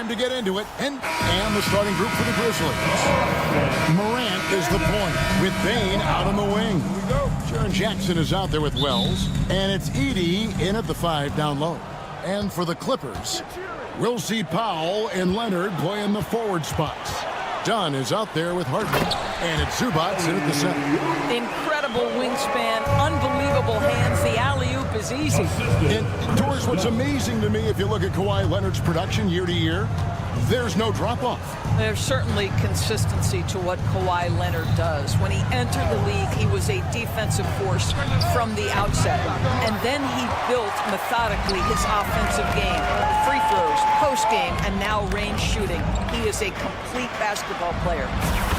Time to get into it, and the starting group for the Grizzlies. Morant is the point, with Bane out on the wing. Jaren Jackson is out there with Wells, and it's Edey in at the 5 down low. And for the Clippers, we'll see Powell and Leonard play in the forward spots. Dunn is out there with Harden, and it's Zubac in at the 7. Incredible wingspan, unbelievable hands. The alley-oop is easy. And Doris, what's amazing to me, if you look at Kawhi Leonard's production year to year, there's no drop-off. There's certainly consistency to what Kawhi Leonard does. When he entered the league, he was a defensive force from the outset. And then he built methodically his offensive game. Free throws, post-game, and now range shooting. He is a complete basketball player.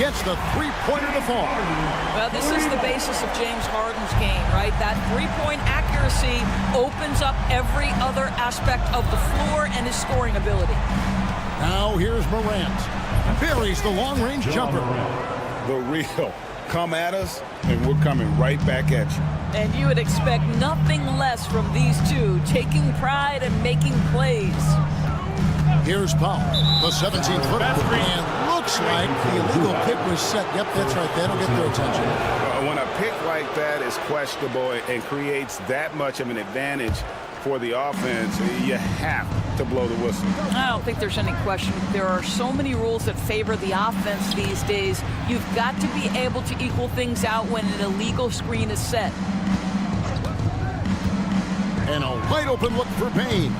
Gets the three-pointer to fall. Well, this is the basis of James Harden's game, right? That three-point accuracy opens up every other aspect of the floor and his scoring ability. Now here's Morant. Buries the long-range jumper. The real. Come at us, and we're coming right back at you. And you would expect nothing less from these two, taking pride and making plays. Here's Powell, the 17-footer, and looks like the illegal pick was set. Yep, that's right. That'll get their attention. When a pick like that is questionable and creates that much of an advantage for the offense, you have to blow the whistle. I don't think there's any question. There are so many rules that favor the offense these days. You've got to be able to equal things out when an illegal screen is set. And a wide-open look for Bane.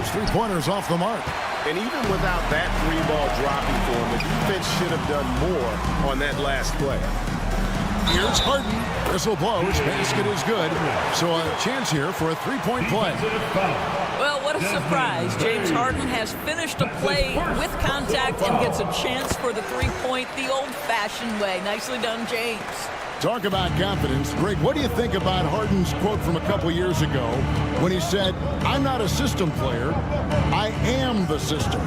His three-pointer's off the mark. And even without that three-ball dropping for him, the defense should have done more on that last play. Here's Harden. Whistle blows. Basket is good. So a chance here for a three-point play. Well, what a surprise. James Harden has finished a play with contact and gets a chance for the three-point the old-fashioned way. Nicely done, James. Talk about confidence. Greg, what do you think about Harden's quote from a couple years ago when he said, "I'm not a system player, I am the system"?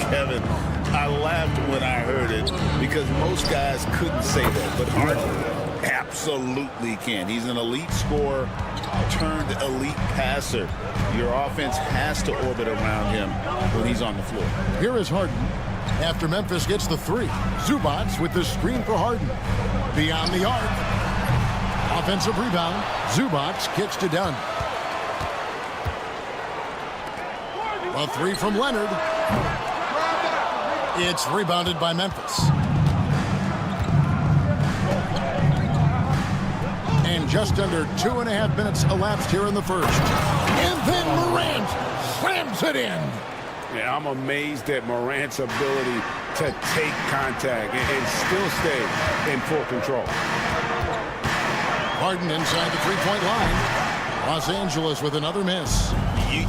Kevin, I laughed when I heard it because most guys couldn't say that, but Harden absolutely can. He's an elite scorer turned elite passer. Your offense has to orbit around him when he's on the floor. Here is Harden after Memphis gets the 3. Zubac with the screen for Harden. Beyond the arc. Offensive rebound. Zubac kicks to Dunn. A 3 from Leonard. It's rebounded by Memphis. And just under 2.5 minutes elapsed here in the first. And then Morant slams it in. Yeah, I'm amazed at Morant's ability to take contact and still stay in full control. Harden inside the three-point line. Los Angeles with another miss.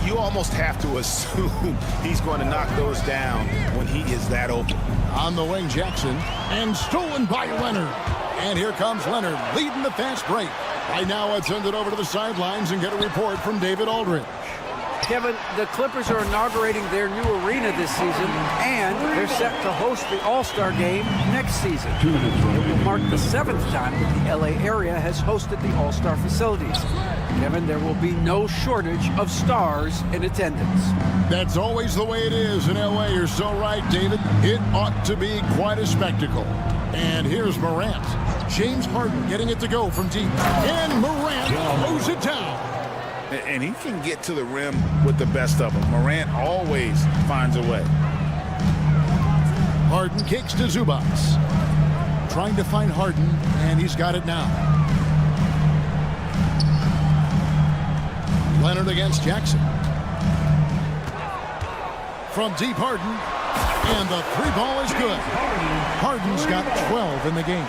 You almost have to assume he's going to knock those down when he is that open. On the wing, Jackson. And stolen by Leonard. And here comes Leonard leading the fast break. Right now, I'd send it over to the sidelines and get a report from David Aldridge. Kevin, the Clippers are inaugurating their new arena this season, and they're set to host the All-Star Game next season. It will mark the 7th time that the LA area has hosted the All-Star facilities. Kevin, there will be no shortage of stars in attendance. That's always the way it is in LA. You're so right, David. It ought to be quite a spectacle. And here's Morant. James Harden getting it to go from deep. And Morant throws it down. And he can get to the rim with the best of them. Morant always finds a way. Harden kicks to Zubac. Trying to find Harden, and he's got it now. Leonard against Jackson. From deep, Harden. And the 3 ball is good. Harden's got 12 in the game.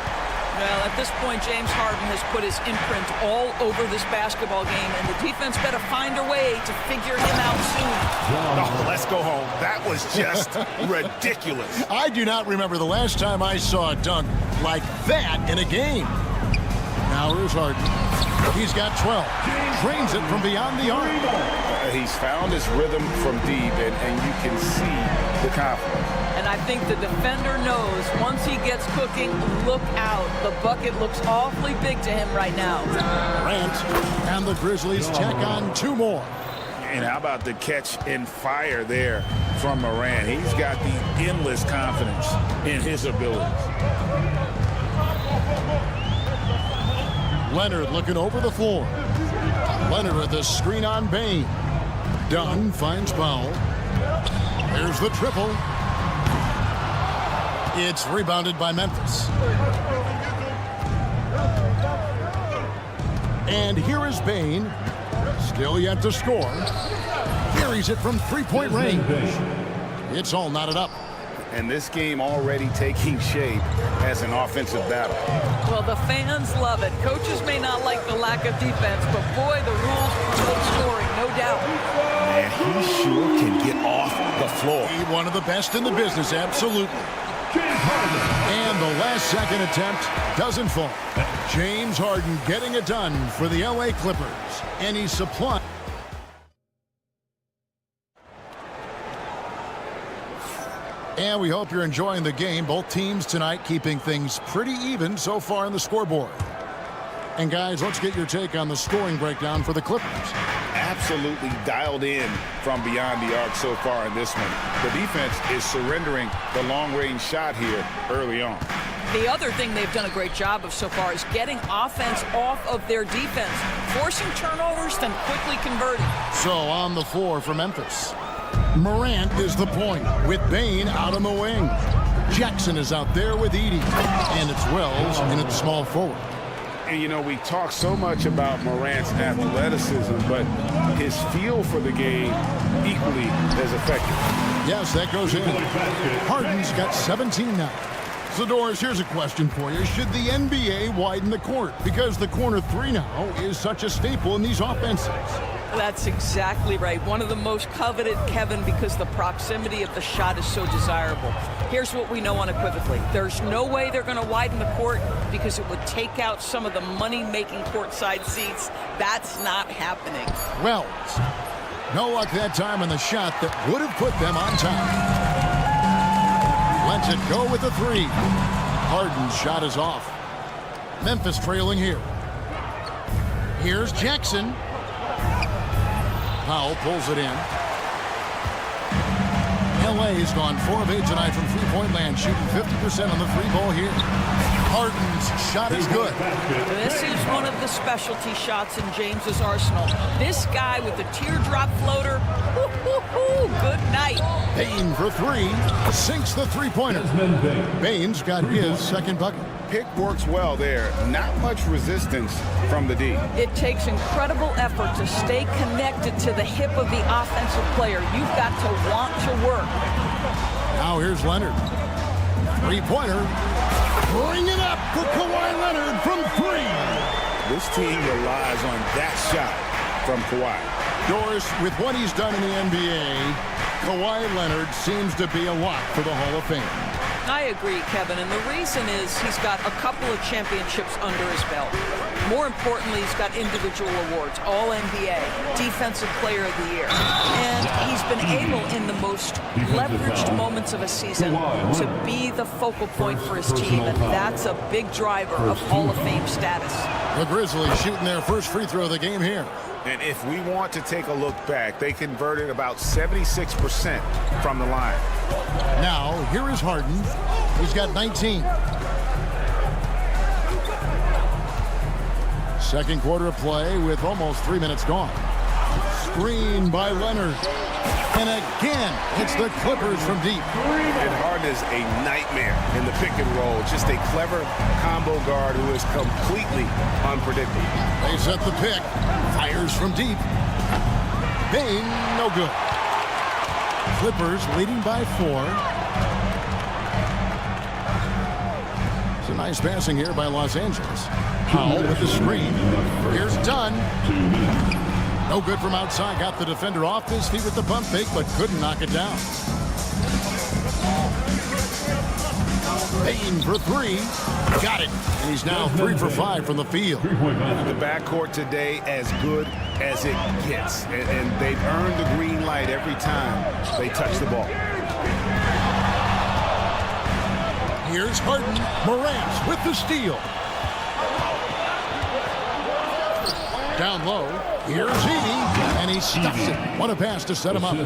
Well, at this point, James Harden has put his imprint all over this basketball game, and the defense better find a way to figure him out soon. Oh, let's go home. That was just ridiculous. I do not remember the last time I saw a dunk like that in a game. Now here's Harden. He's got 12. Drains it from beyond the arc. He's found his rhythm from deep, and you can see the confidence. And I think the defender knows once he gets cooking, look out. The bucket looks awfully big to him right now. Grant and the Grizzlies check on 2 more. And how about the catch and fire there from Morant? He's got the endless confidence in his abilities. Leonard looking over the floor. Leonard with the screen on Bane. Dunn finds Powell. There's the triple. It's rebounded by Memphis. And here is Bane. Still yet to score. Carries it from three-point range. It's all knotted up. And this game already taking shape as an offensive battle. Well, the fans love it. Coaches may not like the lack of defense, but boy, the rules promote scoring, no doubt. And he sure can get off the floor. He's one of the best in the business, absolutely. And the last second attempt doesn't fall. James Harden getting it done for the LA Clippers. And he's supplying. And we hope you're enjoying the game. Both teams tonight keeping things pretty even so far on the scoreboard. And guys, let's get your take on the scoring breakdown for the Clippers. Absolutely dialed in from beyond the arc so far in this one. The defense is surrendering the long-range shot here early on. The other thing they've done a great job of so far is getting offense off of their defense, forcing turnovers, then quickly converting. So on the floor for Memphis, Morant is the point with Bane out on the wing. Jackson is out there with Edey. And it's Wells in at small forward. And, you know, we talk so much about Morant's athleticism, but his feel for the game equally as effective. Yes, that goes in. Harden's got 17 now. So, Doris, here's a question for you. Should the NBA widen the court? Because the corner three now is such a staple in these offenses. That's exactly right. One of the most coveted, Kevin, because the proximity of the shot is so desirable. Here's what we know unequivocally. There's no way they're going to widen the court because it would take out some of the money-making courtside seats. That's not happening. Wells. No luck that time on the shot that would have put them on top. Lets it go with the three. Harden's shot is off. Memphis trailing here. Here's Jackson. Powell pulls it in. LA's gone 4 of 8 tonight from three-point land, shooting 50% on the free ball here. Harden's shot is good. This is one of the specialty shots in James's arsenal. This guy with the teardrop floater, good night. Bane for three, sinks the three-pointer. Bane's got his second bucket. Pick works well there. Not much resistance from the D. It takes incredible effort to stay connected to the hip of the offensive player. You've got to want to work. Now here's Leonard. Three-pointer. Bring it up for Kawhi Leonard from three. This team relies on that shot from Kawhi. Doris, with what he's done in the NBA, Kawhi Leonard seems to be a lock for the Hall of Fame. I agree, Kevin, and the reason is he's got a couple of championships under his belt. More importantly, he's got individual awards, All-NBA, Defensive Player of the Year. And he's been able, in the most leveraged moments of a season, to be the focal point for his team, and that's a big driver of Hall of Fame status. The Grizzlies shooting their first free throw of the game here. And if we want to take a look back, they converted about 76% from the line. Now, here is Harden. He's got 19. Second quarter of play with almost 3 minutes gone. Screen by Leonard. And again, it's the Clippers from deep. And Harden is a nightmare in the pick and roll. Just a clever combo guard who is completely unpredictable. They set the pick. Fires from deep. Bane, no good. Clippers leading by 4. It's a nice passing here by Los Angeles. Powell with the screen. Here's Dunn. No good from outside. Got the defender off his feet with the pump fake, but couldn't knock it down. Bane for three. Got it. And he's now 3 for 5 from the field. The backcourt today as good as it gets. And they've earned the green light every time they touch the ball. Here's Harden. Morant with the steal. Down low. Here's Edey, and he stuffs it. What a pass to set him up.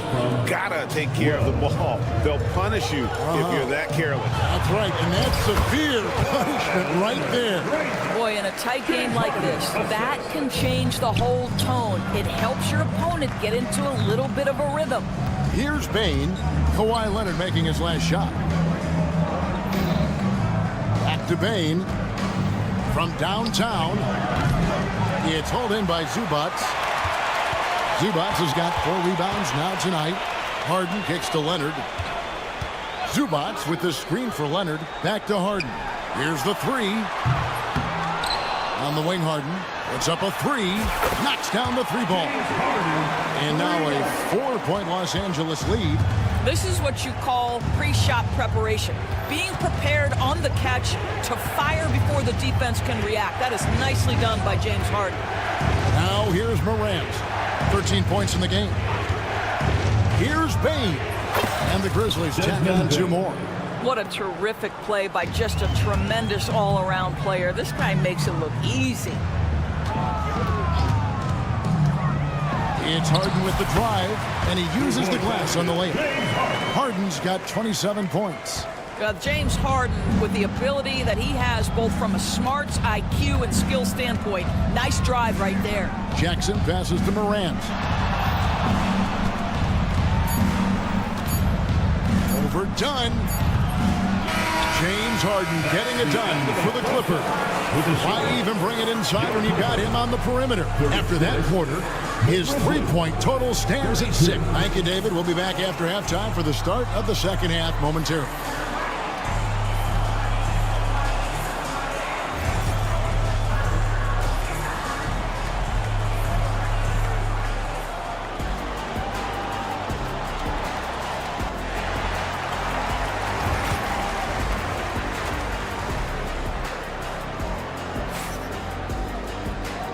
Gotta take care of the ball. They'll punish you if you're that careless. That's right, and that's severe punishment right there. Boy, in a tight game like this, that can change the whole tone. It helps your opponent get into a little bit of a rhythm. Here's Bane. Kawhi Leonard making his last shot. Back to Bane. From downtown. It's hauled in by Zubac. Zubac has got 4 rebounds now tonight. Harden kicks to Leonard. Zubac with the screen for Leonard. Back to Harden. Here's the 3. On the wing, Harden. It's up a 3. Knocks down the 3-ball. And now a 4-point Los Angeles lead. This is what you call pre-shot preparation. Being prepared on the catch to fire before the defense can react. That is nicely done by James Harden. Now here's Morant. 13 points in the game. Here's Bane. And the Grizzlies tack on 2 more. What a terrific play by just a tremendous all-around player. This guy makes it look easy. It's Harden with the drive, and he uses the glass on the layup. Harden's got 27 points. James Harden, with the ability that he has both from a smarts, IQ, and skill standpoint. Nice drive right there. Jackson passes to Morant. Overdone. James Harden getting it done for the Clippers. Why even bring it inside when you got him on the perimeter? After that quarter, his 3-point total stands at 6. Thank you, David. We'll be back after halftime for the start of the second half momentarily.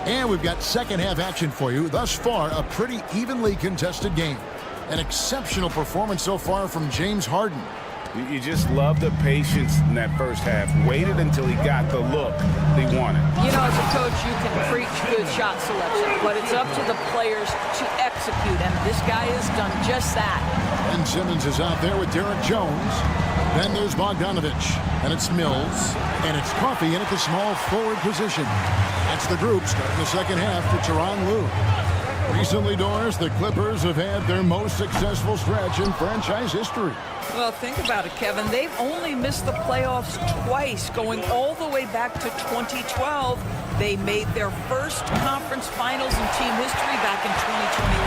And we've got second half action for you. Thus far, a pretty evenly contested game. An exceptional performance so far from James Harden. You just love the patience in that first half. Waited until he got the look they wanted. You know, as a coach, you can preach good shot selection, but it's up to the players to execute, and this guy has done just that. And Simmons is out there with Derek Jones. Then there's Bogdanovich, and it's Mills, and it's Coffey in at the small forward position. That's the group starting the second half for Tyronn Lue. Recently, Doris, the Clippers have had their most successful stretch in franchise history. Well, think about it, Kevin. They've only missed the playoffs twice, going all the way back to 2012. They made their first conference finals in team history back in 2021.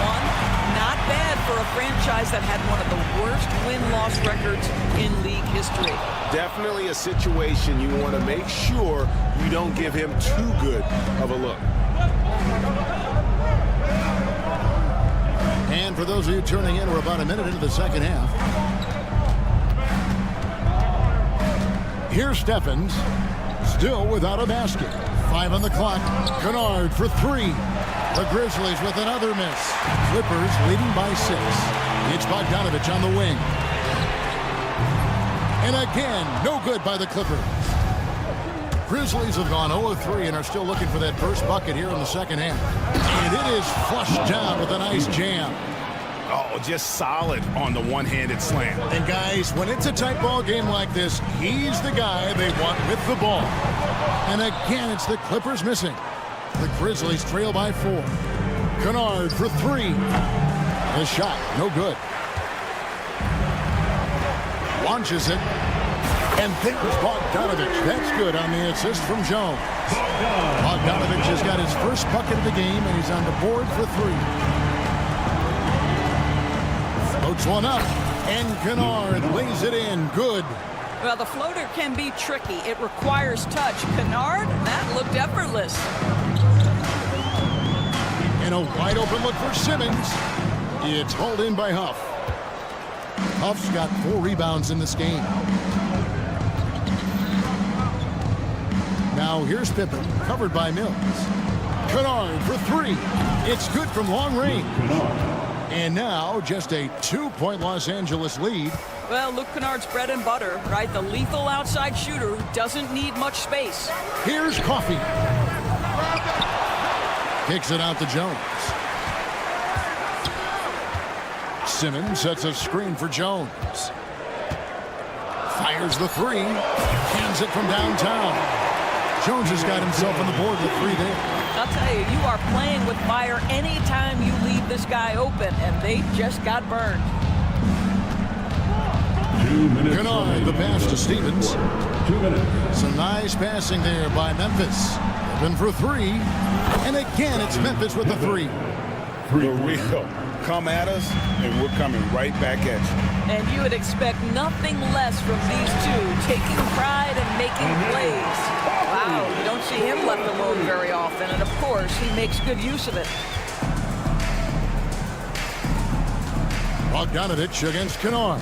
Not bad for a franchise that had one of the worst win-loss records in league history. Definitely a situation you want to make sure you don't give him too good of a look. And for those of you tuning in, we're about a minute into the second half. Here's Stephens, still without a basket. 5 on the clock. Kennard for 3. The Grizzlies with another miss. Clippers leading by 6. It's Bogdanovich on the wing. And again, no good by the Clippers. Grizzlies have gone 0-3 and are still looking for that first bucket here in the second half. And it is flushed down with a nice jam. Oh, just solid on the one-handed slam. And guys, when it's a tight ball game like this, he's the guy they want with the ball. And again, it's the Clippers missing. The Grizzlies trail by 4. Kennard for 3. The shot, no good. Launches it. And there's Bogdanovich. That's good on the assist from Jones. Bogdanovich has got his first bucket of the game, and he's on the board for 3. Floats one up, and Kennard lays it in. Good. Well, the floater can be tricky. It requires touch. Kennard, that looked effortless. And a wide open look for Simmons. It's hauled in by Huff. Huff's got 4 rebounds in this game. Now here's Pippen, covered by Mills. Kennard for 3. It's good from long range. And now just a 2-point Los Angeles lead. Well, Luke Kennard's bread and butter, right? The lethal outside shooter who doesn't need much space. Here's Coffey. Kicks it out to Jones. Simmons sets a screen for Jones. Fires the three. Hands it from downtown. Jones has got himself on the board with 3 there. I'll tell you, you are playing with fire anytime you leave this guy open, and they just got burned. 2 minutes. Kennard, the pass to Stevens. 2 minutes. Some nice passing there by Memphis. Open for 3. And again, it's Memphis with the 3. For real. Come at us, and we're coming right back at you. And you would expect nothing less from these two, taking pride and making plays. Wow, you don't see him left alone very often, and of course, he makes good use of it. Bogdanovich against Kennard.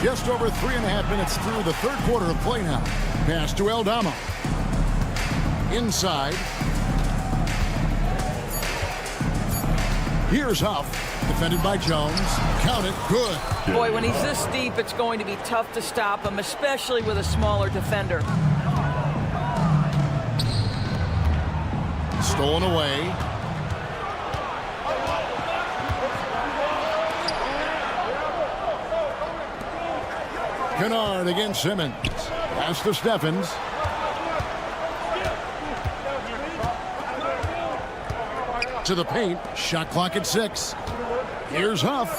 Just over 3.5 minutes through the third quarter of play now. Pass to Eldorado. Inside. Here's Huff, defended by Jones. Count it, good. Boy, when he's this deep, it's going to be tough to stop him, especially with a smaller defender. Stolen away. Kennard against Simmons. Pass to Steffens. To the paint. Shot clock at 6. Here's Huff.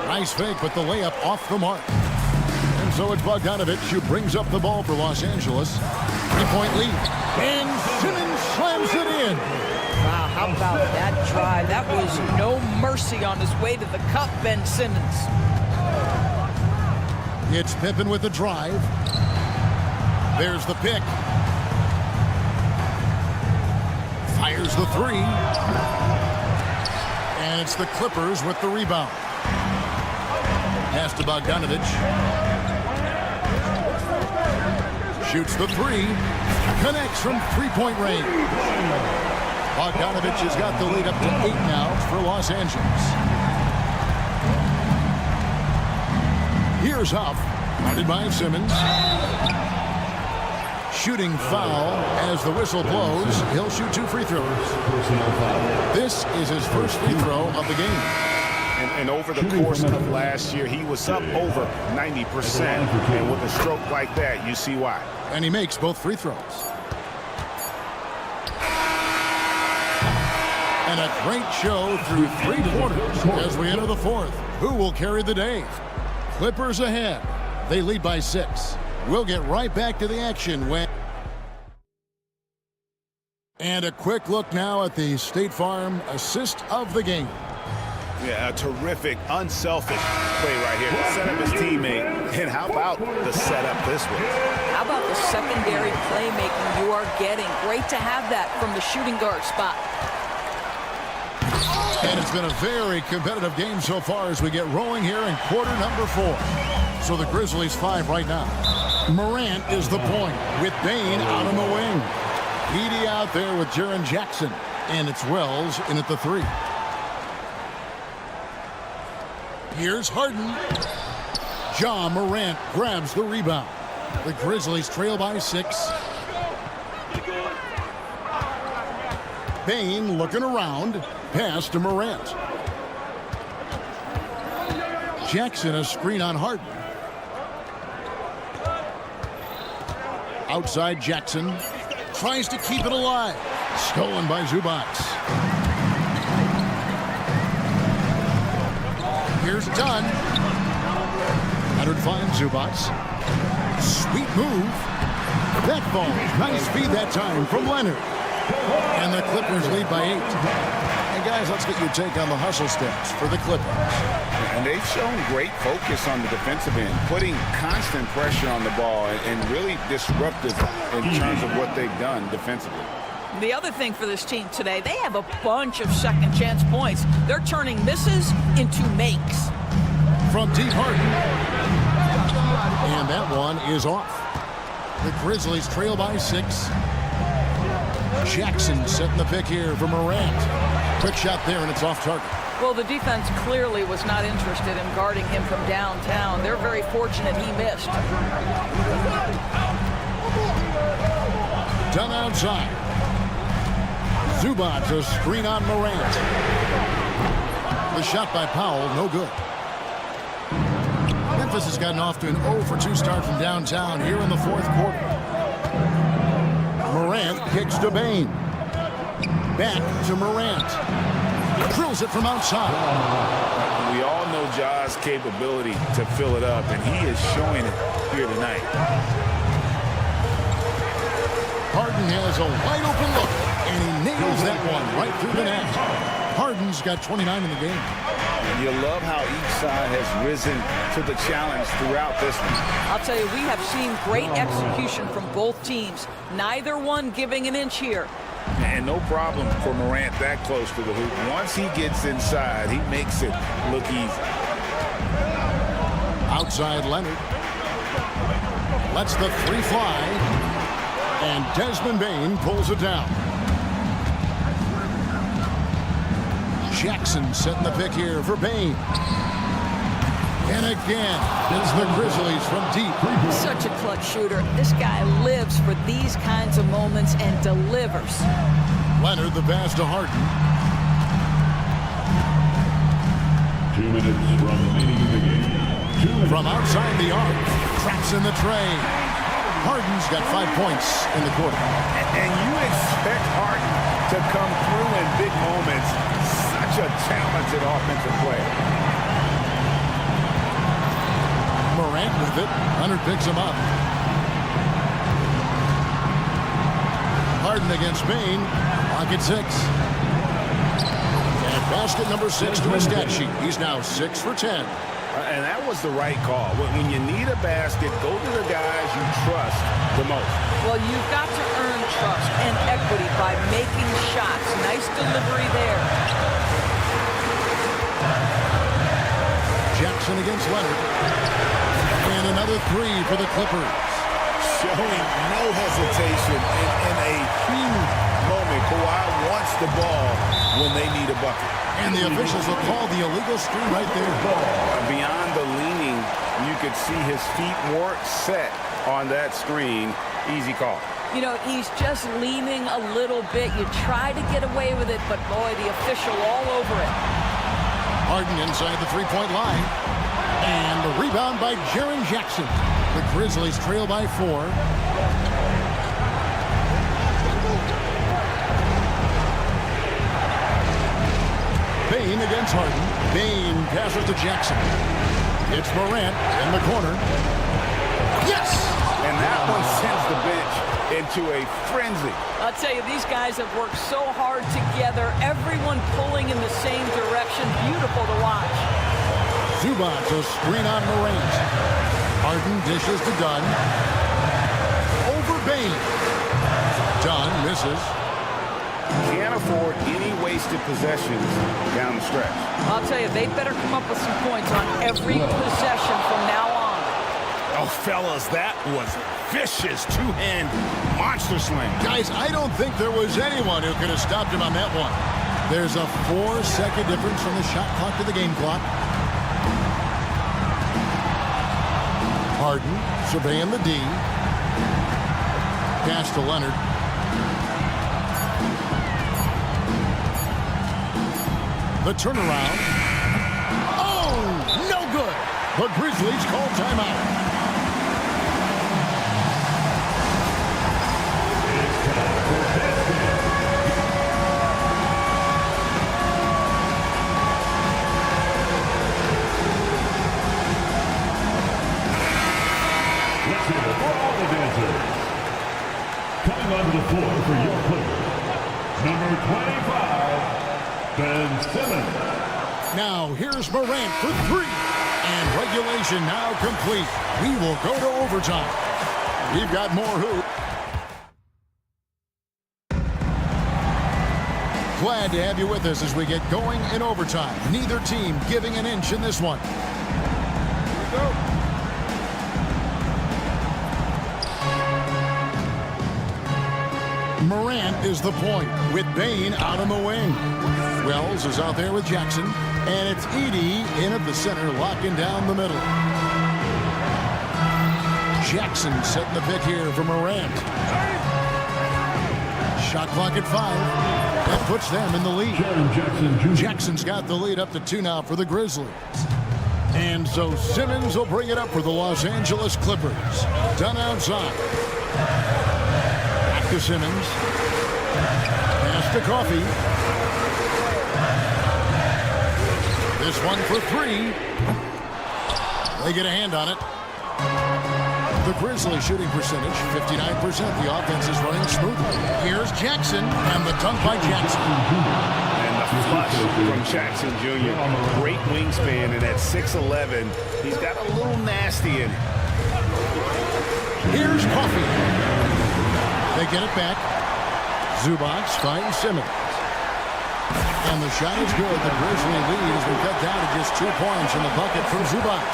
Nice fake, but the layup off the mark. And so it's Bogdanovich who brings up the ball for Los Angeles. 3-point lead. And Simmons slams it in. Wow, how about that drive? That was no mercy on his way to the cup, Ben Simmons. It's Pippen with the drive. There's the pick. Fires the 3. And it's the Clippers with the rebound. Pass to Bogdanovich. Shoots the 3. Connects from 3-point range. Bogdanovich has got the lead up to 8 now for Los Angeles. Here's Huff. Guarded by Simmons. Shooting foul as the whistle blows. He'll shoot 2 free throws. This is his first free throw of the game. And over the course of last year, he was up over 90%. And with a stroke like that, you see why. And he makes both free throws. And a great show through 3 quarters as we enter the 4th. Who will carry the day? Clippers ahead. They lead by 6. We'll get right back to the action when... And a quick look now at the State Farm assist of the game. Yeah, a terrific, unselfish play right here to set up his teammate. And how about the setup this way? How about the secondary playmaking you are getting? Great to have that from the shooting guard spot. And it's been a very competitive game so far as we get rolling here in quarter number 4. So the Grizzlies 5 right now. Morant is the point with Bane out on the wing. Edey out there with Jaren Jackson. And it's Wells in at the 3. Here's Harden. Ja Morant grabs the rebound. The Grizzlies trail by 6. Bane looking around. Pass to Morant. Jackson a screen on Harden. Outside Jackson. Tries to keep it alive. Stolen by Zubac. Here's Dunn. Leonard finds Zubac. Sweet move. That ball. Nice feed that time from Leonard. And the Clippers lead by 8. And guys, let's get your take on the hustle stats for the Clippers. And they've shown great focus on the defensive end, putting constant pressure on the ball and really disruptive in terms of what they've done defensively. The other thing for this team today, they have a bunch of second chance points. They're turning misses into makes. From deep Harden. And that one is off. The Grizzlies trail by 6. Jackson setting the pick here for Morant. Quick shot there, and it's off target. Well, the defense clearly was not interested in guarding him from downtown. They're very fortunate he missed. Done outside. Zubac, a screen on Morant. The shot by Powell, no good. Memphis has gotten off to an 0-for-2 start from downtown here in the fourth quarter. Morant kicks to Bain. Back to Morant. Drills it from outside. We all know Ja's capability to fill it up, and he is showing it here tonight. Harden has a wide open look, and he nails that one right through the net. Harden's got 29 in the game. And you love how each side has risen to the challenge throughout this one. I'll tell you, we have seen great execution from both teams. Neither one giving an inch here. And no problem for Morant that close to the hoop. Once he gets inside, he makes it look easy. Outside Leonard. Lets the three fly. And Desmond Bain pulls it down. Jackson setting the pick here for Bain. And again, it's the Grizzlies from deep. Such a clutch shooter. This guy lives for these kinds of moments and delivers. Leonard the pass to Harden. 2 minutes remaining in the game. 2 minutes. From outside the arc. Traps in the tray. Harden's got 5 points in the quarter. And you expect Harden to come through in big moments. Such a talented offensive player. Morant with it. Leonard picks him up. Harden against Bain. Lock at 6. And basket number 6 to his stat sheet. He's now 6 for 10. And that was the right call. When you need a basket, go to the guys you trust the most. Well, you've got to earn trust and equity by making shots. Nice delivery there. Jackson against Leonard. And another 3 for the Clippers. Showing no hesitation in a huge moment. Kawhi wants the ball when they need a bucket. And the officials will call the illegal screen right there. Beyond the leaning, you could see his feet weren't set on that screen. Easy call. You know, he's just leaning a little bit. You try to get away with it, but boy, the official all over it. Harden inside the three-point line. And the rebound by Jaren Jackson. The Grizzlies trail by 4. Bain against Harden. Bain passes to Jackson. It's Morant in the corner. Yes! And that one sends the bench into a frenzy. I'll tell you, these guys have worked so hard together. Everyone pulling in the same direction. Beautiful to watch. Zubac a screen on Morant. Harden dishes to Dunn. Over Bain. Dunn misses. Can't afford any wasted possessions down the stretch. I'll tell you, they better come up with some points on every possession from now on. Oh, fellas, that was vicious two-hand monster slam. Guys, I don't think there was anyone who could have stopped him on that one. There's a 4-second difference from the shot clock to the game clock. Harden surveying the D. Pass to Leonard. The turnaround. Oh, no good. The Grizzlies call timeout. Let's hear it for all the dancers. Coming onto the floor for your Clippers, number 25, Ben Simmons. Now here's Morant for 3. And regulation now complete. We will go to overtime. We've got more hoop. Glad to have you with us as we get going in overtime. Neither team giving an inch in this one. Here we go. Morant is the point with Bain out on the wing. Wells is out there with Jackson. And it's Edey in at the center, locking down the middle. Jackson setting the pick here for Morant. Shot clock at 5. That puts them in the lead. Jaron Jackson Jr. Jackson's got the lead up to 2 now for the Grizzlies. And so Simmons will bring it up for the Los Angeles Clippers. Done outside. Back to Simmons. Pass to Coffee. This one for 3. They get a hand on it. The Grizzlies shooting percentage, 59%. The offense is running smoothly. Here's Jackson, and the dunk by Jackson. And the flush from Jackson Jr. Great wingspan, and at 6'11", he's got a little nasty in it. Here's Coffee. They get it back. Zubac finds Simmons. And the shot is good. The Grizzly lead has been cut down to just 2 points in the bucket from Zubac.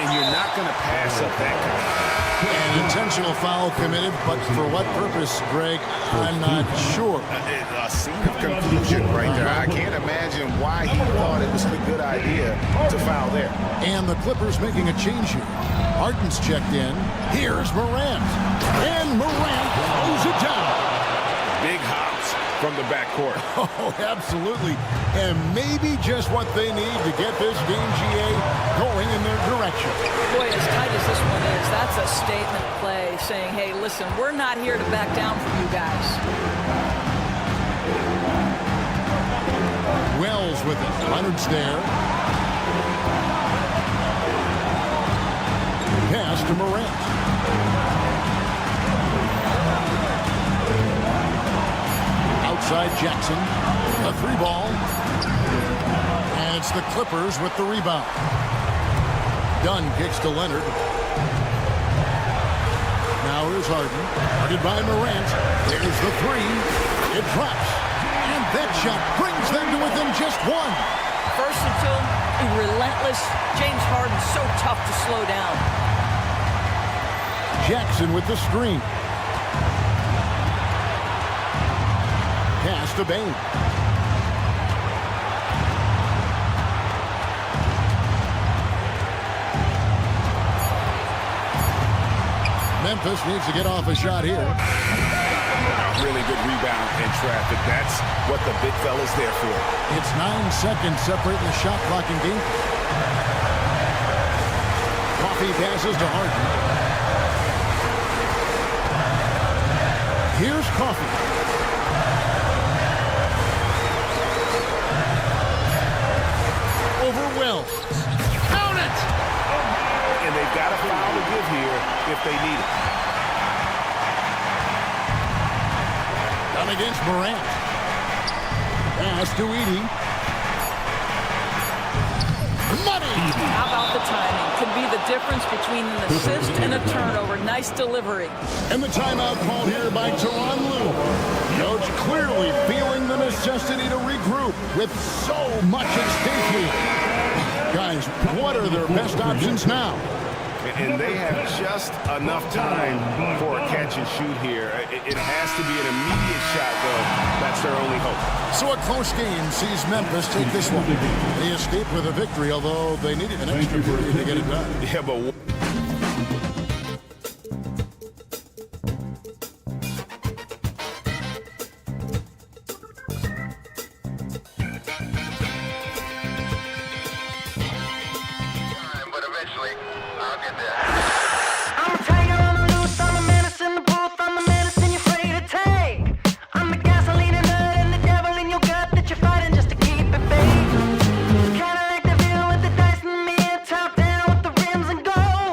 And you're not going to pass up that kind. An intentional foul committed, but for what purpose, Greg, I'm not sure. A scene of confusion right there. I can't imagine why he thought it was a good idea to foul there. And the Clippers making a change here. Harden's checked in. Here's Morant. And Morant throws it down. Big hops from the backcourt. Oh, absolutely. And maybe just what they need to get this game, GA, going in their direction. Boy, as tight as this one is, that's a statement play saying, hey, listen, we're not here to back down from you guys. Wells with it. Leonard's there. Pass to Morant. Outside Jackson. A 3-ball. And it's the Clippers with the rebound. Dunn kicks to Leonard. Now here's Harden. Guarded by Morant. There's the 3. It drops. And that shot brings them to within just 1. Versatile and relentless. James Harden so tough to slow down. Jackson with the screen. Pass to Bain. Memphis needs to get off a shot here. Really good rebound in traffic. That's what the big fella's there for. It's 9 seconds separating the shot clock and game. Coffee passes to Harden. Here's Coffee. Over Wells. Count it! And they've got a foul to give here if they need it. Down against Morant. Pass to Edey. Money! How about the timing? Could be the difference between an assist and a turnover. Nice delivery. And the timeout called here by Tyronn Lue. Coach clearly feeling the necessity to regroup with so much at stake here. Guys, what are their best options now? And they have just enough time for a catch and shoot here. It has to be an immediate shot, though. That's their only hope. So a close game sees Memphis take this one. They escape with a victory, although they needed an extra period to get it done. Yeah, but I'm a tiger on the loose, I'm a menace in the booth, I'm the medicine you're afraid to take. I'm the gasoline and nut and the devil in your gut that you're fighting just to keep it baked. Kinda like the view with the dice and me, top down with the rims and gold.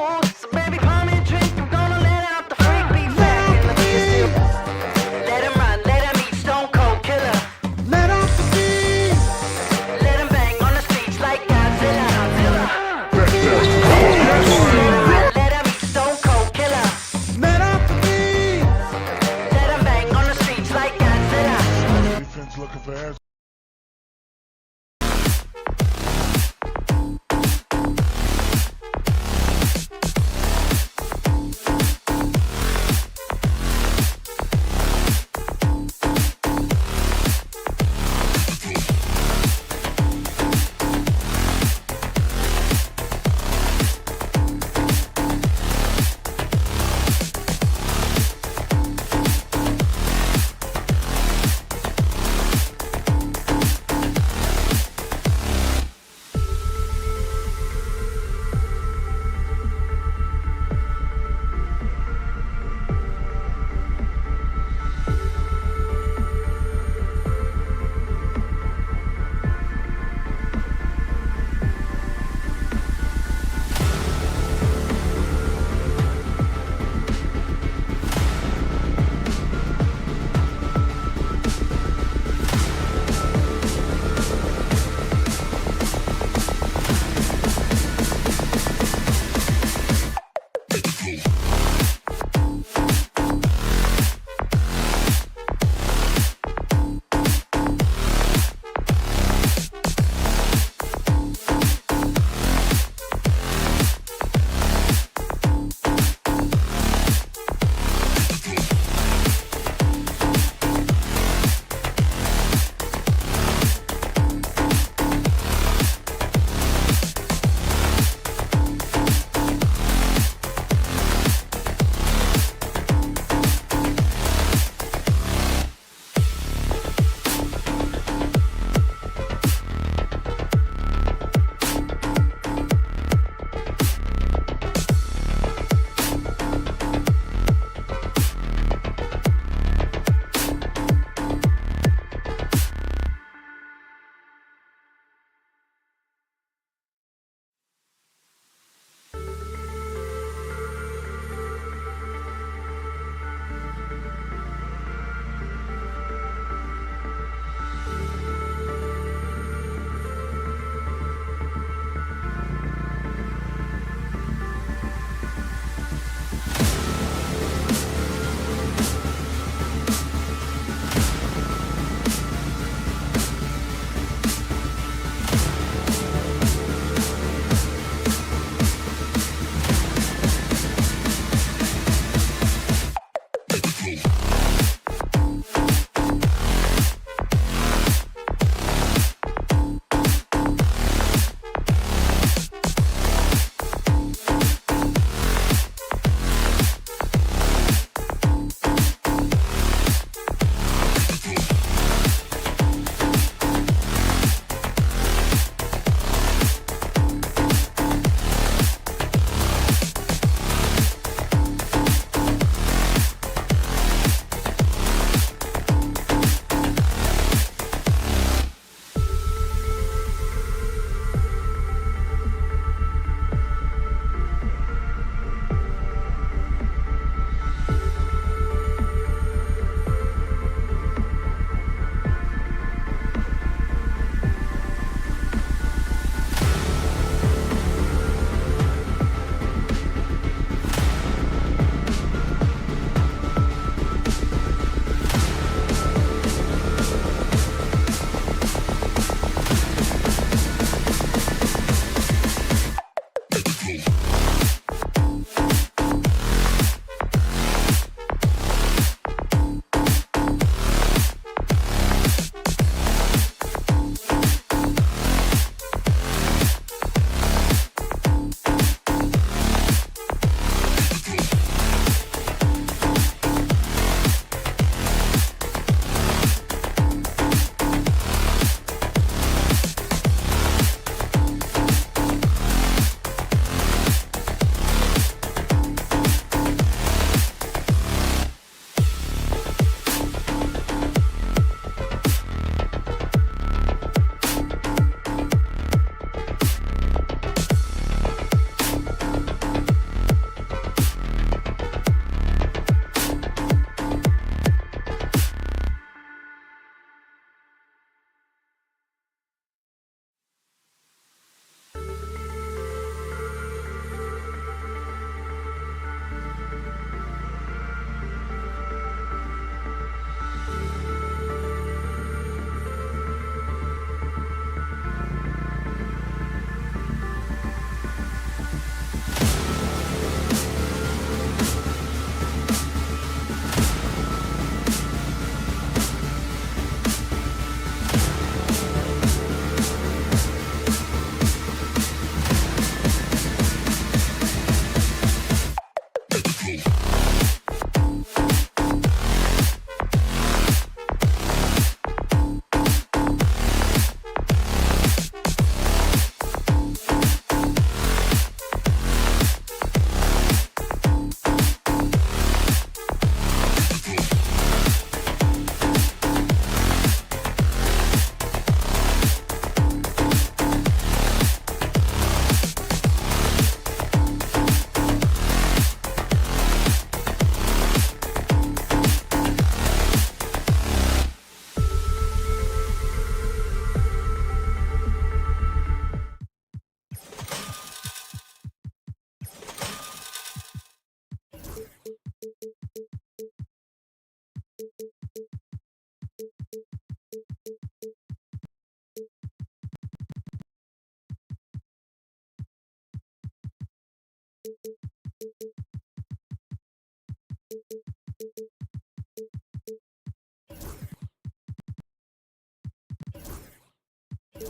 Could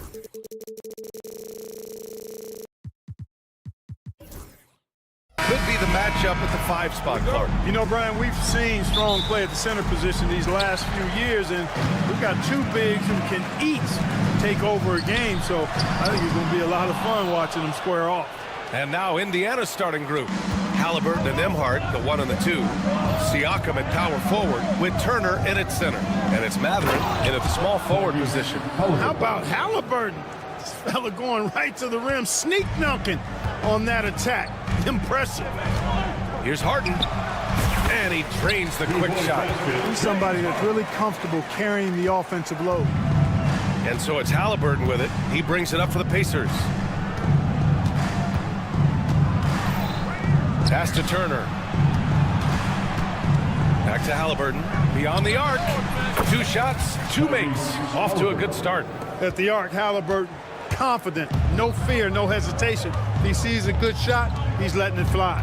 be the matchup at the 5 spot, Clark. You know, Brian, we've seen strong play at the center position these last few years, and we've got 2 bigs who can each take over a game, so I think it's going to be a lot of fun watching them square off. And now Indiana's starting group. Halliburton and Emhart, the 1 and the 2. Siakam at power forward with Turner in at center. And it's Mathurin in at the small forward position. How about Halliburton? This fella going right to the rim, sneak dunking on that attack. Impressive. Here's Harden. And he drains the quick shot. He's somebody that's really comfortable carrying the offensive load. And so it's Halliburton with it. He brings it up for the Pacers. Pass to Turner. Back to Halliburton. Beyond the arc. 2 shots, 2 makes. Off to a good start. At the arc, Halliburton, confident, no fear, no hesitation. If he sees a good shot, he's letting it fly.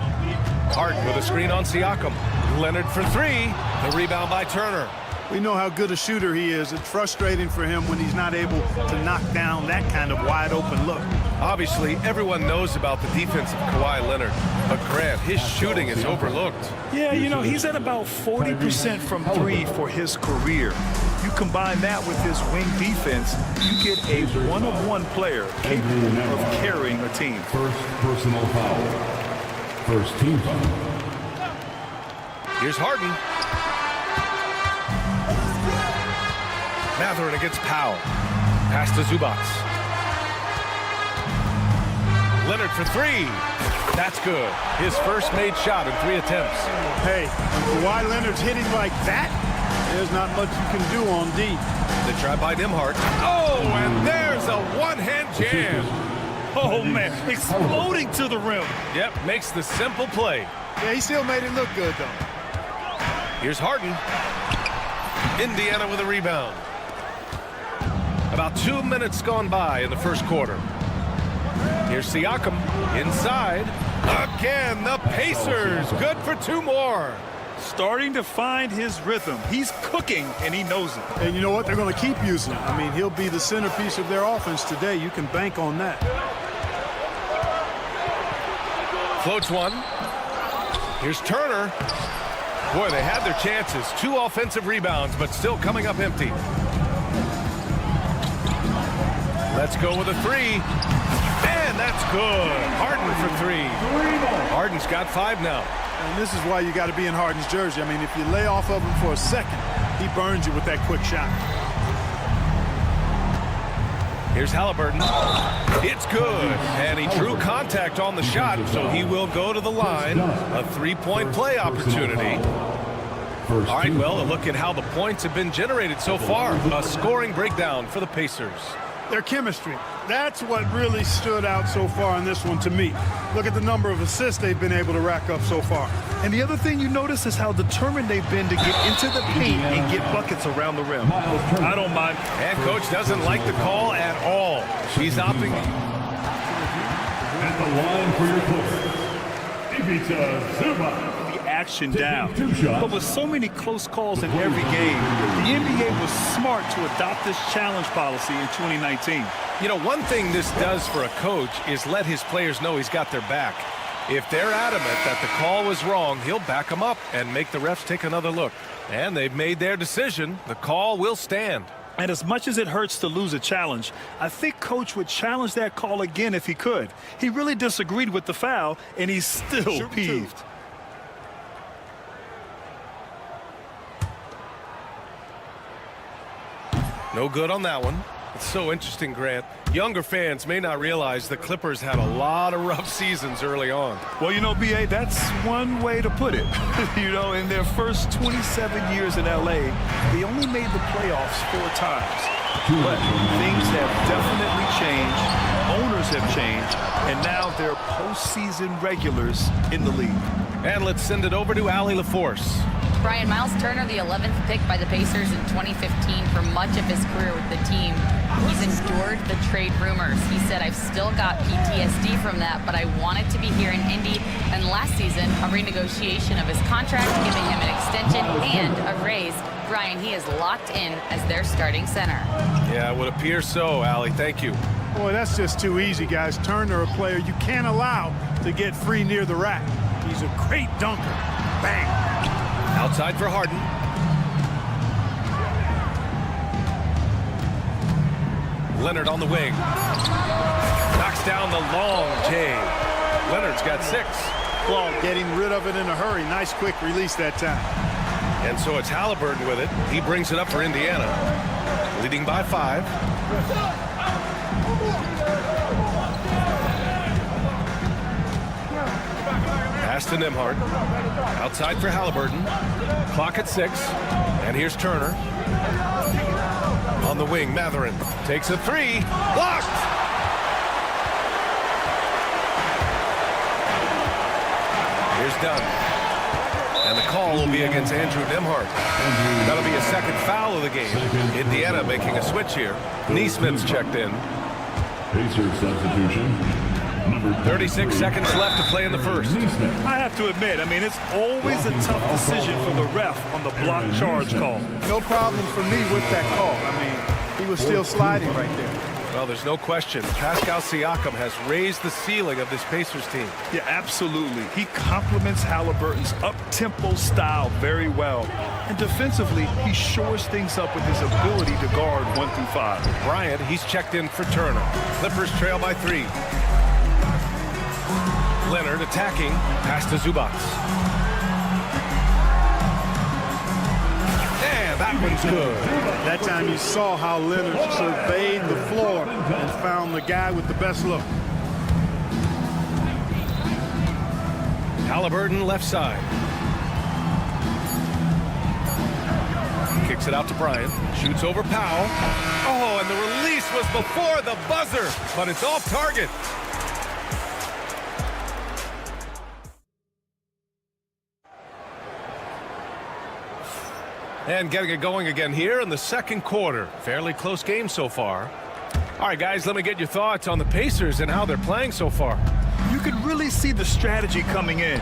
Harden with a screen on Siakam. Leonard for 3. The rebound by Turner. We know how good a shooter he is. It's frustrating for him when he's not able to knock down that kind of wide-open look. Obviously, everyone knows about the defense of Kawhi Leonard, but Grant, his shooting is overlooked. Yeah, you know, he's at about 40% from 3 for his career. You combine that with his wing defense, you get a one-of-one player capable of carrying a team. First personal foul. First team foul. Here's Harden. Mathurin against Powell. Pass to Zubac. Leonard for 3. That's good. His first made shot in 3 attempts. Hey, when Kawhi Leonard's hitting like that, there's not much you can do on D. The try by Emhart. Oh, and there's a one-hand jam. Oh, man, exploding to the rim. Yep, makes the simple play. Yeah, he still made it look good, though. Here's Harden. Indiana with a rebound. About 2 minutes gone by in the first quarter. Here's Siakam inside. Again, the Pacers. Good for 2 more. Starting to find his rhythm. He's cooking, and he knows it. And you know what? They're going to keep using him. I mean, he'll be the centerpiece of their offense today. You can bank on that. Floats one. Here's Turner. Boy, they had their chances. 2 offensive rebounds, but still coming up empty. Let's go with a 3. And that's good. Harden for 3. Harden's got 5 now. And this is why you got to be in Harden's jersey. I mean, if you lay off of him for a second, he burns you with that quick shot. Here's Halliburton. It's good. And he drew contact on the shot, so he will go to the line. A 3-point play opportunity. All right, well, a look at how the points have been generated so far. A scoring breakdown for the Pacers. Their chemistry. That's what really stood out so far in this one to me. Look at the number of assists they've been able to rack up so far. And the other thing you notice is how determined they've been to get into the paint and get buckets around the rim. I don't mind. And coach doesn't like the call at all. He's opting. At the line for your player, Ivica Zubac. Action down. But with so many close calls in every game, the NBA was smart to adopt this challenge policy in 2019. You know, one thing this does for a coach is let his players know he's got their back. If they're adamant that the call was wrong, he'll back them up and make the refs take another look. And they've made their decision. The call will stand. And as much as it hurts to lose a challenge, I think Coach would challenge that call again if he could. He really disagreed with the foul, and he's still peeved. No good on that one. It's so interesting, Grant. Younger fans may not realize the Clippers had a lot of rough seasons early on. Well, you know, B.A., that's one way to put it. You know, in their first 27 years in L.A., they only made the playoffs 4 times. But things have definitely changed. Owners have changed. And now they're postseason regulars in the league. And let's send it over to Allie LaForce. Brian, Miles Turner, the 11th pick by the Pacers in 2015 for much of his career with the team. He's endured the trade rumors. He said, I've still got PTSD from that, but I wanted to be here in Indy. And last season, a renegotiation of his contract, giving him an extension and a raise Brian, he is locked in as their starting center. Yeah, it would appear so, Allie. Thank you. Boy, that's just too easy, guys. Turner, a player you can't allow to get free near the rack. He's a great dunker. Bang. Outside for Harden. Leonard on the wing. Knocks down the long J. Leonard's got 6. Well, getting rid of it in a hurry. Nice quick release that time. And so it's Halliburton with it. He brings it up for Indiana. Leading by 5. Pass to Nembhard. Outside for Halliburton. Clock at 6. And here's Turner. On the wing, Matherin takes a 3. Blocked! Here's Dunn. And the call will be against Andrew Nembhard. That'll be a second foul of the game. Indiana making a switch here. Neesmith's checked in. Pacer substitution. 36 seconds left to play in the first. I have to admit, I mean, it's always a tough decision for the ref on the block charge call. No problem for me with that call. I mean, he was still sliding right there. Well, there's no question. Pascal Siakam has raised the ceiling of this Pacers team. Yeah, absolutely. He complements Halliburton's up-tempo style very well. And defensively, he shores things up with his ability to guard 1 through 5. Bryant, he's checked in for Turner. Clippers trail by 3. Leonard attacking. Pass to Zubac. And that one's good. That time you saw how Leonard surveyed the floor and found the guy with the best look. Halliburton left side. Kicks it out to Bryant. Shoots over Powell. Oh, and the release was before the buzzer, but it's off target. And getting it going again here in the second quarter. Fairly close game so far. All right, guys, let me get your thoughts on the Pacers and how they're playing so far. You can really see the strategy coming in.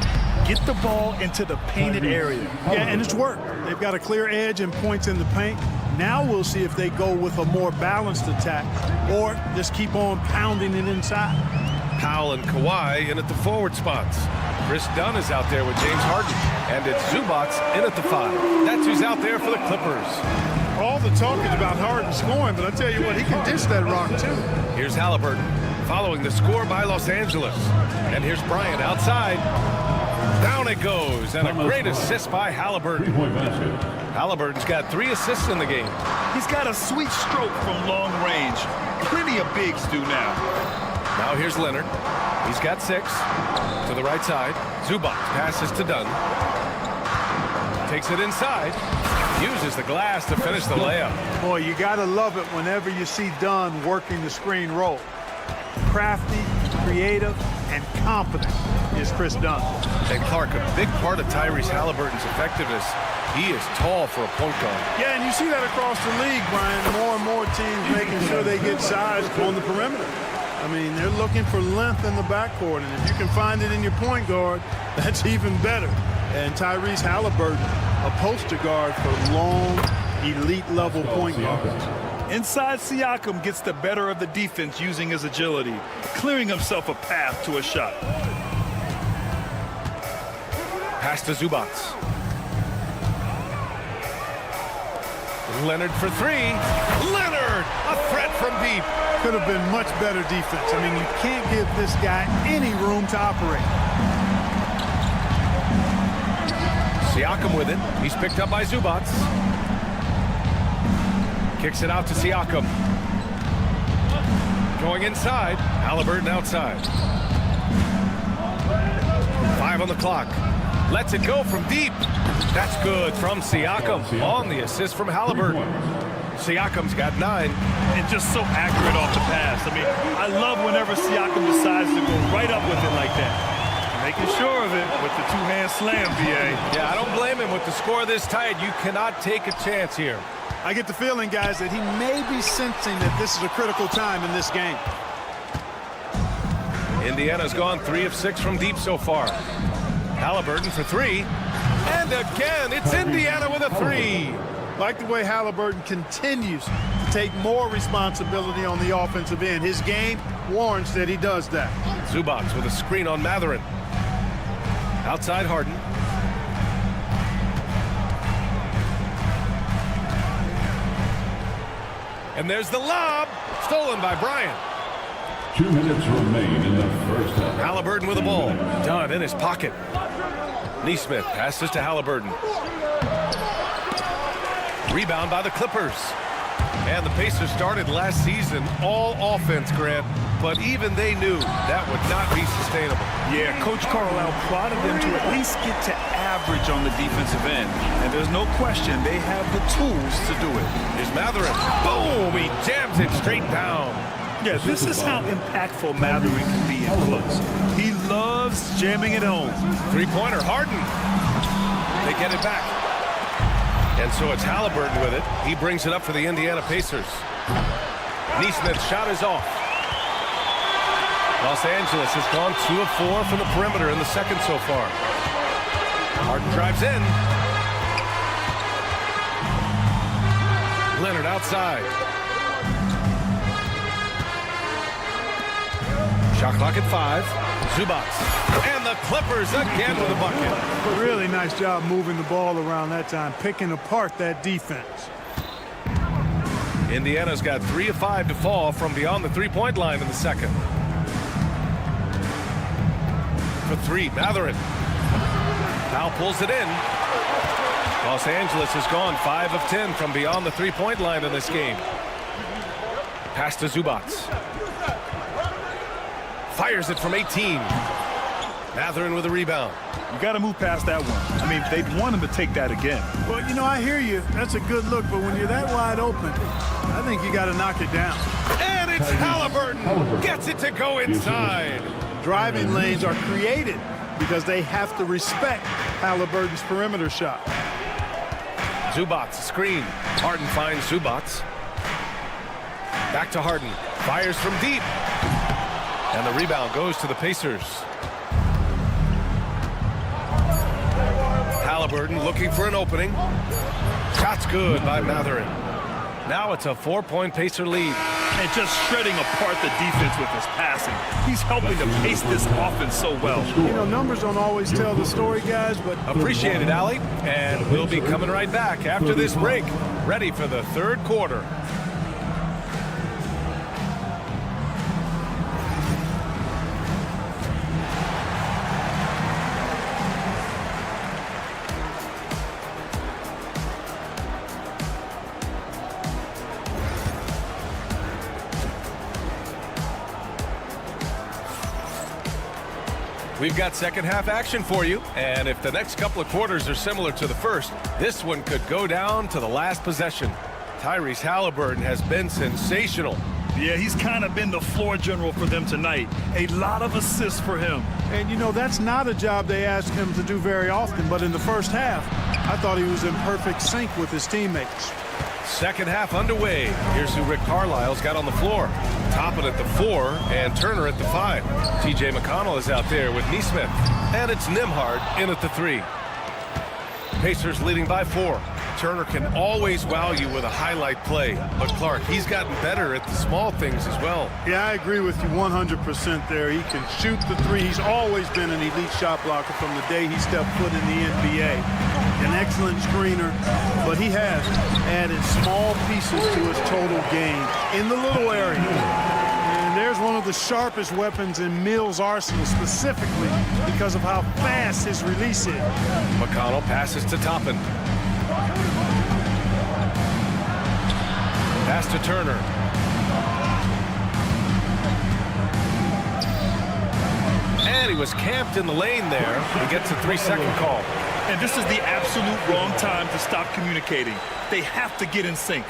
Get the ball into the painted area. Yeah, and it's worked. They've got a clear edge and points in the paint. Now we'll see if they go with a more balanced attack or just keep on pounding it inside. Powell and Kawhi in at the forward spots. Chris Dunn is out there with James Harden. And it's Zubac in at the 5. That's who's out there for the Clippers. All the talk is about Harden scoring, but I tell you what, he can dish that rock too. Here's Halliburton following the score by Los Angeles. And here's Bryant outside. Down it goes. And a great assist by Halliburton. Halliburton's got 3 assists in the game. He's got a sweet stroke from long range. Plenty of bigs do now. Now here's Leonard. He's got 6. To the right side. Zubac passes to Dunn. Takes it inside. Uses the glass to finish the layup. Boy, you got to love it whenever you see Dunn working the screen roll. Crafty, creative, and confident is Chris Dunn. And Clark, a big part of Tyrese Halliburton's effectiveness, he is tall for a point guard. Yeah, and you see that across the league, Brian. More and more teams making sure they get size on the perimeter. I mean, they're looking for length in the backcourt, and if you can find it in your point guard, that's even better. And Tyrese Halliburton, a poster guard for long, elite-level point guards. Inside, Siakam gets the better of the defense using his agility, clearing himself a path to a shot. Pass to Zubac. Leonard for 3. Leonard, a threat from deep. Could have been much better defense. I mean, you can't give this guy any room to operate. Siakam with it. He's picked up by Zubac. Kicks it out to Siakam. Going inside. Halliburton outside. 5 on the clock. Lets it go from deep. That's good from Siakam on the assist from Halliburton. Siakam's got 9. And just so accurate off the pass. I mean, I love whenever Siakam decides to go right up with it like that. Making sure of it with the two-hand slam, VA. Yeah, I don't blame him with the score this tight. You cannot take a chance here. I get the feeling, guys, that he may be sensing that this is a critical time in this game. Indiana's gone 3 of 6 from deep so far. Halliburton for 3. And again, it's Indiana with a 3. Like the way Halliburton continues to take more responsibility on the offensive end. His game warrants that he does that. Zubac with a screen on Matherin. Outside Harden. And there's the lob. Stolen by Bryant. 2 minutes remain in the first half. Halliburton with the ball. Dunn in his pocket. Neesmith passes to Halliburton. Rebound by the Clippers. And the Pacers started last season all offense, Grant, but even they knew that would not be sustainable. Yeah, Coach Carlisle prodded them to at least get to average on the defensive end. And there's no question they have the tools to do it. Here's Matherin. Boom! He jams it straight down. Yeah, this is how impactful Matherin can be in close. He loves jamming it home. Three-pointer, Harden. They get it back. And so it's Halliburton with it. He brings it up for the Indiana Pacers. Neesmith's shot is off. Los Angeles has gone 2 of 4 from the perimeter in the second so far. Harden drives in. Leonard outside. Shot clock at 5. Zubac. And the Clippers again with a bucket. Really nice job moving the ball around that time, picking apart that defense. Indiana's got 3 of 5 to fall from beyond the three-point line in the second. For 3, Matherin. Now pulls it in. Los Angeles has gone 5 of 10 from beyond the three-point line in this game. Pass to Zubac. Fires it from 18. Matherin with a rebound. You got to move past that one. I mean, they'd want him to take that again. Well, you know, I hear you. That's a good look, but when you're that wide open, I think you got to knock it down. And it's Halliburton. Gets it to go inside. Driving lanes are created because they have to respect Halliburton's perimeter shot. Zubac screen. Harden finds Zubac. Back to Harden. Fires from deep. And the rebound goes to the Pacers. Halliburton looking for an opening. Shot's good by Matherin. Now it's a 4-point Pacer lead. And just shredding apart the defense with his passing. He's helping to pace this offense so well. You know, numbers don't always tell the story, guys, but... Appreciate it, Allie. And we'll be coming right back after this break. Ready for the third quarter. We've got second half action for you, and if the next couple of quarters are similar to the first, this one could go down to the last possession. Tyrese Halliburton has been sensational. Yeah, he's kind of been the floor general for them tonight. A lot of assists for him. And, you know, that's not a job they ask him to do very often, but in the first half, I thought he was in perfect sync with his teammates. Second half underway. Here's who Rick Carlisle's got on the floor. Toppin at the 4 and Turner at the 5. T.J. McConnell is out there with Neesmith. And it's Nembhard in at the 3. Pacers leading by 4. Turner can always wow you with a highlight play. But Clark, he's gotten better at the small things as well. Yeah, I agree with you 100% there. He can shoot the 3. He's always been an elite shot blocker from the day he stepped foot in the NBA. An excellent screener, but he has added small pieces to his total game in the little area. And there's one of the sharpest weapons in Mills' arsenal, specifically because of how fast his release is. McConnell passes to Toppin. Pass to Turner. And he was camped in the lane there. He gets a 3-second call. And this is the absolute wrong time to stop communicating. They have to get in sync.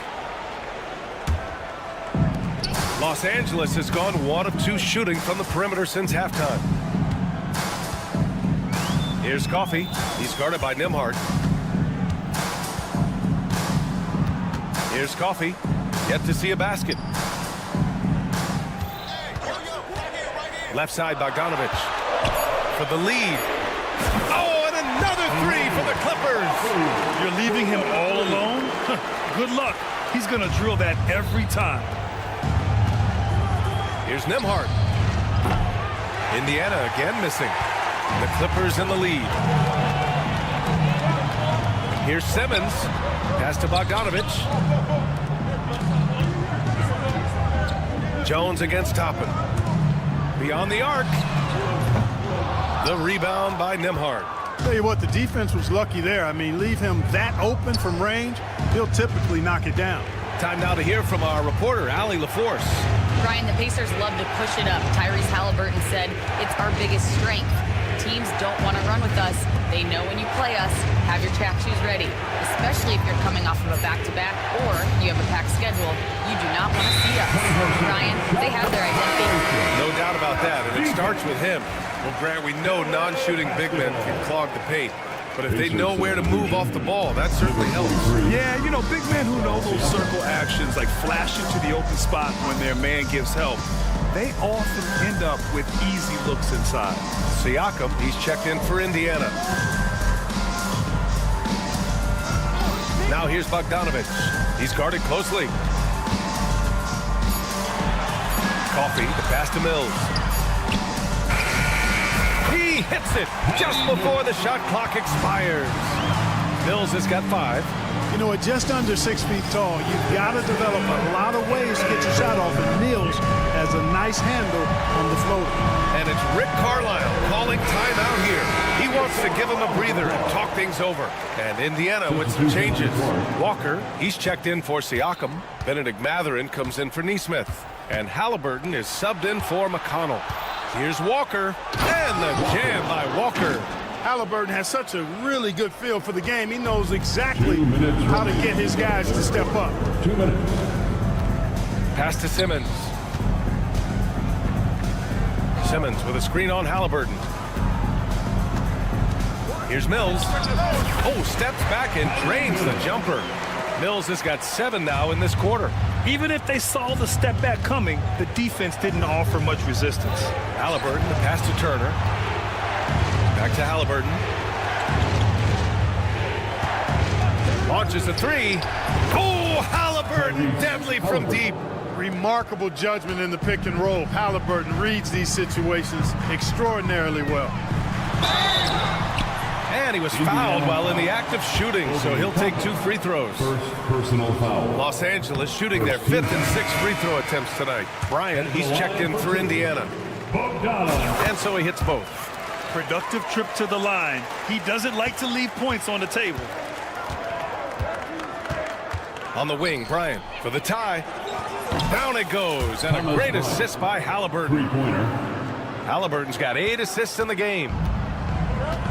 Los Angeles has gone 1 of 2 shooting from the perimeter since halftime. Here's Coffey. He's guarded by Nembhard. Here's Coffey. Yet to see a basket. Left side, Bogdanovich. For the lead. Oh, and another 3 for the Clippers. You're leaving him all alone? Good luck. He's going to drill that every time. Here's Nembhard. Indiana again missing. The Clippers in the lead. Here's Simmons. Pass to Bogdanovich. Jones against Toppin. Beyond the arc. The rebound by Nembhard. Tell you what, the defense was lucky there. I mean, leave him that open from range, he'll typically knock it down. Time now to hear from our reporter, Allie LaForce. Brian, the Pacers love to push it up. Tyrese Halliburton said, it's our biggest strength. Teams don't want to run with us. They know when you play us, have your track shoes ready, especially if you're coming off of a back-to-back or you have a packed schedule. You do not want to see us. Brian, they have their identity. No doubt about that, and it starts with him. Well, Grant, we know non-shooting big men can clog the paint, but if they know where to move off the ball, that certainly helps. Yeah, you know, big men who know those circle actions, like flashing to the open spot when their man gives help, they often end up with easy looks inside. Siakam, he's checked in for Indiana. Now here's Bogdanovich. He's guarded closely. Coffee, the pass to Mills. He hits it just before the shot clock expires. Mills has got 5. You know, at just under 6 feet tall, you've got to develop a lot of ways to get your shot off, and Mills has a nice handle on the floater. And it's Rick Carlisle calling timeout here. He wants to give him a breather and talk things over. And Indiana with some changes. Walker, he's checked in for Siakam. Benedict Mathurin comes in for Nesmith. And Halliburton is subbed in for McConnell. Here's Walker, and the jam by Walker. Halliburton has such a really good feel for the game. He knows exactly how to get his guys to step up. 2 minutes. Pass to Simmons. Simmons with a screen on Halliburton. Here's Mills. Oh, steps back and drains the jumper. Mills has got 7 now in this quarter. Even if they saw the step back coming, the defense didn't offer much resistance. Halliburton, the pass to Turner. Back to Halliburton. Launches a 3. Oh, Halliburton, deadly from deep. Remarkable judgment in the pick and roll. Halliburton reads these situations extraordinarily well. And he was fouled while in the act of shooting, so he'll take 2 free throws. First personal foul. Los Angeles shooting their 5th and 6th free throw attempts tonight. Bryant, he's checked in for Indiana. And so he hits both. Productive trip to the line. He doesn't like to leave points on the table. On the wing, Bryant for the tie. Down it goes, and a great assist by Halliburton. Three-pointer. Halliburton's got 8 assists in the game.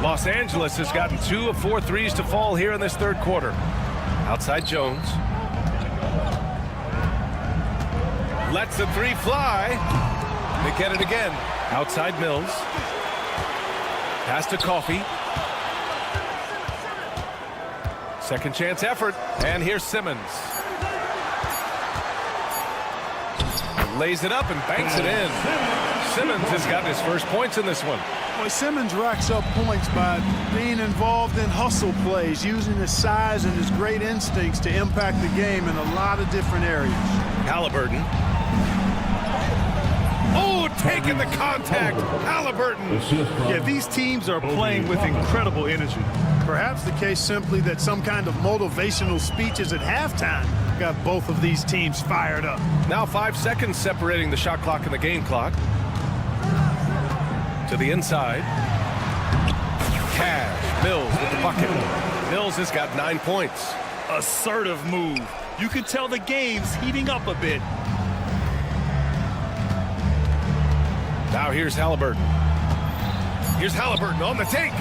Los Angeles has gotten 2 of 4 threes to fall here in this third quarter. Outside Jones. Lets the 3 fly. They get it again. Outside Mills. Pass to Coffee. Second chance effort. And here's Simmons. Lays it up and banks it in. Simmons has got his first points in this one. Boy, Simmons racks up points by being involved in hustle plays, using his size and his great instincts to impact the game in a lot of different areas. Halliburton. Oh, taking the contact. Halliburton. Yeah, these teams are playing with incredible energy. Perhaps the case simply that some kind of motivational speeches at halftime got both of these teams fired up. Now 5 seconds separating the shot clock and the game clock. To the inside. Cash. Mills with the bucket. Mills has got 9 points. Assertive move. You can tell the game's heating up a bit. Now here's Halliburton. Here's Halliburton on the take.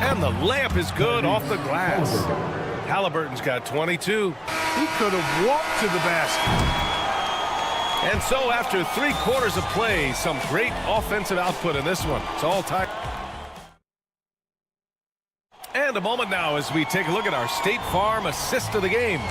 And the layup is good off the glass. Halliburton's got 22. He could have walked to the basket. And so after 3 quarters of play, some great offensive output in this one. It's all time. And a moment now as we take a look at our State Farm assist of the game.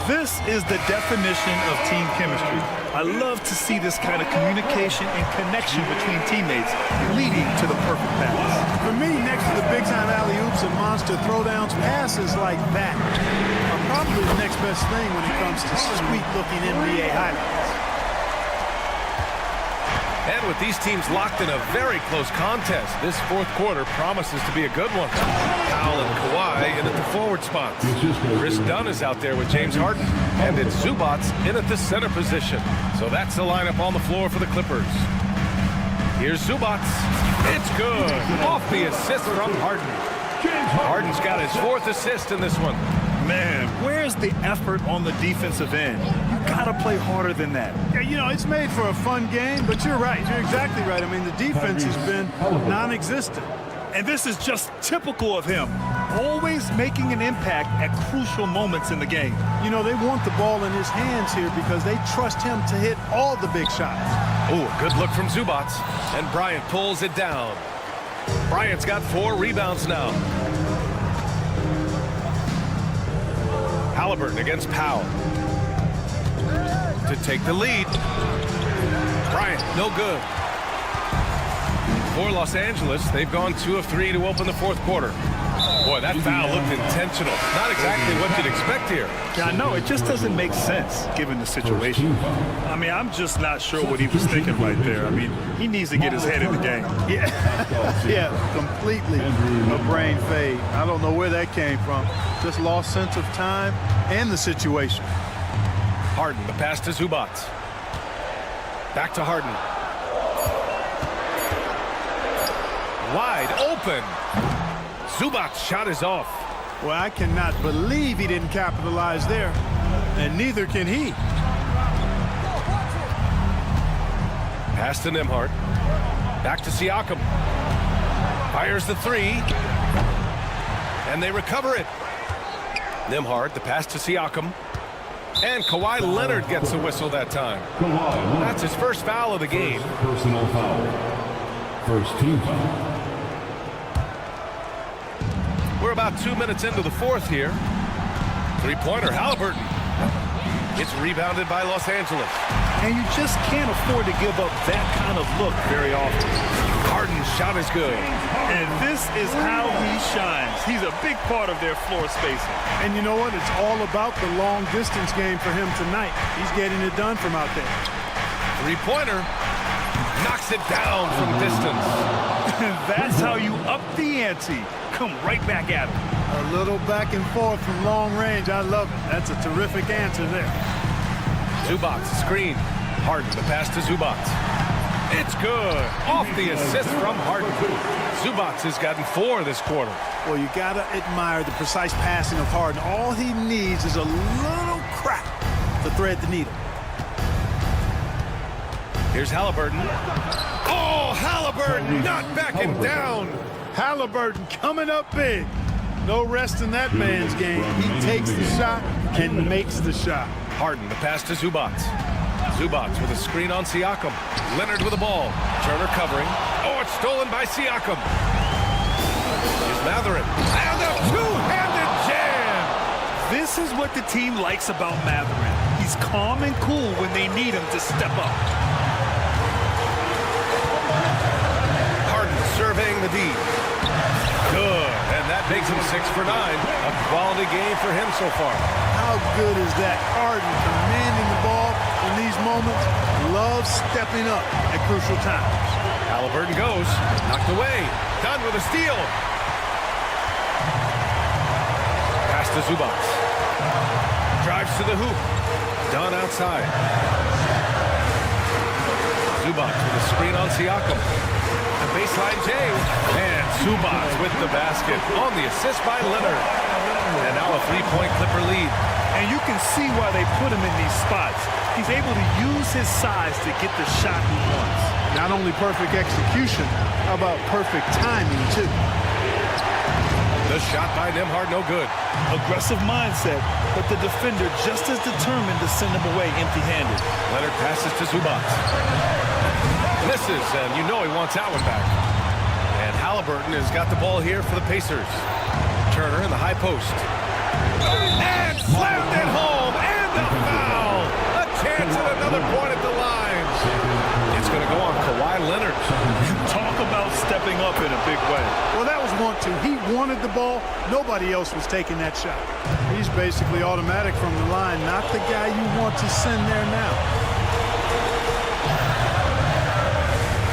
This is the definition of team chemistry. I love to see this kind of communication and connection between teammates leading to the perfect pass. For me, next to the big-time alley-oops and monster throwdowns, passes like that are probably the next best thing when it comes to sweet-looking NBA highlights. And with these teams locked in a very close contest, this fourth quarter promises to be a good one. Powell and Kawhi in at the forward spots. Chris Dunn is out there with James Harden. And it's Zubac in at the center position. So that's the lineup on the floor for the Clippers. Here's Zubac. It's good. Off the assist from Harden. Harden's got his 4th assist in this one. Man, where's the effort on the defensive end? You gotta play harder than that. Yeah, you know, it's made for a fun game, but you're right. You're exactly right. I mean, the defense has been non-existent. And this is just typical of him. Always making an impact at crucial moments in the game. You know, they want the ball in his hands here because they trust him to hit all the big shots. Oh, a good look from Zubac. And Bryant pulls it down. Bryant's got 4 rebounds now. Halliburton against Powell. To take the lead. Bryant, no good. For Los Angeles, they've gone 2 of 3 to open the fourth quarter. Boy, that foul looked intentional. Not exactly what you'd expect here. Yeah, I know. It just doesn't make sense given the situation. I mean, I'm just not sure what he was thinking right there. I mean, he needs to get his head in the game. Yeah, completely a brain fade. I don't know where that came from. Just lost sense of time and the situation. Harden, the pass to Zubac. Back to Harden. Wide open. Zubac's shot is off. Well, I cannot believe he didn't capitalize there, and neither can he. Pass to Nembhard. Back to Siakam. Fires the 3. And they recover it. Nembhard, the pass to Siakam. And Kawhi Leonard gets a whistle that time. That's his first foul of the game. Personal foul. First team foul. We're about 2 minutes into the fourth here. 3-pointer, Halliburton. It's rebounded by Los Angeles. And you just can't afford to give up that kind of look very often. Harden's shot is good. And this is how he shines. He's a big part of their floor spacing. And you know what? It's all about the long distance game for him tonight. He's getting it done from out there. 3-pointer. Knocks it down from distance. That's how you up the ante. Come right back at him. A little back and forth from long range. I love it. That's a terrific answer there. Zubac, screen. Harden, the pass to Zubac. It's good. Off the assist from Harden. Zubac has gotten 4 this quarter. Well, you got to admire the precise passing of Harden. All he needs is a little crack to thread the needle. Here's Halliburton. Oh, Halliburton not backing down. Halliburton coming up big. No rest in that man's game. He takes the shot and makes the shot. Harden, the pass to Zubac. Zubac with a screen on Siakam. Leonard with the ball. Turner covering. Oh, it's stolen by Siakam. Here's Mathurin. And a two-handed jam. This is what the team likes about Mathurin. He's calm and cool when they need him to step up. Harden surveying the D. Good, and that makes him 6 for 9. A quality game for him so far. How good is that? Harden commanding the ball in these moments. Loves stepping up at crucial times. Halliburton goes. Knocked away. Done with a steal. Pass to Zubac. Drives to the hoop. Done outside. Zubac with a screen on Siakam. The baseline J. And Zubac with the basket on the assist by Leonard. And now a 3-point Clipper lead. And you can see why they put him in these spots. He's able to use his size to get the shot he wants. Not only perfect execution, how about perfect timing, too? The shot by Nembhard, no good. Aggressive mindset, but the defender just as determined to send him away empty-handed. Leonard passes to Zubac. Misses, and you know he wants that one back. And Halliburton has got the ball here for the Pacers. Turner in the high post. And slammed it home, and the foul. A chance at another point at the line. It's going to go on Kawhi Leonard. Talk about stepping up in a big way. Well, that was want to. He wanted the ball. Nobody else was taking that shot. He's basically automatic from the line, not the guy you want to send there now.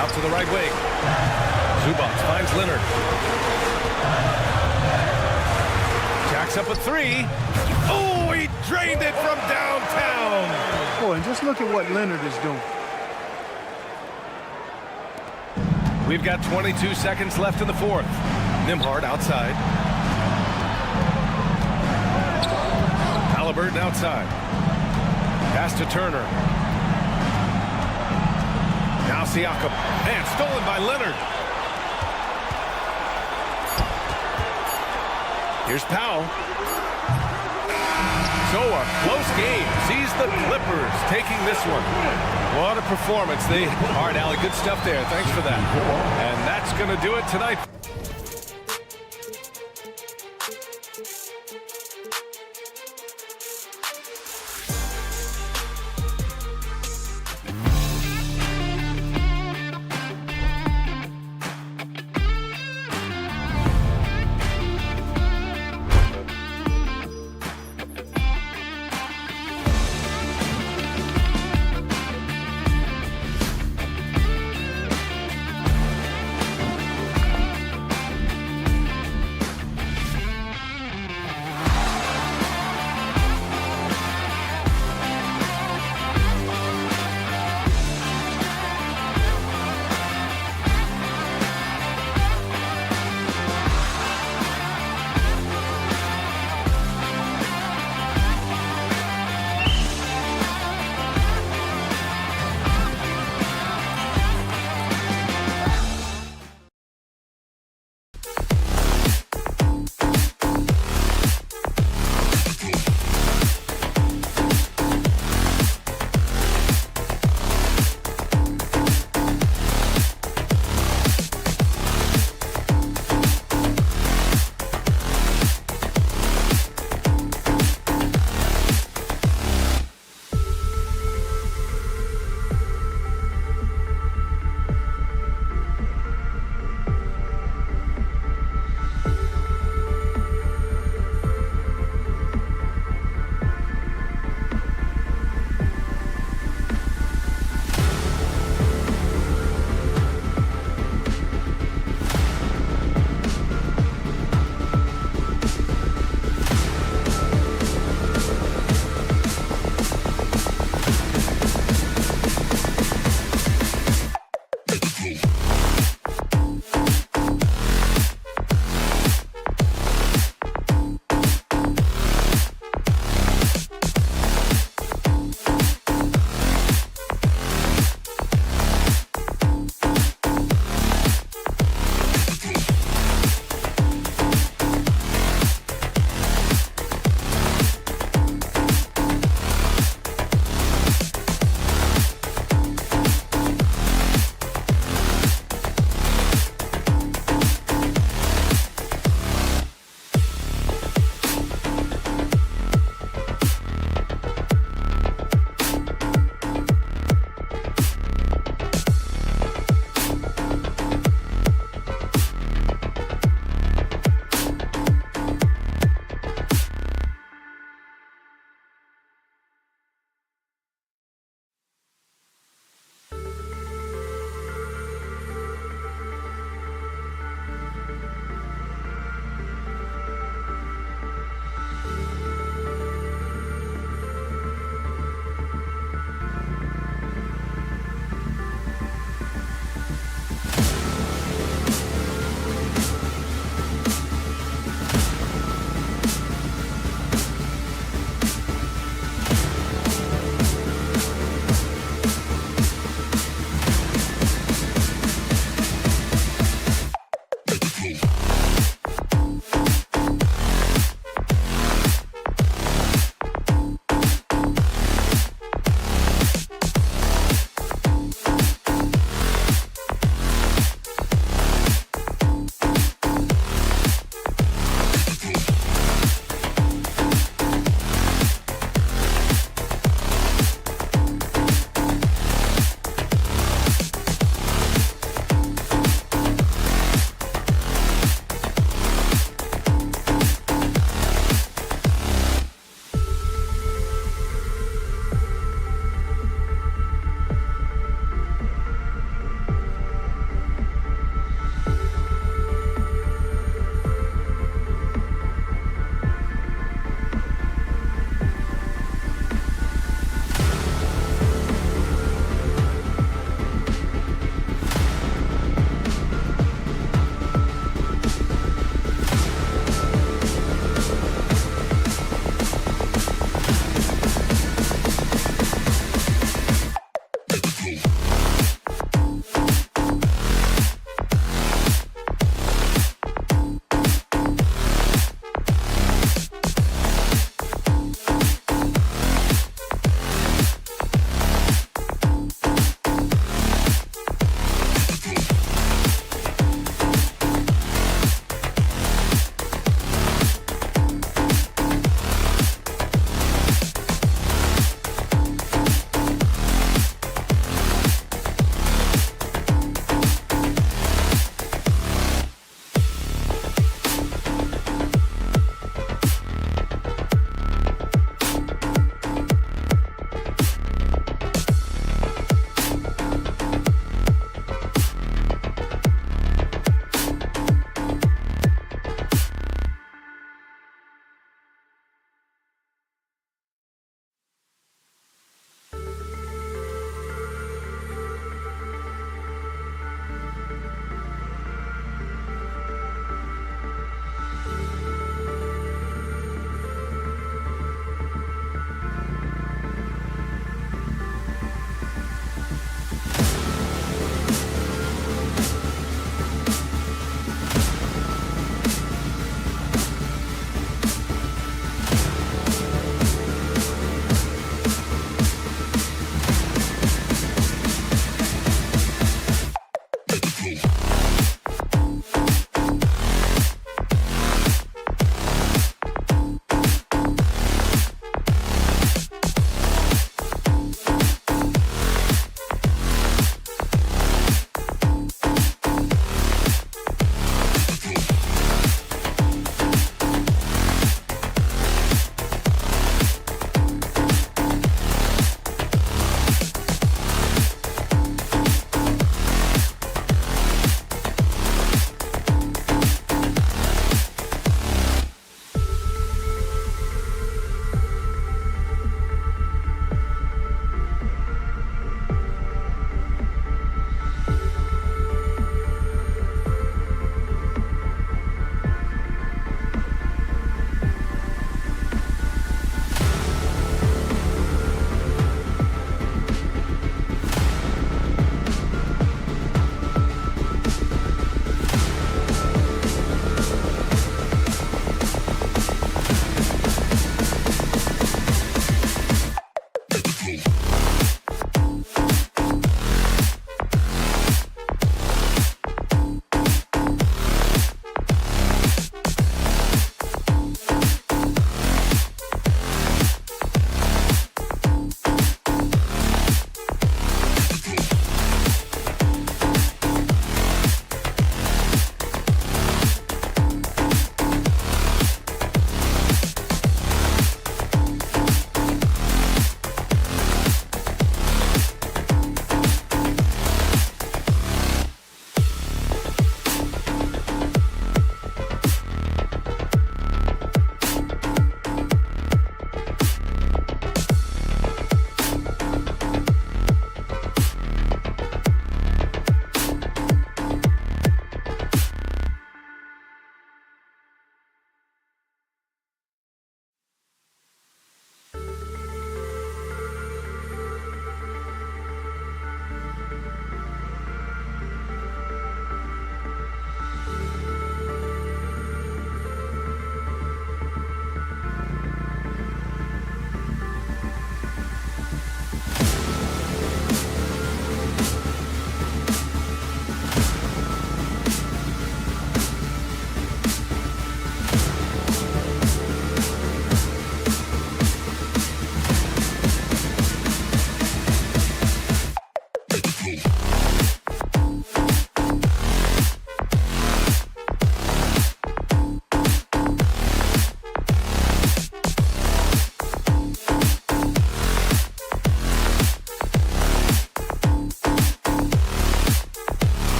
Out to the right wing. Zubac finds Leonard. Jacks up a three. Oh, he drained it from downtown. Oh, and just look at what Leonard is doing. We've got 22 seconds left in the fourth. Nembhard outside. Halliburton outside. Pass to Turner. Now Siakam. And stolen by Leonard. Here's Powell. So a close game sees the Clippers taking this one. What a performance. All right, Allie, good stuff there. Thanks for that. And that's going to do it tonight.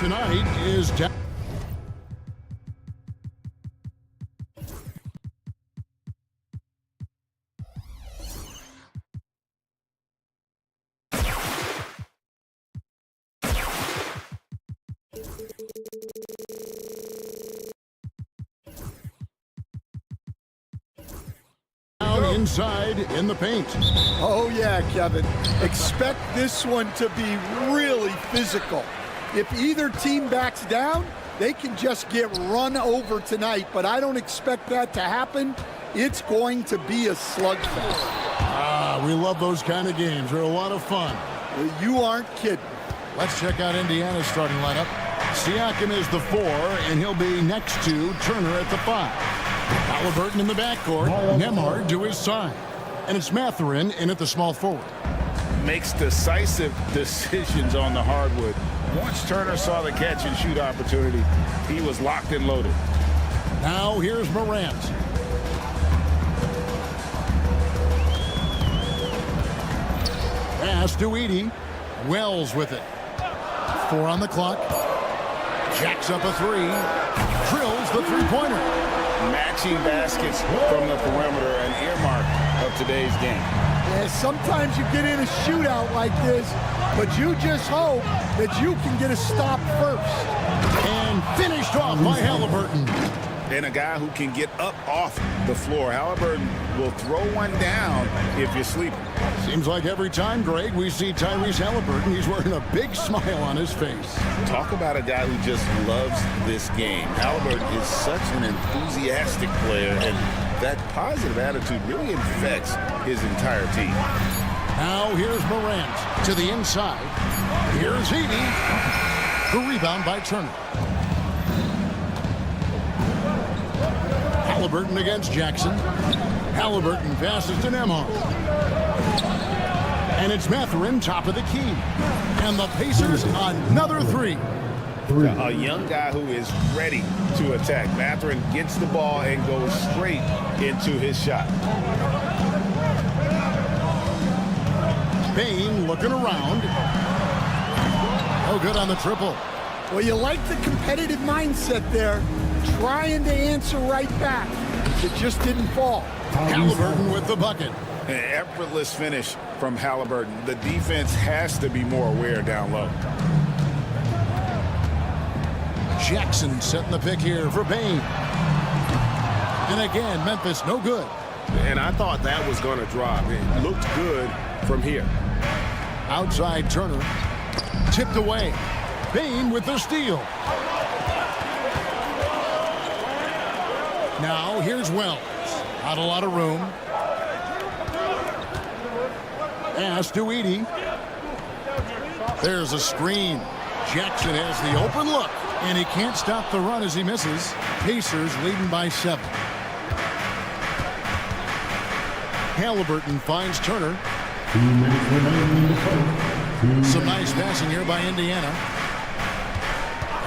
tonight is down. Inside in the paint. Oh, yeah, Kevin. Expect this one to be really physical. If either team backs down, they can just get run over tonight, but I don't expect that to happen. It's going to be a slugfest. We love those kind of games. They're a lot of fun. Well, you aren't kidding. Let's check out Indiana's starting lineup. Siakam is the 4, and he'll be next to Turner at the 5. Halliburton in the backcourt, Nembhard to his side. And it's Mathurin in at the small forward. Makes decisive decisions on the hardwood. Once Turner saw the catch and shoot opportunity, he was locked and loaded. Now here's Morant. Pass to Edey. Wells with it. 4 on the clock. Jacks up a 3. Drills the three-pointer. Matching baskets from the perimeter, an earmark of today's game. Yeah, sometimes you get in a shootout like this, but you just hope that you can get a stop first. And finished off by Halliburton. And a guy who can get up off the floor. Halliburton will throw one down if you're sleeping. Seems like every time, Greg, we see Tyrese Halliburton, he's wearing a big smile on his face. Talk about a guy who just loves this game. Halliburton is such an enthusiastic player, and that positive attitude really infects his entire team. Now here's Morant to the inside. Here's Edey. The rebound by Turner. Halliburton against Jackson. Halliburton passes to Nembhard. And it's Mathurin, top of the key. And the Pacers, another 3. A young guy who is ready to attack. Mathurin gets the ball and goes straight into his shot. Bane looking around. Oh, good on the triple. Well, you like the competitive mindset there, trying to answer right back. It just didn't fall. Halliburton with the bucket. An effortless finish from Halliburton. The defense has to be more aware down low. Jackson setting the pick here for Bane. And again, Memphis no good. And I thought that was going to drop. It looked good from here. Outside Turner. Tipped away. Bane with the steal. Now here's Wells. Not a lot of room. Pass to Edey. There's a screen. Jackson has the open look, and he can't stop the run as he misses. Pacers leading by 7. Halliburton finds Turner. Some nice passing here by Indiana.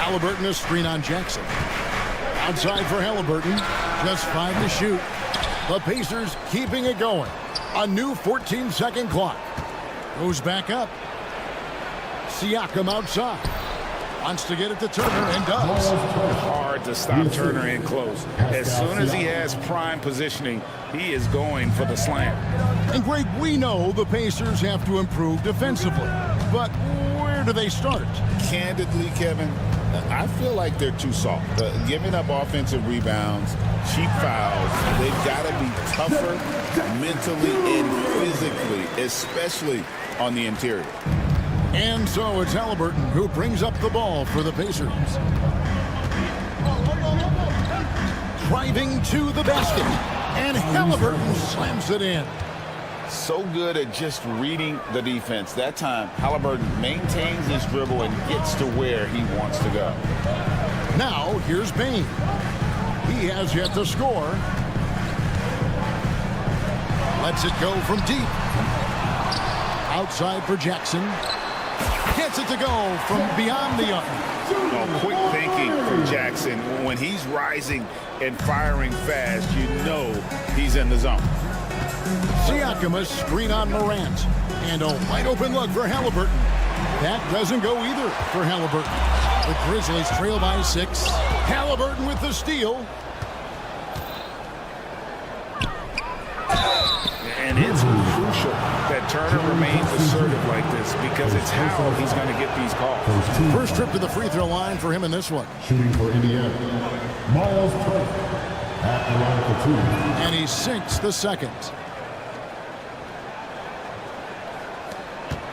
Halliburton a screen on Jackson. Outside for Halliburton. Just 5 to shoot. The Pacers keeping it going. A new 14-second clock. Goes back up. Siakam outside. Wants to get it to Turner and does. Hard to stop Turner in close. As soon as he has prime positioning, he is going for the slam. And Greg, we know the Pacers have to improve defensively. But where do they start? Candidly, Kevin, I feel like they're too soft. Giving up offensive rebounds, cheap fouls. They've got to be tougher mentally and physically, especially on the interior. And so it's Halliburton who brings up the ball for the Pacers. Driving to the basket. And Halliburton slams it in. So good at just reading the defense. That time, Halliburton maintains his dribble and gets to where he wants to go. Now, here's Bane. He has yet to score. Lets it go from deep. Outside for Jackson. Gets it to go from beyond the arc. Oh, quick thinking from Jackson. When he's rising and firing fast, you know he's in the zone. Siakam a screen on Morant. And a wide open look for Halliburton. That doesn't go either for Halliburton. The Grizzlies trail by 6. Halliburton with the steal. And it's crucial that Turner remains assertive like this because it's how he's going to get these calls. First trip to the free throw line for him in this one. Shooting for Indiana, Miles Turner at the line for 2. And he sinks the second.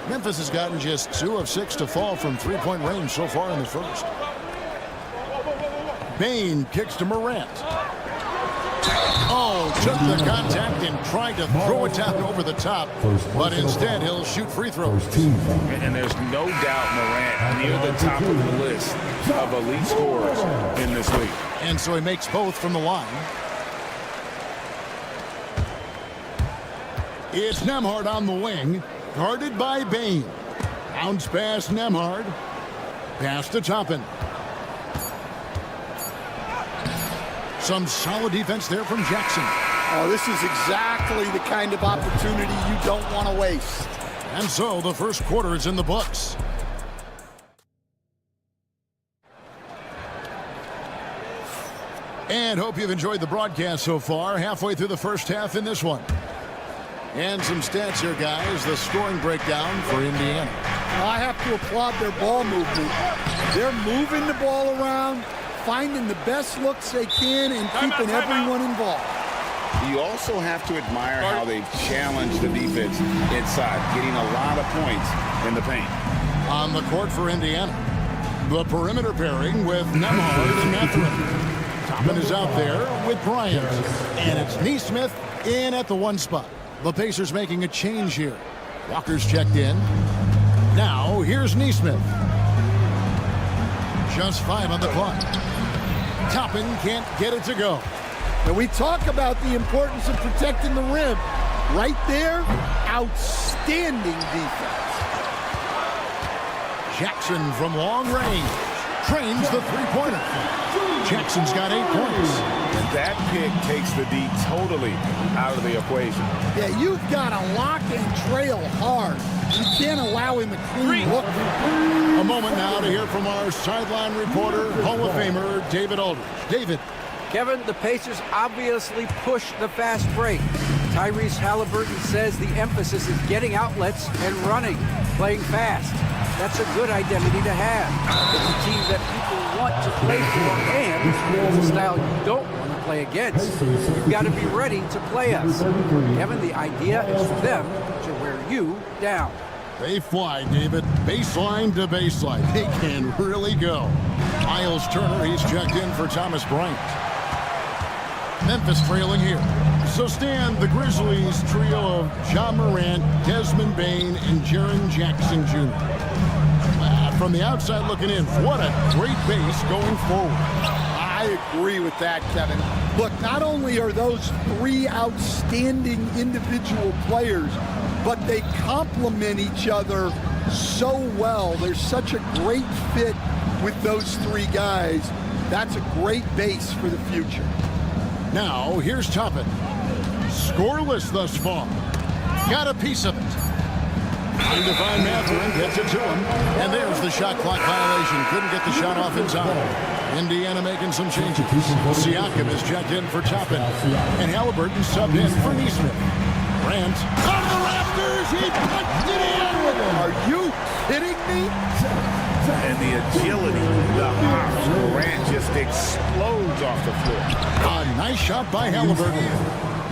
Memphis has gotten just 2 of 6 to fall from three-point range so far in the first. Bane kicks to Morant. Oh, took the contact and tried to throw it down over the top, but instead he'll shoot free throws. And there's no doubt Morant near the top of the list of elite scorers in this league. And so he makes both from the line. It's Nembhard on the wing, guarded by Bane. Bounce pass Nembhard. Pass to Toppin. Some solid defense there from Jackson. Oh, this is exactly the kind of opportunity you don't want to waste. And so the first quarter is in the books. And hope you've enjoyed the broadcast so far. Halfway through the first half in this one. And some stats here, guys. The scoring breakdown for Indiana. I have to applaud their ball movement. They're moving the ball around, finding the best looks they can, and keeping everyone involved. You also have to admire how they've challenged the defense inside, getting a lot of points in the paint. On the court for Indiana, the perimeter pairing with Nembhard and Mathurin. Toppin is out there with Bryant. And it's Nesmith in at the 1 spot. The Pacers making a change here. Walker's checked in. Now, here's Nesmith. Just 5 on the clock. Toppin can't get it to go. And we talk about the importance of protecting the rim. Right there, outstanding defense. Jackson from long range. Trains the three-pointer. Jackson's got 8 points. And that pick takes the D totally out of the equation. Yeah, you've got to lock and trail hard. You can't allow him a clean look. A moment now to hear from our sideline reporter, Hall of Famer David Aldridge. David. Kevin, the Pacers obviously push the fast break. Tyrese Halliburton says the emphasis is getting outlets and running, playing fast. That's a good identity to have. It's a team that people want to play for, and it's a style you don't want to play against. You've got to be ready to play us. Kevin, the idea is for them to wear you down. They fly, David. Baseline to baseline. They can really go. Miles Turner, he's checked in for Thomas Bryant. Memphis trailing here. So stand the Grizzlies trio of John Morant, Desmond Bane, and Jaren Jackson Jr. From the outside looking in, what a great base going forward. I agree with that, Kevin. Look, not only are those 3 outstanding individual players, but they complement each other so well. There's such a great fit with those 3 guys. That's a great base for the future. Now, here's Toppin. Scoreless thus far. Got a piece of it. Trying to find Mathurin, gets it to him. And there's the shot clock violation. Couldn't get the shot off in time. Indiana making some changes. Siakam is checked in for Toppin. And Halliburton subbed in for Nesmith. Grant out of the rafters. He punched it in. Are you kidding me? And the agility, the hops, Morant just explodes off the floor. A nice shot by Halliburton.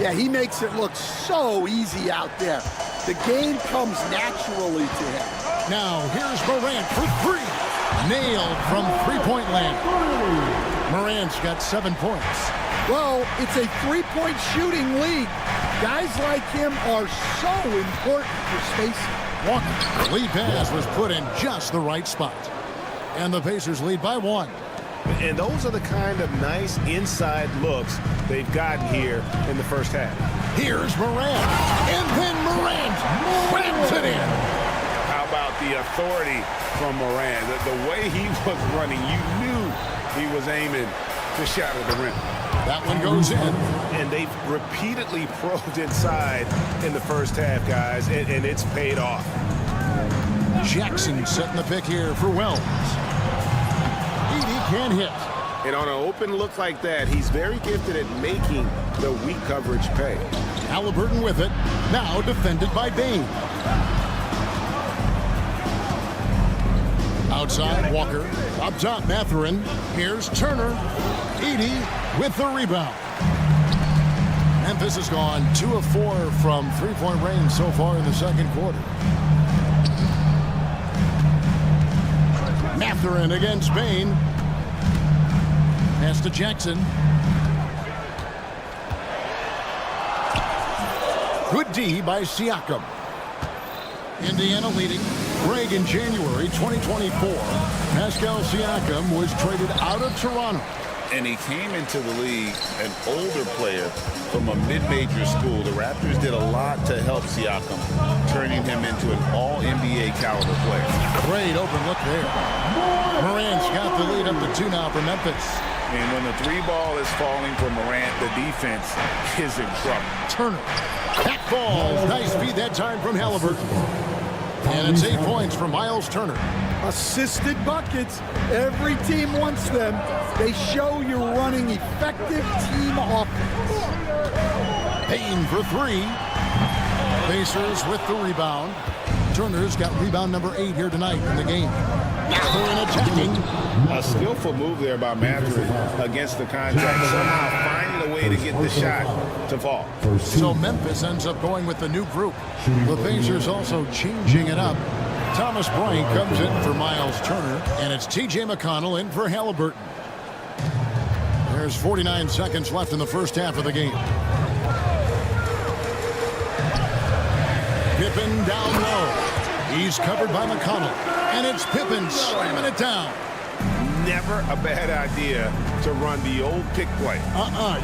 Yeah, he makes it look so easy out there. The game comes naturally to him. Now, here's Morant for 3. Nailed from three-point land. Morant's got 7 points. Well, it's a 3-point shooting league. Guys like him are so important for spacing. Walker. Lead pass was put in just the right spot. And the Pacers lead by 1. And those are the kind of nice inside looks they've gotten here in the first half. Here's Morant. And then Morant slams it in. How about the authority from Morant? The way he was running, you knew he was aiming to shatter the rim. That one goes in. And they've repeatedly probed inside in the first half, guys, and it's paid off. Jackson setting the pick here for Wells. can't hit. And on an open look like that, he's very gifted at making the weak coverage pay. Halliburton with it. Now defended by Bain. Outside, Walker. Up top, Mathurin. Here's Turner. Edey with the rebound. Memphis has gone 2 of 4 from three-point range so far in the second quarter. Mathurin against Bain. Pass to Jackson. Good D by Siakam. Indiana leading. Greg, in January 2024, Pascal Siakam was traded out of Toronto. And he came into the league an older player from a mid-major school. The Raptors did a lot to help Siakam, turning him into an all-NBA caliber player. Great open look there. Morant's got the lead up to 2 now for Memphis. And when the 3 ball is falling for Morant, the defense is in trouble. Turner. That falls. Nice feed that time from Halliburton. And it's 8 points for Miles Turner. Assisted buckets. Every team wants them. They show you're running effective team offense. Payne for 3. Pacers with the rebound. Turner's got rebound number 8 here tonight in the game. Mathurin attacking. A skillful move there by Mathurin against the contact. Somehow finding a way to get the shot to fall. So Memphis ends up going with the new group. The Pacers also changing it up. Thomas Bryant comes in for Miles Turner, and it's T.J. McConnell in for Halliburton. There's 49 seconds left in the first half of the game. Pippen down low. He's covered by McConnell, and it's Pippen slamming it down. Never a bad idea to run the old pick play.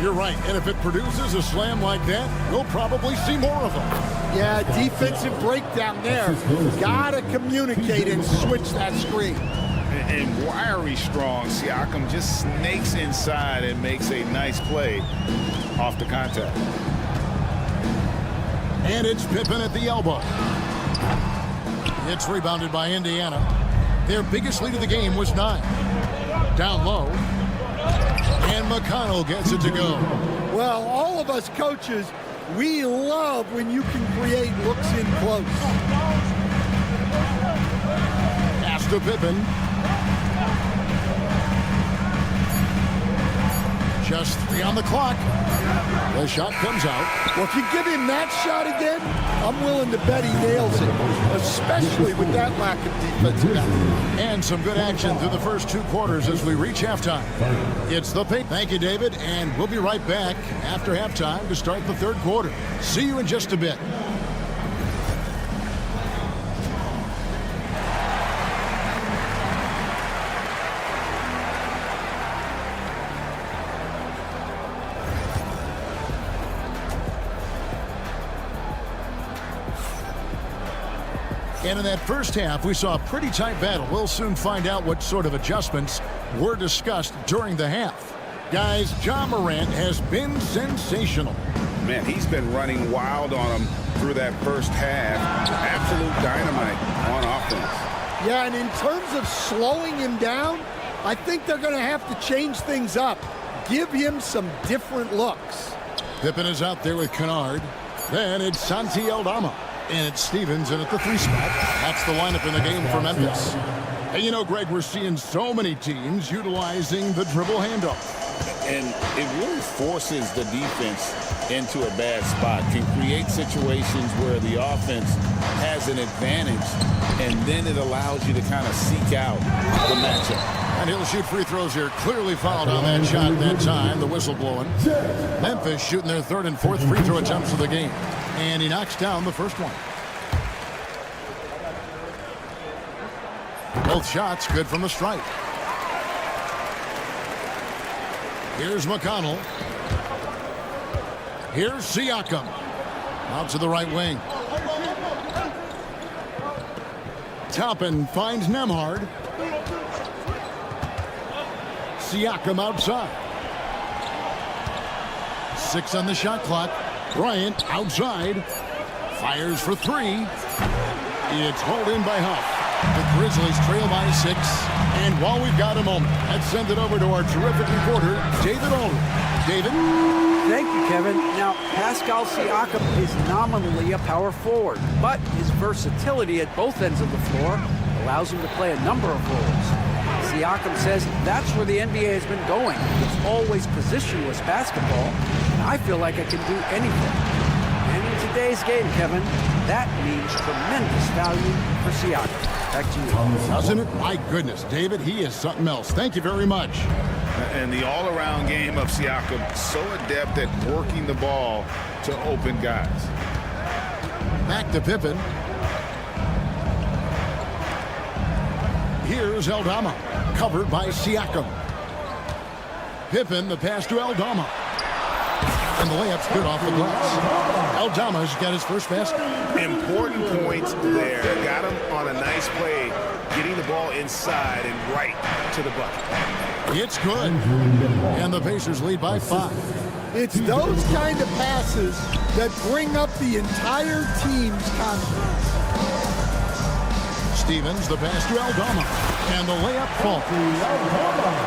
You're right. And if it produces a slam like that, we'll probably see more of them. Yeah, defensive breakdown there. Gotta communicate and switch that screen. And wiry strong, Siakam just snakes inside and makes a nice play off the contact. And it's Pippen at the elbow. It's rebounded by Indiana. Their biggest lead of the game was 9. Down low. And McConnell gets it to go. Well, all of us coaches, we love when you can create looks in close. Pass to Pippen. Just 3 on the clock. The shot comes out. Well, if you give him that shot again, I'm willing to bet he nails it, especially with that lack of defensive effort. And some good action through the first 2 quarters as we reach halftime. It's the pick. Thank you, David, and we'll be right back after halftime to start the third quarter. See you in just a bit. And in that first half, we saw a pretty tight battle. We'll soon find out what sort of adjustments were discussed during the half. Guys, Ja Morant has been sensational. Man, he's been running wild on him through that first half. Absolute dynamite on offense. Yeah, and in terms of slowing him down, I think they're going to have to change things up. Give him some different looks. Pippen is out there with Kennard. Then it's Santi Aldama. And it's Stevens in at the 3 spot. That's the lineup in the game for Memphis. And you know, Greg, we're seeing so many teams utilizing the dribble handoff. And it really forces the defense into a bad spot. Can create situations where the offense has an advantage, and then it allows you to kind of seek out the matchup. And he'll shoot free throws here. Clearly fouled on that shot that time. The whistle blowing. Memphis shooting their 3rd and 4th free throw attempts of the game. And he knocks down the first one. Both shots good from the stripe. Here's McConnell. Here's Siakam. Out to the right wing. Toppin finds Nembhard. Siakam outside. 6 on the shot clock. Bryant outside. Fires for 3. It's hauled in by Huff. The Grizzlies trail by 6. And while we've got a moment, let's send it over to our terrific reporter, David Aldridge. David? Thank you, Kevin. Now, Pascal Siakam is nominally a power forward, but his versatility at both ends of the floor allows him to play a number of roles. Siakam says that's where the NBA has been going. It's always positionless basketball, and I feel like I can do anything. And in today's game, Kevin, that means tremendous value for Siakam. Back to you. Doesn't it? My goodness, David, he is something else. Thank you very much. And the all-around game of Siakam, so adept at working the ball to open guys. Back to Pippen. Here's Eldorado, covered by Siakam. Pippen, the pass to Eldorado. And the layup's good off the glass. Eldama's got his first basket. Important points there. Got him on a nice play, getting the ball inside and right to the bucket. It's good. And the Pacers lead by 5. It's those kind of passes that bring up the entire team's confidence. Stevens, the pass to Eldama. And the layup falls.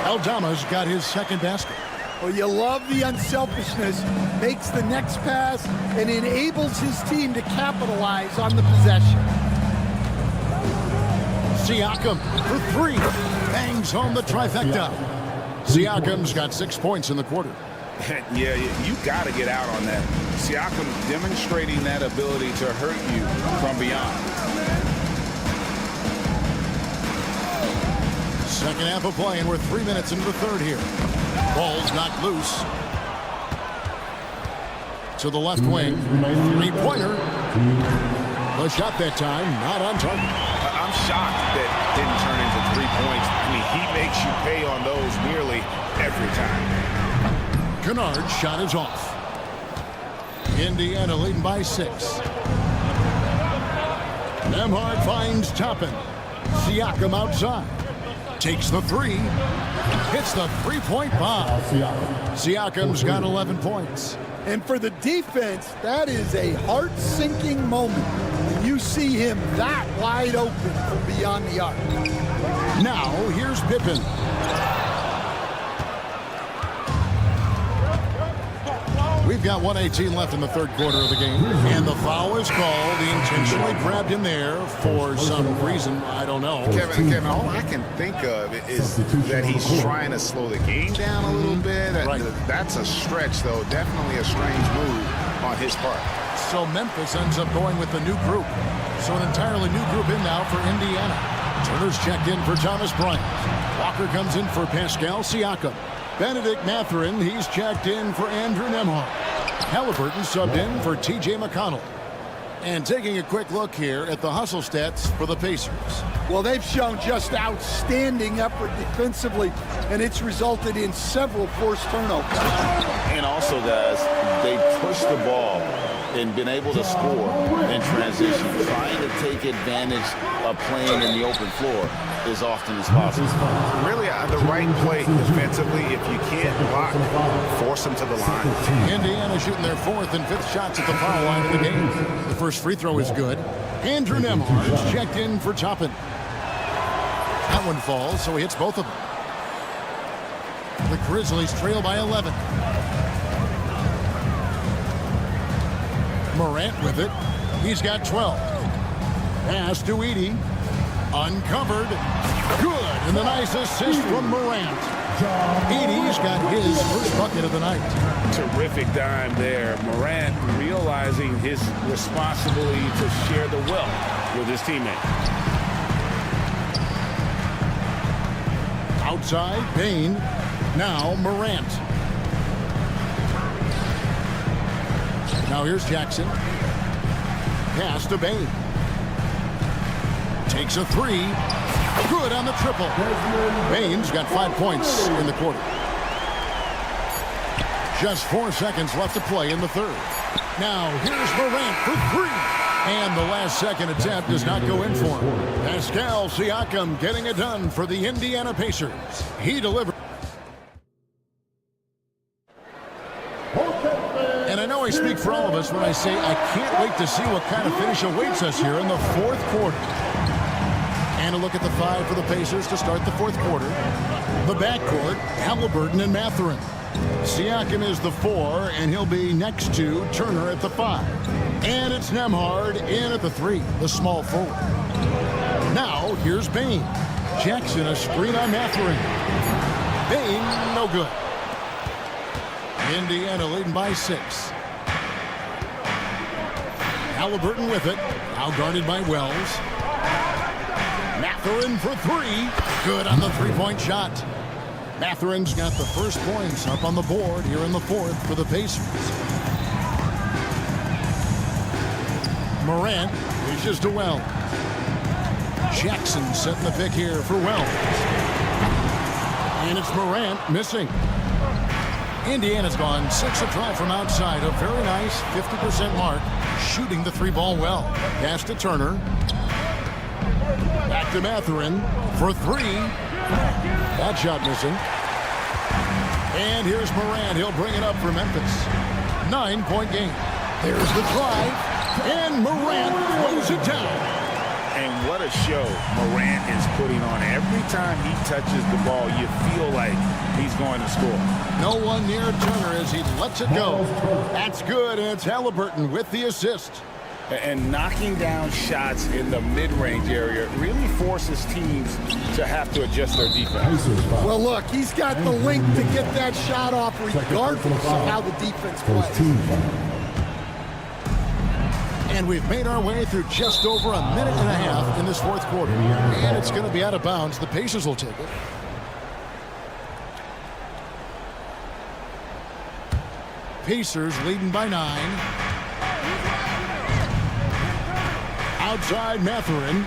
Eldama's got his second basket. Well, you love the unselfishness, makes the next pass, and enables his team to capitalize on the possession. Siakam for 3. Bangs home the trifecta. Siakam's got 6 points in the quarter. Yeah, you got to get out on that. Siakam demonstrating that ability to hurt you from beyond. Second half of play, and we're 3 minutes into the third here. Ball's knocked loose. To the left wing. 3-pointer. The shot that time, not on target. I'm shocked that didn't turn into 3 points. I mean, he makes you pay on those nearly every time. Kennard's shot is off. Indiana leading by 6. Nembhard finds Toppin. Siakam outside. Takes the 3. Hits the 3-point bomb. Siakam's got 11 points. And for the defense, that is a heart-sinking moment when you see him that wide open from beyond the arc. Now, here's Pippen. We've got 1:18 left in the third quarter of the game. And the foul is called. He intentionally grabbed him there for some reason. I don't know. Kevin, all I can think of is that he's trying to slow the game down a little bit. Right. That's a stretch, though. Definitely a strange move on his part. So Memphis ends up going with the new group. So an entirely new group in now for Indiana. Turner's checked in for Thomas Bryant. Walker comes in for Pascal Siakam. Benedict Mathurin, he's checked in for Andrew Nembhard. Halliburton subbed in for T.J. McConnell. And taking a quick look here at the hustle stats for the Pacers. Well, they've shown just outstanding effort defensively, and it's resulted in several forced turnovers. And also, guys, they pushed the ball and been able to score in transition. Trying to take advantage of playing in the open floor as often as possible. Really, the right play defensively. If you can't block, force them to the line. Indiana shooting their 4th and 5th shots at the foul line of the game. The first free throw is good. Andrew Nembhard is checked in for Toppin. That one falls, so he hits both of them. The Grizzlies trail by 11. Morant with it. He's got 12. Pass to Edey. Uncovered. Good. And the nice assist from Morant. Edey's got his first bucket of the night. Terrific dime there. Morant realizing his responsibility to share the wealth with his teammate. Outside, Payne. Now Morant. Now here's Jackson. Pass to Bain. Takes a 3. Good on the triple. Bain's got 5 points in the quarter. Just 4 seconds left to play in the third. Now here's Morant for 3. And the last second attempt does not go in for him. Pascal Siakam getting it done for the Indiana Pacers. He delivered. And I know I speak for all of us when I say I can't wait to see what kind of finish awaits us here in the fourth quarter. And a look at the 5 for the Pacers to start the fourth quarter. The backcourt, Halliburton and Mathurin. Siakam is the 4, and he'll be next to Turner at the 5. And it's Nembhard in at the 3, the small forward. Now, here's Bane. Jackson, a screen on Mathurin. Bane, no good. Indiana leading by 6. Halliburton with it. Now guarded by Wells. Mathurin for 3. Good on the three-point shot. Mathurin's got the first points up on the board here in the fourth for the Pacers. Morant reaches to Wells. Jackson setting the pick here for Wells. And it's Morant missing. Indiana's gone 6 of 12 from outside. A very nice 50% mark. Shooting the 3-ball well. Pass to Turner. Back to Mathurin for 3. That shot missing. And here's Morant. He'll bring it up for Memphis. 9-point game. There's the drive. And Morant throws it down. And what a show Morant is putting on. Every time he touches the ball, you feel like he's going to score. No one near Turner as he lets it go. That's good, and it's Halliburton with the assist. And knocking down shots in the mid-range area really forces teams to have to adjust their defense. Well, look, he's got the length to get that shot off regardless of how the defense plays. And we've made our way through just over a minute and a half in this fourth quarter. And it's going to be out of bounds. The Pacers will take it. Pacers leading by 9. Outside Mathurin.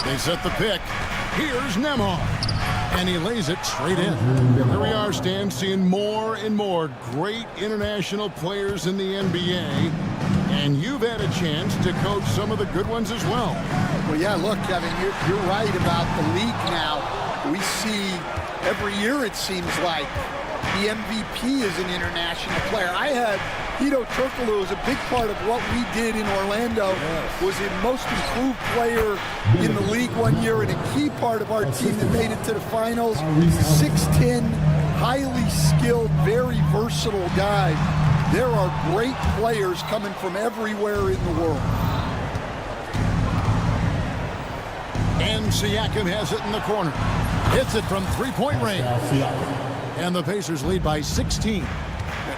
They set the pick. Here's Nembhard. And he lays it straight in. Here we are, Stan, seeing more and more great international players in the NBA. And you've had a chance to coach some of the good ones as well. Well, yeah, look, Kevin, you're right about the league now. We see every year, it seems like, the MVP is an international player. I had Hedo Turkoglu as a big part of what we did in Orlando. Was the most improved player in the league one year and a key part of our team that made it to the finals. 6'10", highly skilled, very versatile guy. There are great players coming from everywhere in the world. And Siakam has it in the corner. Hits it from three-point range. And the Pacers lead by 16.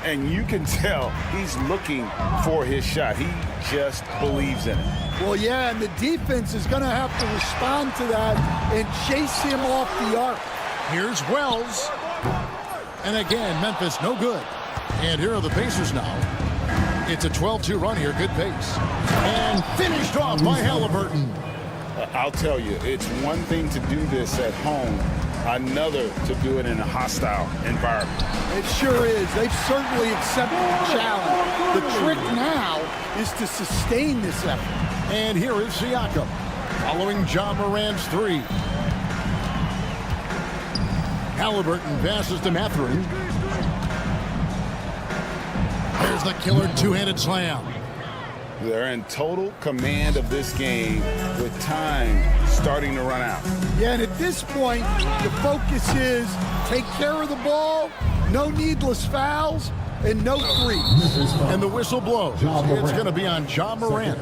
And you can tell he's looking for his shot. He just believes in it. Well, yeah, and the defense is going to have to respond to that and chase him off the arc. Here's Wells. And again, Memphis no good. And here are the Pacers now. It's a 12-2 run here, good pace. And finished off by Halliburton. I'll tell you, it's one thing to do this at home, another to do it in a hostile environment. It sure is. They've certainly accepted the challenge. The trick now is to sustain this effort. And here is Siakam, following Ja Morant's 3. Halliburton passes to Mathurin. There's the killer two-handed slam. They're in total command of this game with time starting to run out. Yeah, and at this point, the focus is take care of the ball, no needless fouls, and no threes. And the whistle blows. It's going to be on Ja Morant.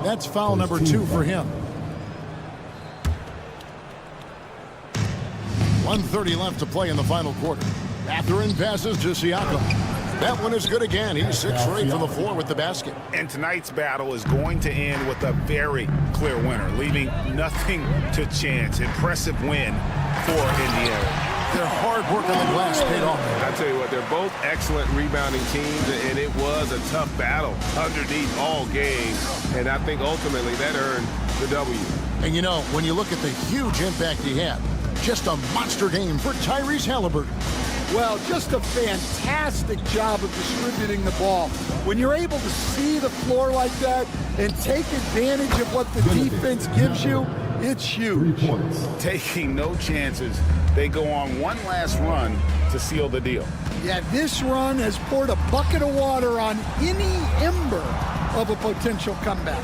That's foul number 2 for him. 1:30 left to play in the final quarter. Mathurin passes to Siakam. That one is good again. He's 6 for 8 from the floor with the basket. And tonight's battle is going to end with a very clear winner, leaving nothing to chance. Impressive win for Indiana. Their hard work on the glass paid off. I tell you what, they're both excellent rebounding teams, and it was a tough battle underneath all game. And I think ultimately that earned the W. And you know, when you look at the huge impact he had, just a monster game for Tyrese Halliburton. Well, just a fantastic job of distributing the ball. When you're able to see the floor like that and take advantage of what the defense gives you, it's huge. Taking no chances, they go on one last run to seal the deal. Yeah, this run has poured a bucket of water on any ember of a potential comeback.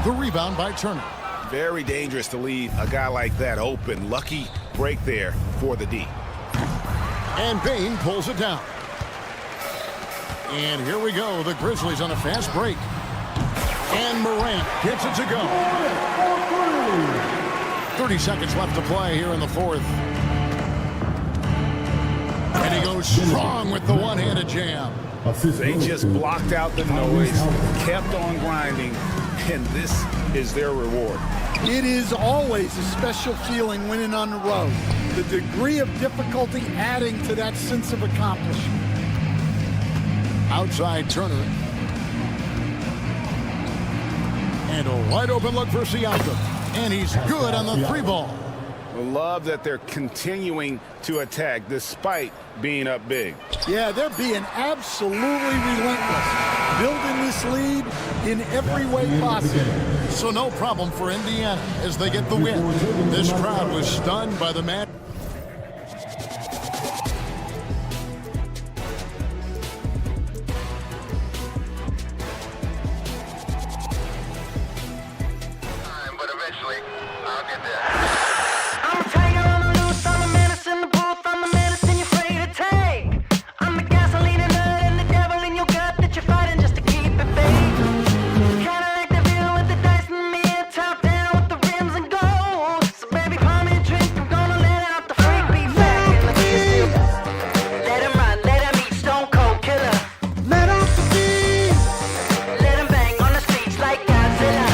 The rebound by Turner. Very dangerous to leave a guy like that open. Lucky break there for the D. And Bain pulls it down. And here we go. The Grizzlies on a fast break. And Morant gets it to go. 30 seconds left to play here in the fourth. And he goes strong with the one-handed jam. They just blocked out the noise, kept on grinding, and this is their reward. It is always a special feeling winning on the road. The degree of difficulty adding to that sense of accomplishment. Outside Turner. And a wide open look for Siakam. And he's good on the three ball. Love that they're continuing to attack despite being up big. Yeah, they're being absolutely relentless. Building this lead in every way possible. So no problem for Indiana as they get the win. This crowd was stunned by the match. But eventually, I'll get there. I'm a tiger on the loose, I'm a menace in the booth, I'm the medicine you're afraid to take. I'm the gasoline and nut and the devil in your gut that you're fighting just to keep it baked. Kinda like the view with the dice and me, top down with the rims and gold. So baby, pour me a drink, I'm gonna let out the freak beat back in the beat. Let him run, let him eat, stone cold killer. Let off the beat. Let him bang on the streets like Godzilla.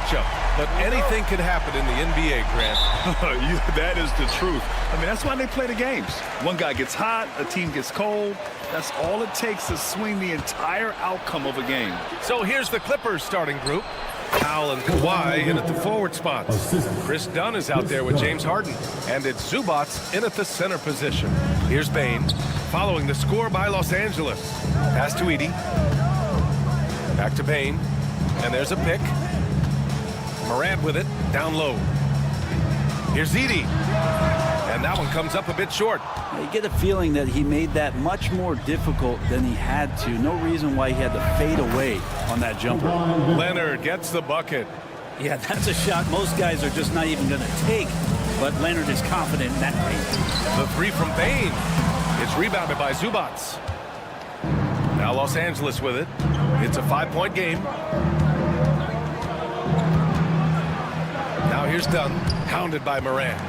matchup, but anything can happen in the NBA, Grant. That is the truth. I mean, that's why they play the games. One guy gets hot, a team gets cold. That's all it takes to swing the entire outcome of a game. So here's the Clippers starting group. Powell and Kawhi in at the forward spots. Chris Dunn is out there with James Harden. And it's Zubats in at the center position. Here's Bane, following the score by Los Angeles. Pass to Edey. Back to Bane. And there's a pick. Morant with it, down low. Here's Edey. And that one comes up a bit short. You get a feeling that he made that much more difficult than he had to. No reason why he had to fade away on that jumper. Leonard gets the bucket. Yeah, that's a shot most guys are just not even going to take. But Leonard is confident in that range. The three from Bane. It's rebounded by Zubats. Now Los Angeles with it. It's a 5-point game. Now here's Dunn, hounded by Morant.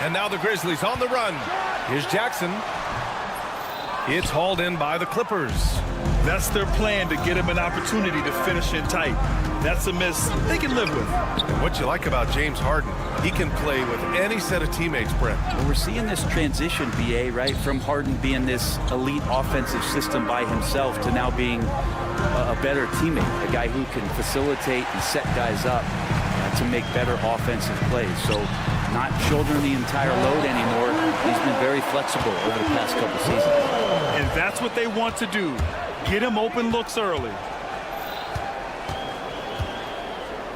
And now the Grizzlies on the run. Here's Jackson. It's hauled in by the Clippers. That's their plan, to get him an opportunity to finish in tight. That's a miss they can live with. And what you like about James Harden, he can play with any set of teammates, Brent. Well, we're seeing this transition, BA, right, from Harden being this elite offensive system by himself to now being a better teammate, a guy who can facilitate and set guys up to make better offensive plays. So not shouldering the entire load anymore. He's been very flexible over the past couple seasons. And that's what they want to do. Get him open looks early.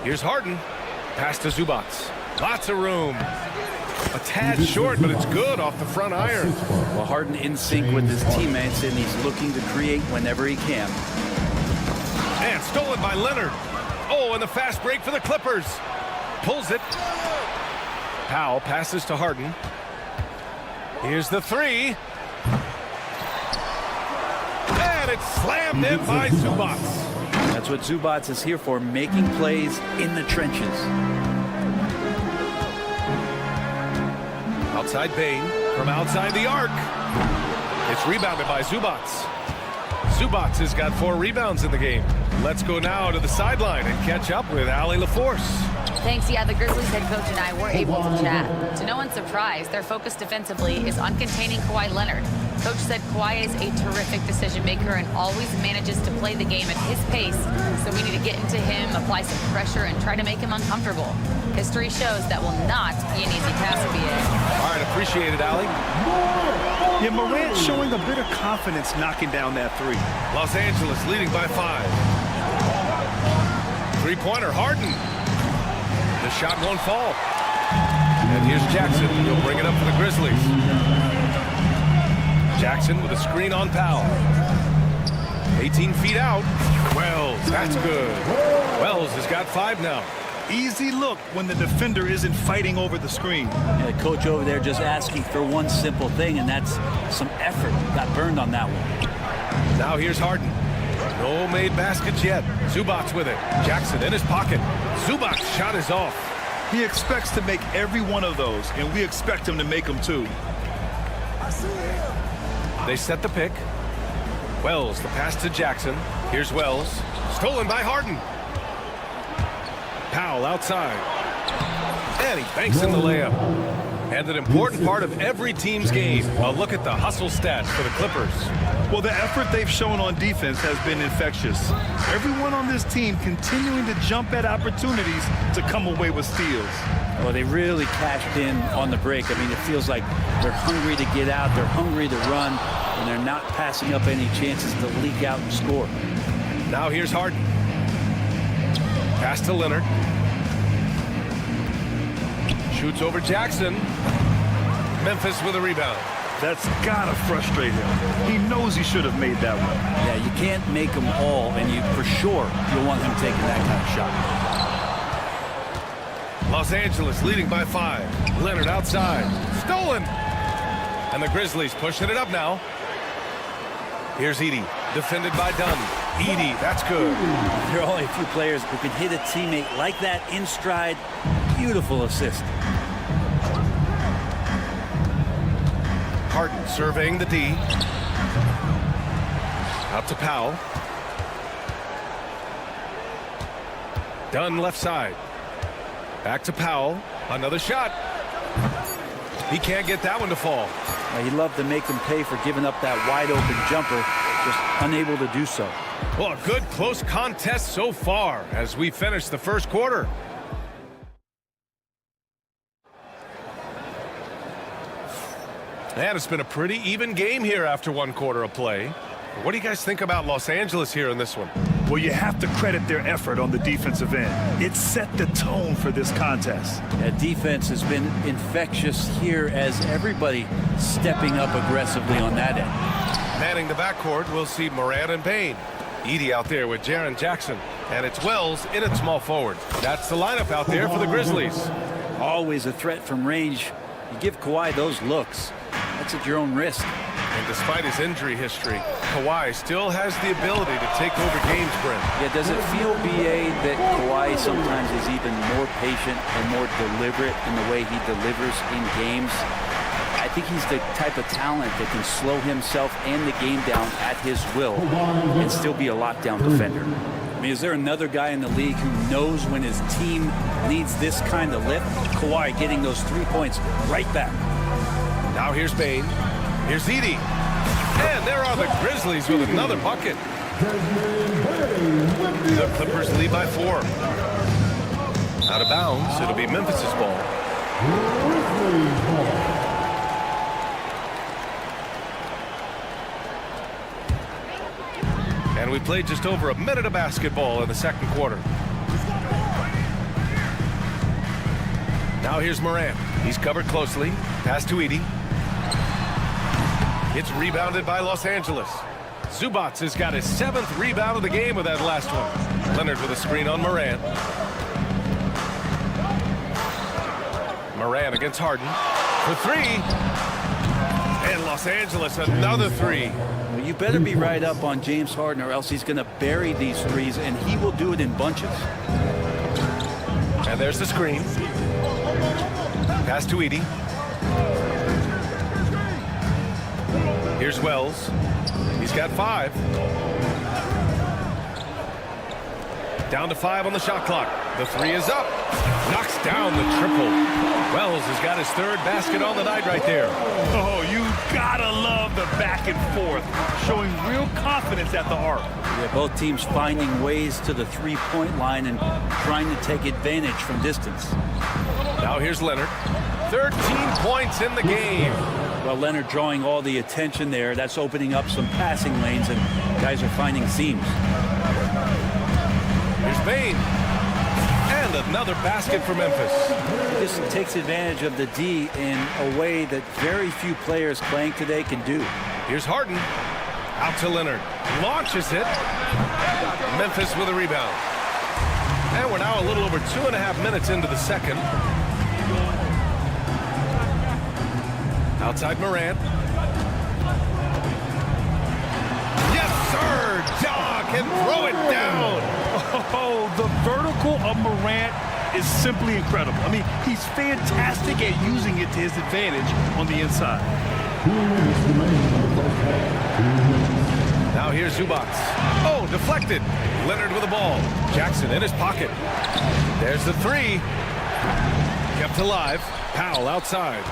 Here's Harden. Pass to Zubats. Lots of room. A tad short, but it's good off the front iron. Well, Harden in sync with his teammates, and he's looking to create whenever he can. And stolen by Leonard. Oh, and the fast break for the Clippers. Pulls it. Powell passes to Harden. Here's the three. And it's slammed in by Zubats. That's what Zubats is here for, making plays in the trenches. Outside Bane from outside the arc. It's rebounded by Zubats. Zubats has got 4 rebounds in the game. Let's go now to the sideline and catch up with Allie LaForce. Thanks. Yeah, the Grizzlies head coach and I were able to chat. To no one's surprise, their focus defensively is on containing Kawhi Leonard. Coach said Kawhi is a terrific decision maker and always manages to play the game at his pace, so we need to get into him, apply some pressure, and try to make him uncomfortable. History shows that will not be an easy task to be in. All right, appreciate it, Allie. Yeah, Morant showing a bit of confidence knocking down that three. Los Angeles leading by 5. Three-pointer, Harden. The shot won't fall. And here's Jackson. He'll bring it up for the Grizzlies. Jackson with a screen on Powell. 18 feet out. Wells, that's good. Wells has got 5 now. Easy look when the defender isn't fighting over the screen. Yeah, coach over there just asking for one simple thing, and that's some effort. Got burned on that one. Now here's Harden. No made baskets yet. Zubats with it. Jackson in his pocket. Zubats' shot is off. He expects to make every one of those, and we expect him to make them too. They set the pick. Wells, the pass to Jackson. Here's Wells. Stolen by Harden. Powell outside. And he banks in the layup. And an important part of every team's game. A look at the hustle stats for the Clippers. Well, the effort they've shown on defense has been infectious. Everyone on this team continuing to jump at opportunities to come away with steals. Well, they really cashed in on the break. I mean, it feels like they're hungry to get out, they're hungry to run, and they're not passing up any chances to leak out and score. Now here's Harden. Pass to Leonard. Shoots over Jackson. Memphis with a rebound. That's gotta frustrate him. He knows he should have made that one. Yeah, you can't make them all, and you for sure you'll want him taking that kind of shot. Los Angeles leading by 5. Leonard outside. Stolen. And the Grizzlies pushing it up now. Here's Edey, defended by Dunn. Edey, that's good. There are only a few players who can hit a teammate like that in stride. Beautiful assist. Harden surveying the D. Out to Powell. Dunn left side. Back to Powell. Another shot. He can't get that one to fall. He loved to make them pay for giving up that wide open jumper, just unable to do so. Well, a good close contest so far as we finish the first quarter. And it's been a pretty even game here after one quarter of play. What do you guys think about Los Angeles here in this one? Well, you have to credit their effort on the defensive end. It set the tone for this contest. That defense has been infectious here as everybody stepping up aggressively on that end. Manning the backcourt, we'll see Morant and Payne. Edey out there with Jaren Jackson. And it's Wells in at small forward. That's the lineup out there for the Grizzlies. Always a threat from range. You give Kawhi those looks, that's at your own risk. And despite his injury history, Kawhi still has the ability to take over games, Brent. Yeah, does it feel, B.A., that Kawhi sometimes is even more patient and more deliberate in the way he delivers in games? I think he's the type of talent that can slow himself and the game down at his will and still be a lockdown defender. I mean, is there another guy in the league who knows when his team needs this kind of lift? Kawhi getting those 3 points right back. Now here's Payne. Here's Edey. And there are the Grizzlies with another bucket. The Clippers lead by 4. Out of bounds, it'll be Memphis's ball. And we played just over a minute of basketball in the second quarter. Now here's Morant. He's covered closely. Pass to Edey. It's rebounded by Los Angeles. Zubac has got his 7th rebound of the game with that last one. Leonard with a screen on Morant. Morant against Harden for 3. And Los Angeles another 3. Well, you better be right up on James Harden or else he's going to bury these threes, and he will do it in bunches. And there's the screen. Pass to Edey. Here's Wells. He's got 5. Down to 5 on the shot clock. The 3 is up. Knocks down the triple. Wells has got his 3rd basket on the night right there. Oh, you gotta love the back and forth, showing real confidence at the arc. Yeah, both teams finding ways to the 3-point line and trying to take advantage from distance. Now here's Leonard. 13 points in the game. Well, Leonard drawing all the attention there. That's opening up some passing lanes, and guys are finding seams. Here's Payne. And another basket for Memphis. He just takes advantage of the D in a way that very few players playing today can do. Here's Harden. Out to Leonard. Launches it. Memphis with a rebound. And we're now a little over 2.5 minutes into the second. Outside Morant. Yes, sir! Ja can throw it down. Oh, the vertical of Morant is simply incredible. I mean, he's fantastic at using it to his advantage on the inside. Now here's Zubac. Oh, deflected. Leonard with the ball. Jackson in his pocket. There's the 3. Kept alive. Powell outside.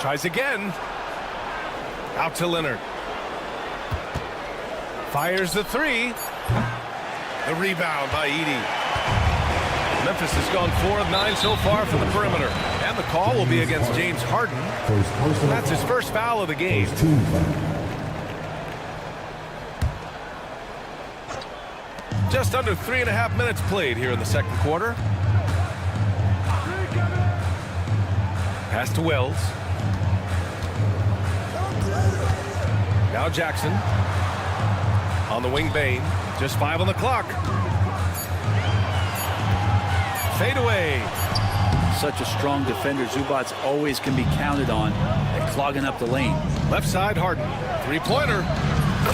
Tries again. Out to Leonard. Fires the 3. The rebound by Edey. Memphis has gone 4 of 9 so far from the perimeter. And the call will be against James Harden. That's his first foul of the game. Just under 3.5 minutes played here in the second quarter. Pass to Wells. Now Jackson. On the wing, Payne. Just 5 on the clock. Fade away. Such a strong defender. Zubac always can be counted on at clogging up the lane. Left side, Harden. 3-pointer.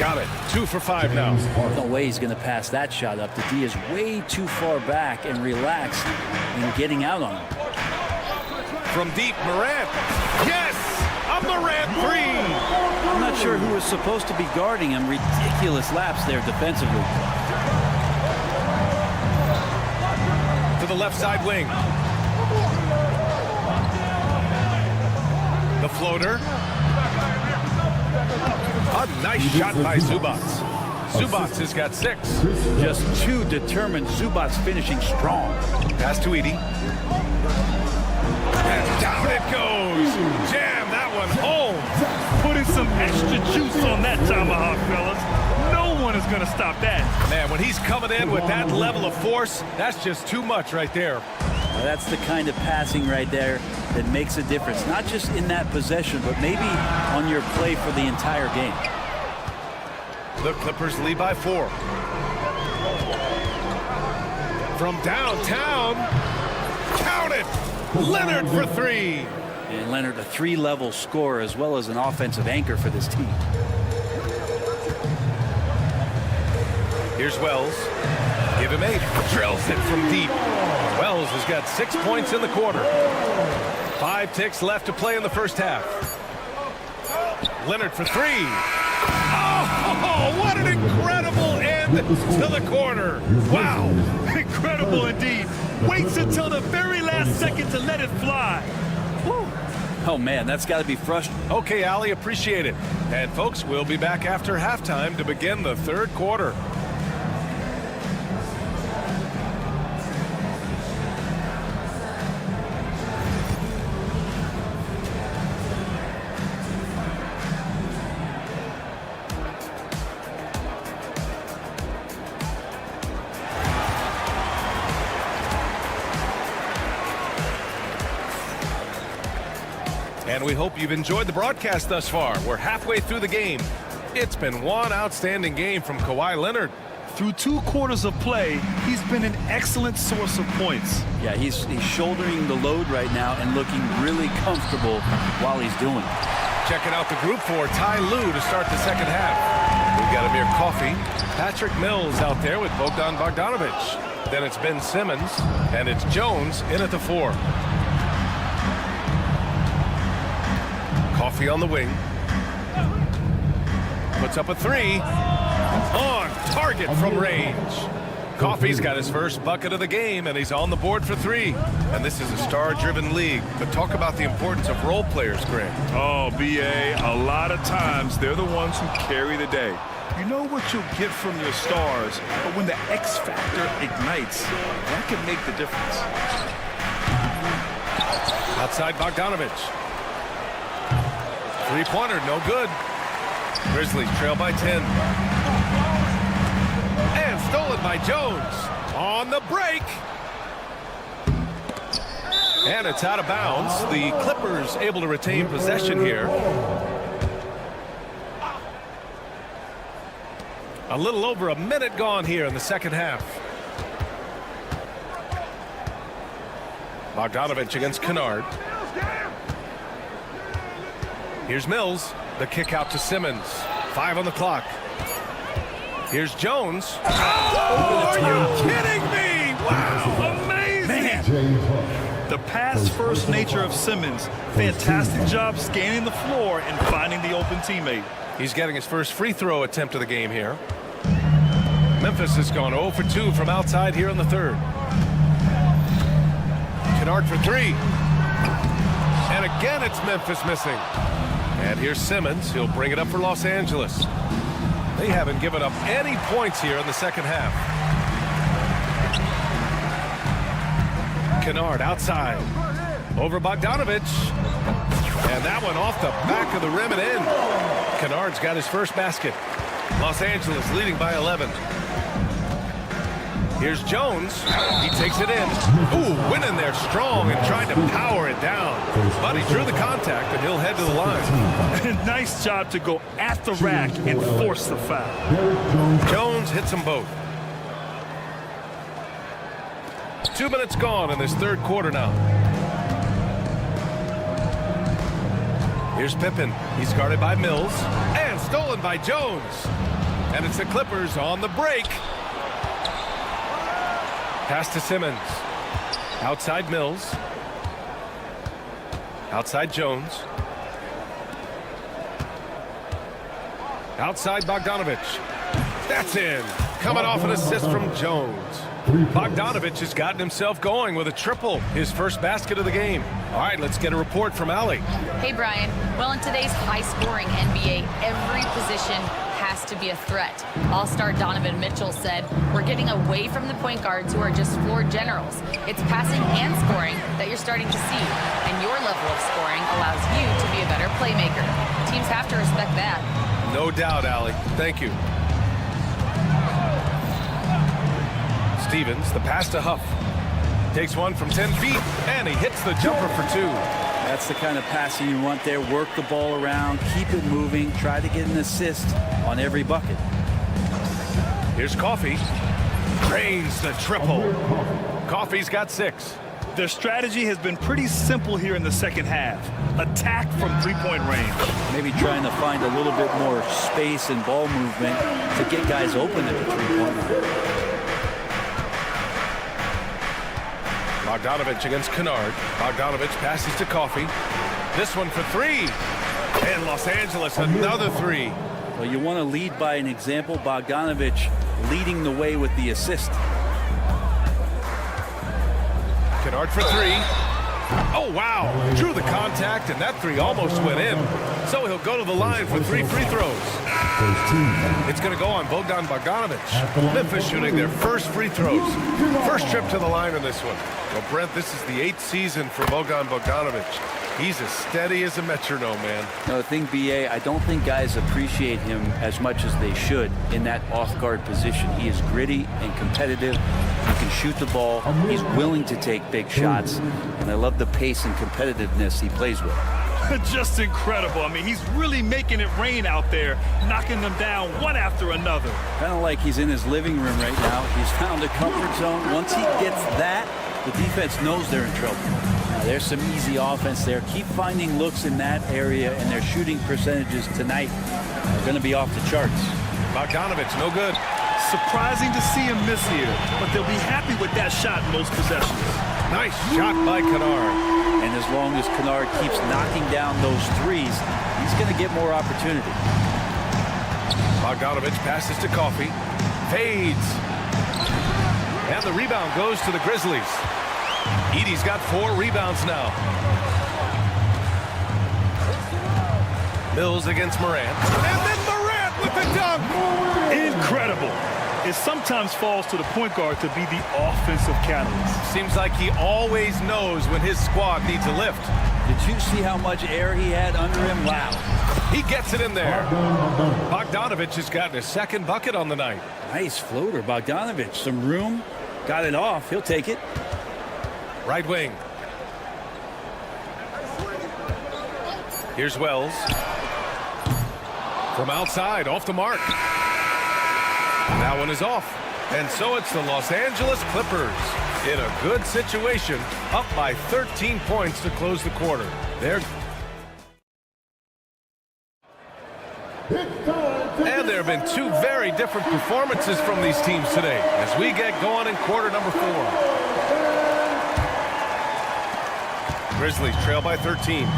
Got it. 2 for 5 now. No way he's going to pass that shot up. The D is way too far back and relaxed in getting out on him. From deep, Morant. Yes! A Morant 3! I'm not sure who was supposed to be guarding him. Ridiculous lapse there defensively. the left side wing. The floater. A nice shot by Zubats. Zubats has got 6. Just too determined. Zubats finishing strong. Pass to Edie. And down it goes. Jam that one home. Putting some extra juice on that tomahawk, fellas. No one is going to stop that. Man, when he's coming in with that level of force, that's just too much right there. Now, that's the kind of passing right there that makes a difference. Not just in that possession, but maybe on your play for the entire game. The Clippers lead by 4. From downtown, count it! Leonard for 3. And Leonard, a 3-level scorer as well as an offensive anchor for this team. Here's Wells. Give him 8. Drills it from deep. Wells has got 6 points in the quarter. 5 ticks left to play in the first half. Leonard for 3. Oh, what an incredible end to the quarter. Wow. Incredible indeed. Waits until the very last second to let it fly. Woo. Oh, man, that's got to be frustrating. Okay, Allie, appreciate it. And, folks, we'll be back after halftime to begin the third quarter. And we hope you've enjoyed the broadcast thus far. We're halfway through the game. It's been one outstanding game from Kawhi Leonard. Through 2 quarters of play, he's been an excellent source of points. Yeah, he's shouldering the load right now and looking really comfortable while he's doing it. Checking out the group for Ty Lue to start the second half. We've got Amir Coffey, Patrick Mills out there with Bogdan Bogdanovic. Then it's Ben Simmons, and it's Jones in at the 4. Coffey on the wing. Puts up a 3. On target from range. Coffey's got his first bucket of the game, and he's on the board for 3. And this is a star-driven league. But talk about the importance of role players, Greg. Oh, B.A., a lot of times they're the ones who carry the day. You know what you'll get from your stars, but when the X factor ignites, that can make the difference. Outside Bogdanovic. 3-pointer, no good. Grizzlies trail by 10. And stolen by Jones. On the break. And it's out of bounds. The Clippers able to retain possession here. A little over a minute gone here in the second half. Bogdanovic against Kennard. Here's Mills. The kick out to Simmons. 5 on the clock. Here's Jones. Oh, are you kidding me? Wow, amazing. The pass-first nature of Simmons. Fantastic job scanning the floor and finding the open teammate. He's getting his first free throw attempt of the game here. Memphis has gone 0 for 2 from outside here in the third. Kennard for 3. And again, it's Memphis missing. And here's Simmons. He'll bring it up for Los Angeles. They haven't given up any points here in the second half. Kennard outside. Over Bogdanovic. And that one off the back of the rim and in. Kennard's got his first basket. Los Angeles leading by 11. Here's Jones. He takes it in. Ooh, went in there strong and tried to power it down. But he drew the contact, and he'll head to the line. Nice job to go at the rack and force the foul. Jones hits them both. 2 minutes gone in this third quarter now. Here's Pippen. He's guarded by Mills. And stolen by Jones. And it's the Clippers on the break. Pass to Simmons. Outside Mills. Outside Jones. Outside Bogdanovic. That's in. Coming off an assist from Jones. Bogdanovich has gotten himself going with a triple, his first basket of the game. All right, let's get a report from Allie. Hey, Brian. Well, in today's high-scoring NBA, every position has to be a threat. All-star Donovan Mitchell said, "We're getting away from the point guards who are just floor generals. It's passing and scoring that you're starting to see, and your level of scoring allows you to be a better playmaker. Teams have to respect that." No doubt, Allie. Thank you. Stevens, the pass to Huff. Takes one from 10 feet, and he hits the jumper for two. That's the kind of passing you want there. Work the ball around, keep it moving, try to get an assist on every bucket. Here's Coffee. Drains the triple. Coffee's got 6. Their strategy has been pretty simple here in the second half. Attack from three-point range. Maybe trying to find a little bit more space and ball movement to get guys open at the three-point line. Bogdanovich against Kennard. Bogdanovich passes to Coffee. This one for 3. And Los Angeles, another 3. Well, you want to lead by an example. Bogdanovich leading the way with the assist. Kennard for 3. Oh, wow. Drew the contact, and that 3 almost went in. So he'll go to the line for 3 free throws. It's going to go on Bogdanovich. Memphis shooting their first free throws. First trip to the line in this one. Well, Brent, this is the 8th season for Bogdanovich. He's as steady as a metronome, man. No, the thing, B.A., I don't think guys appreciate him as much as they should in that off-guard position. He is gritty and competitive. He can shoot the ball. He's willing to take big shots. And I love the pace and competitiveness he plays with. Just incredible. I mean, he's really making it rain out there, knocking them down one after another. Kind of like he's in his living room right now. He's found a comfort zone. Once he gets that, the defense knows they're in trouble. There's some easy offense there. Keep finding looks in that area, and their shooting percentages tonight are going to be off the charts. Bogdanovich, no good. Surprising to see him miss here, but they'll be happy with that shot most possessions. Nice shot by Kennard. And as long as Kennard keeps knocking down those threes, he's going to get more opportunity. Bogdanovich passes to Coffee. Fades. And the rebound goes to the Grizzlies. Edey's got 4 rebounds now. Mills against Morant. And then Morant with the dunk. Incredible. It sometimes falls to the point guard to be the offensive catalyst. Seems like he always knows when his squad needs a lift. Did you see how much air he had under him? Wow. He gets it in there. Bogdanovich has gotten his 2nd bucket on the night. Nice floater, Bogdanovich. Some room. Got it off. He'll take it. Right wing. Here's Wells. From outside, off the mark. That one is off. And so it's the Los Angeles Clippers in a good situation, up by 13 points to close the quarter. And there have been 2 very different performances from these teams today as we get going in quarter number 4. Grizzlies trail by 13.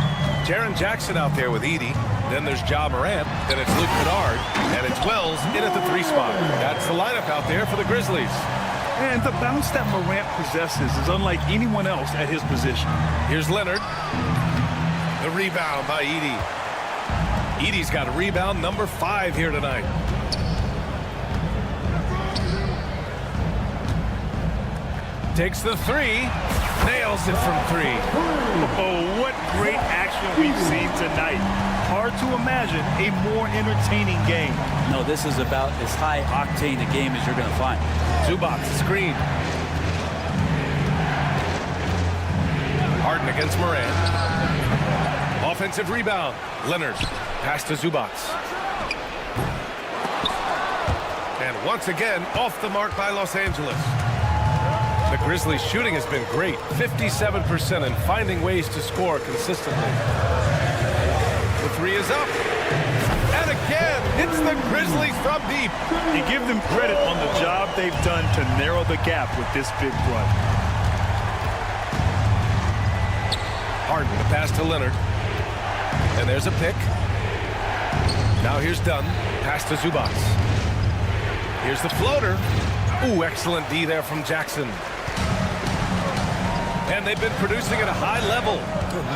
Jaren Jackson out there with Edey. Then there's Ja Morant. Then it's Luke Kennard. And it's Wells in at the 3 spot. That's the lineup out there for the Grizzlies. And the bounce that Morant possesses is unlike anyone else at his position. Here's Leonard. The rebound by Edey. Edey's got a rebound number 5 here tonight. Takes the 3. Nails it from 3. Oh, what great action we've seen tonight. Hard to imagine a more entertaining game. No, this is about as high octane a game as you're going to find. Zubac screen. Harden against Morant. Offensive rebound. Leonard. Pass to Zubac. And once again, off the mark by Los Angeles. The Grizzlies' shooting has been great, 57%, and finding ways to score consistently. The 3 is up. And again, it's the Grizzlies from deep. You give them credit on the job they've done to narrow the gap with this big run. Harden, the pass to Leonard. And there's a pick. Now here's Dunn. Pass to Zubac. Here's the floater. Ooh, excellent D there from Jackson. And they've been producing at a high level.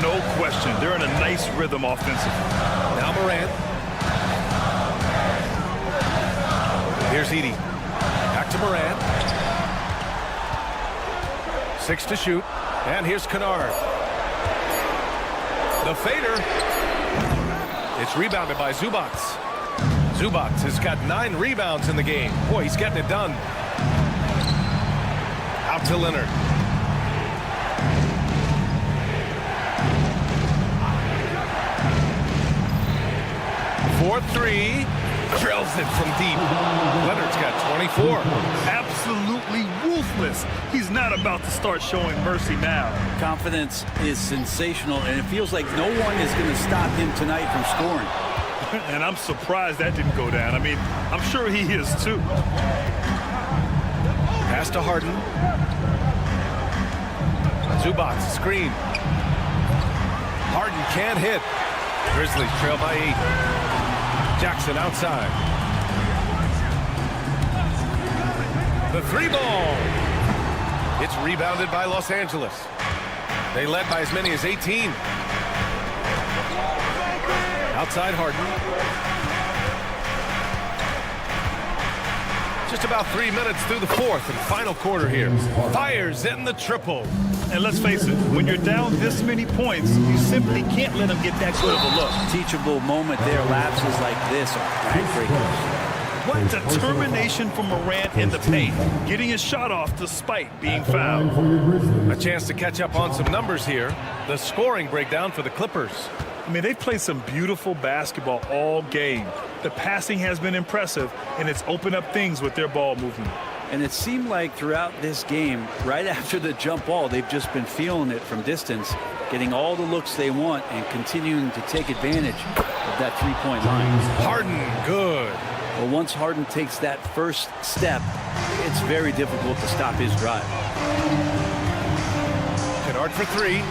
No question. They're in a nice rhythm offensively. Now Morant. Here's Edey. Back to Morant. 6 to shoot. And here's Kennard. The fader. It's rebounded by Zubac. Zubac has got 9 rebounds in the game. Boy, he's getting it done. Out to Leonard. For 3. Drills it from deep. Leonard's got 24. Absolutely ruthless. He's not about to start showing mercy now. Confidence is sensational, and it feels like no one is going to stop him tonight from scoring. And I'm surprised that didn't go down. I mean, I'm sure he is too. Pass to Harden. Zubac, screen. Harden can't hit. Grizzlies trail by 8. Jackson outside. The 3 ball. It's rebounded by Los Angeles. They led by as many as 18. Outside Harden. Just about 3 minutes through the 4th and final quarter here. Fires in the triple. And let's face it, when you're down this many points, you simply can't let them get that good of a look. Teachable moment there. Lapses like this are backbreakers. What determination from Morant in the paint, getting his shot off despite being fouled. A chance to catch up on some numbers here. The scoring breakdown for the Clippers. I mean, they've played some beautiful basketball all game. The passing has been impressive, and it's opened up things with their ball movement. And it seemed like throughout this game, right after the jump ball, they've just been feeling it from distance, getting all the looks they want and continuing to take advantage of that three-point line. Harden, good. Well, once Harden takes that first step, it's very difficult to stop his drive. Kennard for 3.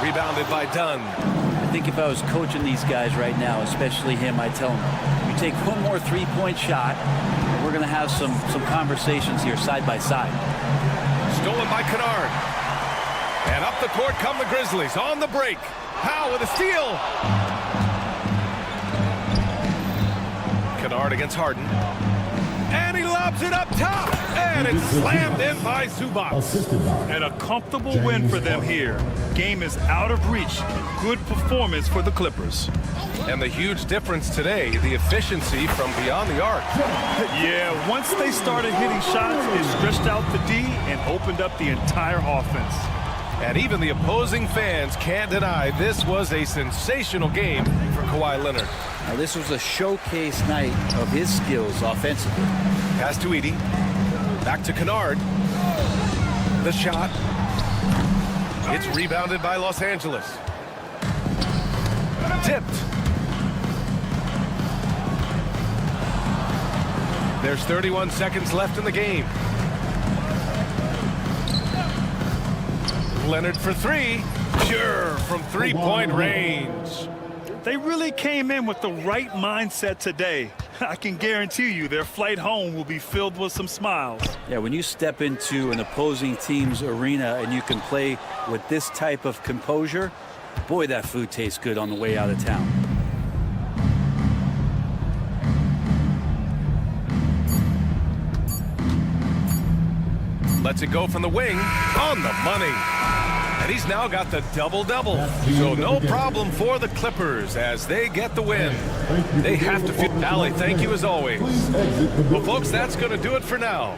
Rebounded by Dunn. I think if I was coaching these guys right now, especially him, I'd tell him, you take one more three-point shot, we're going to have some conversations here side by side. Stolen by Kennard. And up the court come the Grizzlies on the break. Powell with a steal. Kennard against Harden. And he lobs it up top. And it's slammed in by Zubac. And a comfortable win for them here. Game is out of reach. Good performance for the Clippers. And the huge difference today, the efficiency from beyond the arc. Yeah, once they started hitting shots, it stretched out the D and opened up the entire offense. And even the opposing fans can't deny this was a sensational game for Kawhi Leonard. Now, this was a showcase night of his skills offensively. Pass to Edey. Back to Kennard. The shot. It's rebounded by Los Angeles. Tipped. There's 31 seconds left in the game. Leonard for 3. Sure, from three-point range. They really came in with the right mindset today. I can guarantee you their flight home will be filled with some smiles. Yeah, when you step into an opposing team's arena and you can play with this type of composure, boy, that food tastes good on the way out of town. Lets it go from the wing on the money. And he's now got the double-double. So no problem for the Clippers as they get the win. They have to feel. Allie, thank you as always. Well, folks, that's going to do it for now.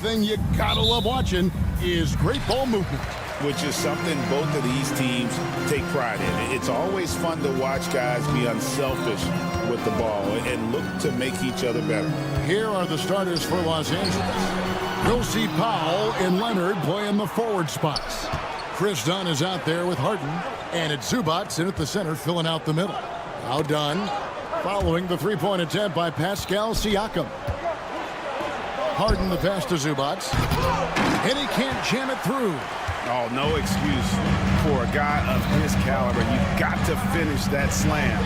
thing you gotta love watching is great ball movement. Which is something both of these teams take pride in. It's always fun to watch guys be unselfish with the ball and look to make each other better. Here are the starters for Los Angeles. We'll see Powell and Leonard play in the forward spots. Chris Dunn is out there with Harden, and it's Zubac in at the center filling out the middle. Now Dunn following the three-point attempt by Pascal Siakam. Harden the pass to Zubac, and he can't jam it through. Oh, no excuse for a guy of his caliber. You've got to finish that slam.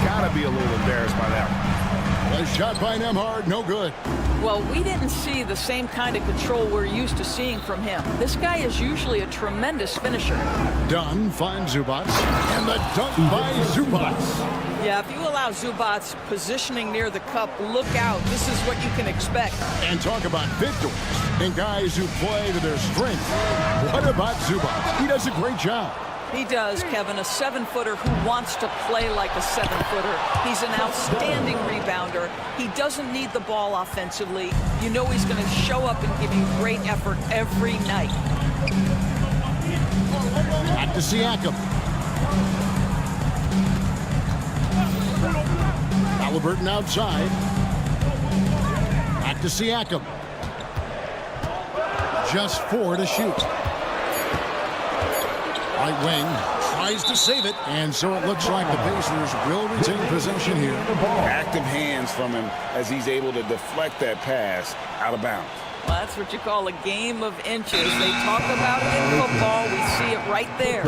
Got to be a little embarrassed by that one. A shot by Nembhard, no good. Well, we didn't see the same kind of control we're used to seeing from him. This guy is usually a tremendous finisher. Dunn finds Zubac, and the dunk by Zubac. Yeah, if you allow Zubac positioning near the cup, look out. This is what you can expect. And talk about victories and guys who play to their strength. What about Zubac? He does a great job. He does, Kevin, a 7-footer who wants to play like a 7-footer. He's an outstanding rebounder. He doesn't need the ball offensively. You know he's going to show up and give you great effort every night. Back to Siakam. Halliburton outside. Back to Siakam. Just 4 to shoot. Right wing tries to save it, and so it looks like the Pacers will retain possession here. Active hands from him as he's able to deflect that pass out of bounds. Well, that's what you call a game of inches. They talk about it in football. We see it right there.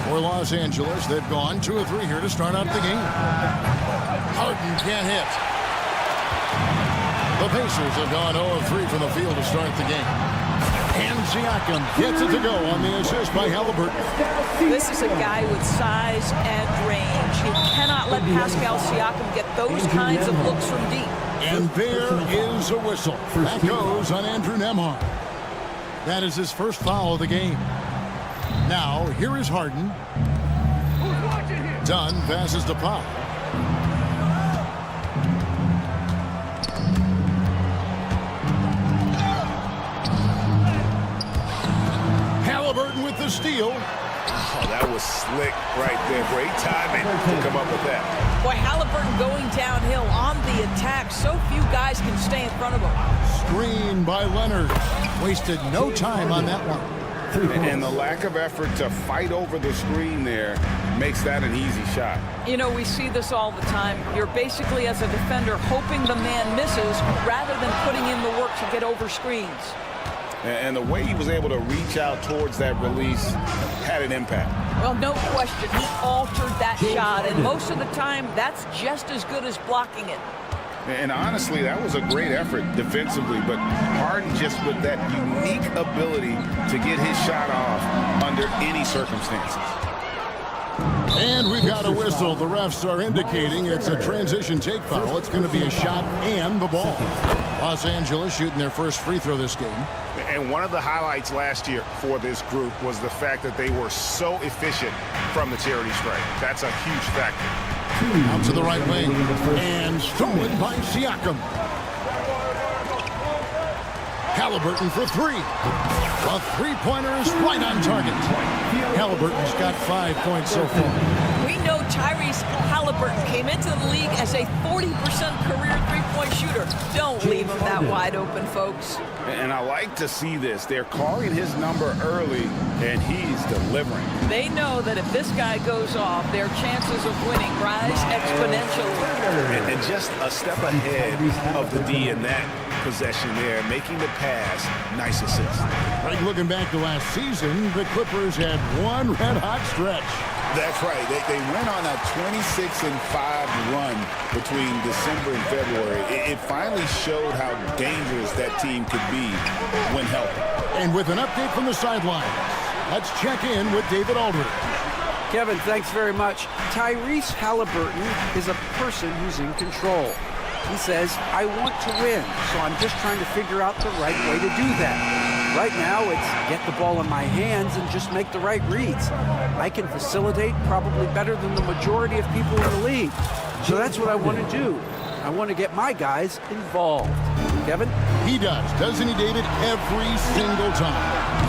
For Los Angeles, they've gone 2 of 3 here to start out the game. Harden can't hit. The Pacers have gone 0 of 3 from the field to start the game. And Siakam gets it to go on the assist by Halliburton. This is a guy with size and range. You cannot let Pascal Siakam get those kinds of looks from deep. And there is a whistle. That goes on Andrew Nembhard. That is his first foul of the game. Now, here is Harden. Dunn passes to Powell. Halliburton with the steal. Oh, that was slick right there. Great timing to come up with that. Boy, Halliburton going downhill on the attack. So few guys can stay in front of him. Screen by Leonard. Wasted no time on that one. And the lack of effort to fight over the screen there makes that an easy shot. You know, we see this all the time. You're basically, as a defender, hoping the man misses rather than putting in the work to get over screens. And the way he was able to reach out towards that release had an impact. Well, no question. He altered that shot, and most of the time, that's just as good as blocking it. And honestly, that was a great effort defensively, but Harden just with that unique ability to get his shot off under any circumstances. And we've got a whistle. The refs are indicating it's a transition take foul. It's going to be a shot and the ball. Los Angeles shooting their first free throw this game. And one of the highlights last year for this group was the fact that they were so efficient from the charity stripe. That's a huge factor. Out to the right wing, and stolen by Siakam. Halliburton for 3. A three-pointer is right on target. Halliburton's got 5 points so far. We know Tyrese Halliburton came into the league as a 40% career three-point shooter. Don't leave him that wide open, folks. And I like to see this. They're calling his number early, and he's delivering. They know that if this guy goes off, their chances of winning rise exponentially. And just a step ahead of the D in that possession there, making the pass. Nice assist. Right, looking back to last season, the Clippers had one red-hot stretch. That's right. They went on a 26-5 run between December and February. It finally showed how dangerous that team could be when healthy. And with an update from the sideline, let's check in with David Aldridge. Kevin, thanks very much. Tyrese Halliburton is a person who's in control. He says, I want to win, so I'm just trying to figure out the right way to do that. Right now, it's get the ball in my hands and just make the right reads. I can facilitate probably better than the majority of people in the league. So that's what I want to do. I want to get my guys involved. Kevin? He does, doesn't he, David? Every single time.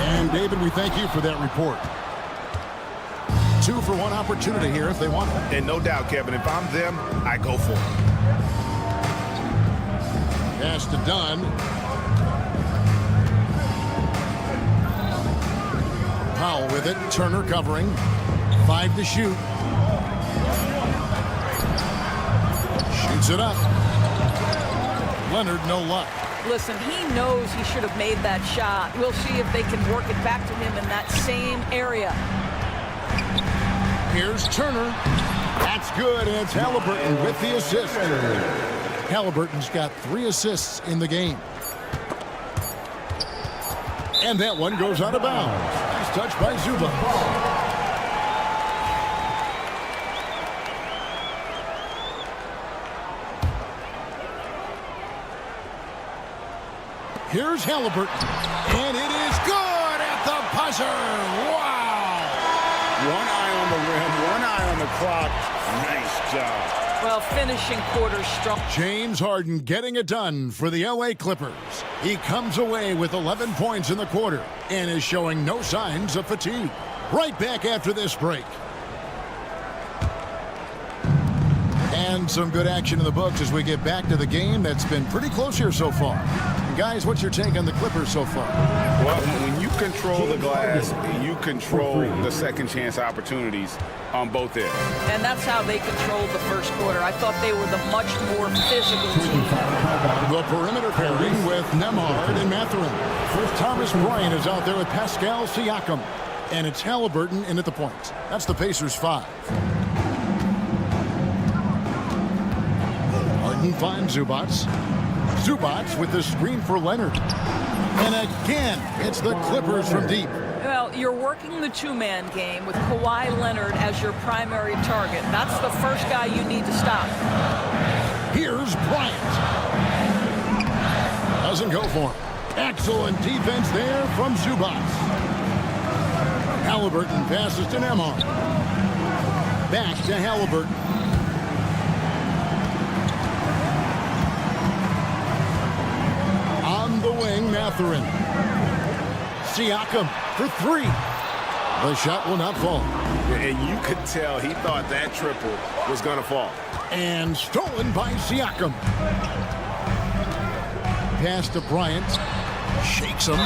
And, David, we thank you for that report. 2 for 1 opportunity here if they want it. And no doubt, Kevin, if I'm them, I go for it. Pass to Dunn. Powell with it. Turner covering. 5 to shoot. Shoots it up. Leonard, no luck. Listen, he knows he should have made that shot. We'll see if they can work it back to him in that same area. Here's Turner. That's good, and it's Halliburton with the assist. Halliburton's got 3 assists in the game. And that one goes out of bounds. Nice touch by Zubac. Here's Halliburton, and it is good at the buzzer. Wow! One eye on the rim, one eye on the clock. Nice job. Well, finishing quarter strong. James Harden getting it done for the LA Clippers. He comes away with 11 points in the quarter and is showing no signs of fatigue. Right back after this break. And some good action in the books as we get back to the game that's been pretty close here so far. And guys, what's your take on the Clippers so far? Well, when you control the glass, you control the second chance opportunities on both ends. And that's how they controlled the first quarter. I thought they were the much more physical team. The perimeter pairing with Nembhard and Mathurin. First, Thomas Bryant is out there with Pascal Siakam. And it's Halliburton in at the point. That's the Pacers 5. Harden finds Zubac. Zubac with the screen for Leonard. And again, it's the Clippers from deep. Well, you're working the 2-man game with Kawhi Leonard as your primary target. That's the first guy you need to stop. Here's Bryant. Doesn't go for him. Excellent defense there from Zubac. Halliburton passes to Nembhard. Back to Halliburton. On the wing, Mathurin. Siakam for 3. The shot will not fall. And you could tell he thought that triple was going to fall. And stolen by Siakam. Pass to Bryant. Shakes him.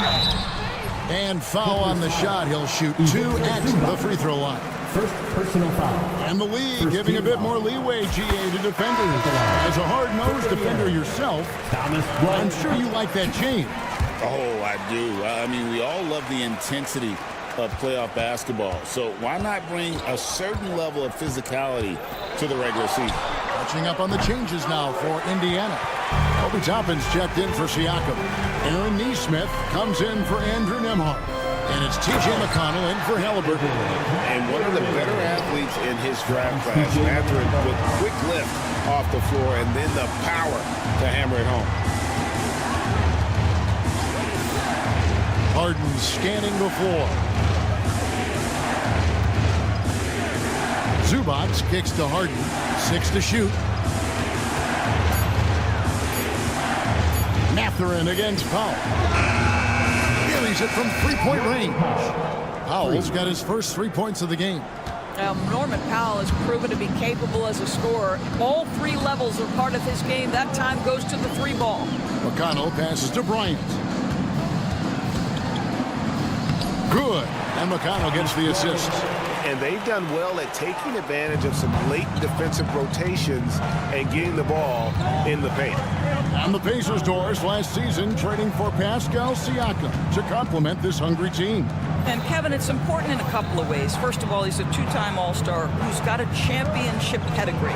And foul on the shot. He'll shoot 2 at the free throw line. First personal foul. And the league giving a bit more leeway, GA, to defenders. As a hard-nosed defender yourself, I'm sure you like that change. Oh, I do. I mean, we all love the intensity of playoff basketball. So why not bring a certain level of physicality to the regular season? Catching up on the changes now for Indiana. Obi Toppin's checked in for Siakam. Aaron Nesmith comes in for Andrew Nembhard. And it's T.J. McConnell in for Halliburton. And one of the better athletes in his draft class, Mathurin, with quick lift off the floor and then the power to hammer it home. Harden scanning the floor. Zubac kicks to Harden. 6 to shoot. Mathurin against Powell. Carries it from 3-point range. Powell's got his first 3 points of the game. Norman Powell has proven to be capable as a scorer. All 3 levels are part of his game. That time goes to the 3 ball. McConnell passes to Bryant. Good. And McConnell gets the assist. And they've done well at taking advantage of some late defensive rotations and getting the ball in the paint. On the Pacers' doors last season, trading for Pascal Siakam to complement this hungry team. And Kevin, it's important in a couple of ways. First of all, he's a 2-time All-Star who's got a championship pedigree.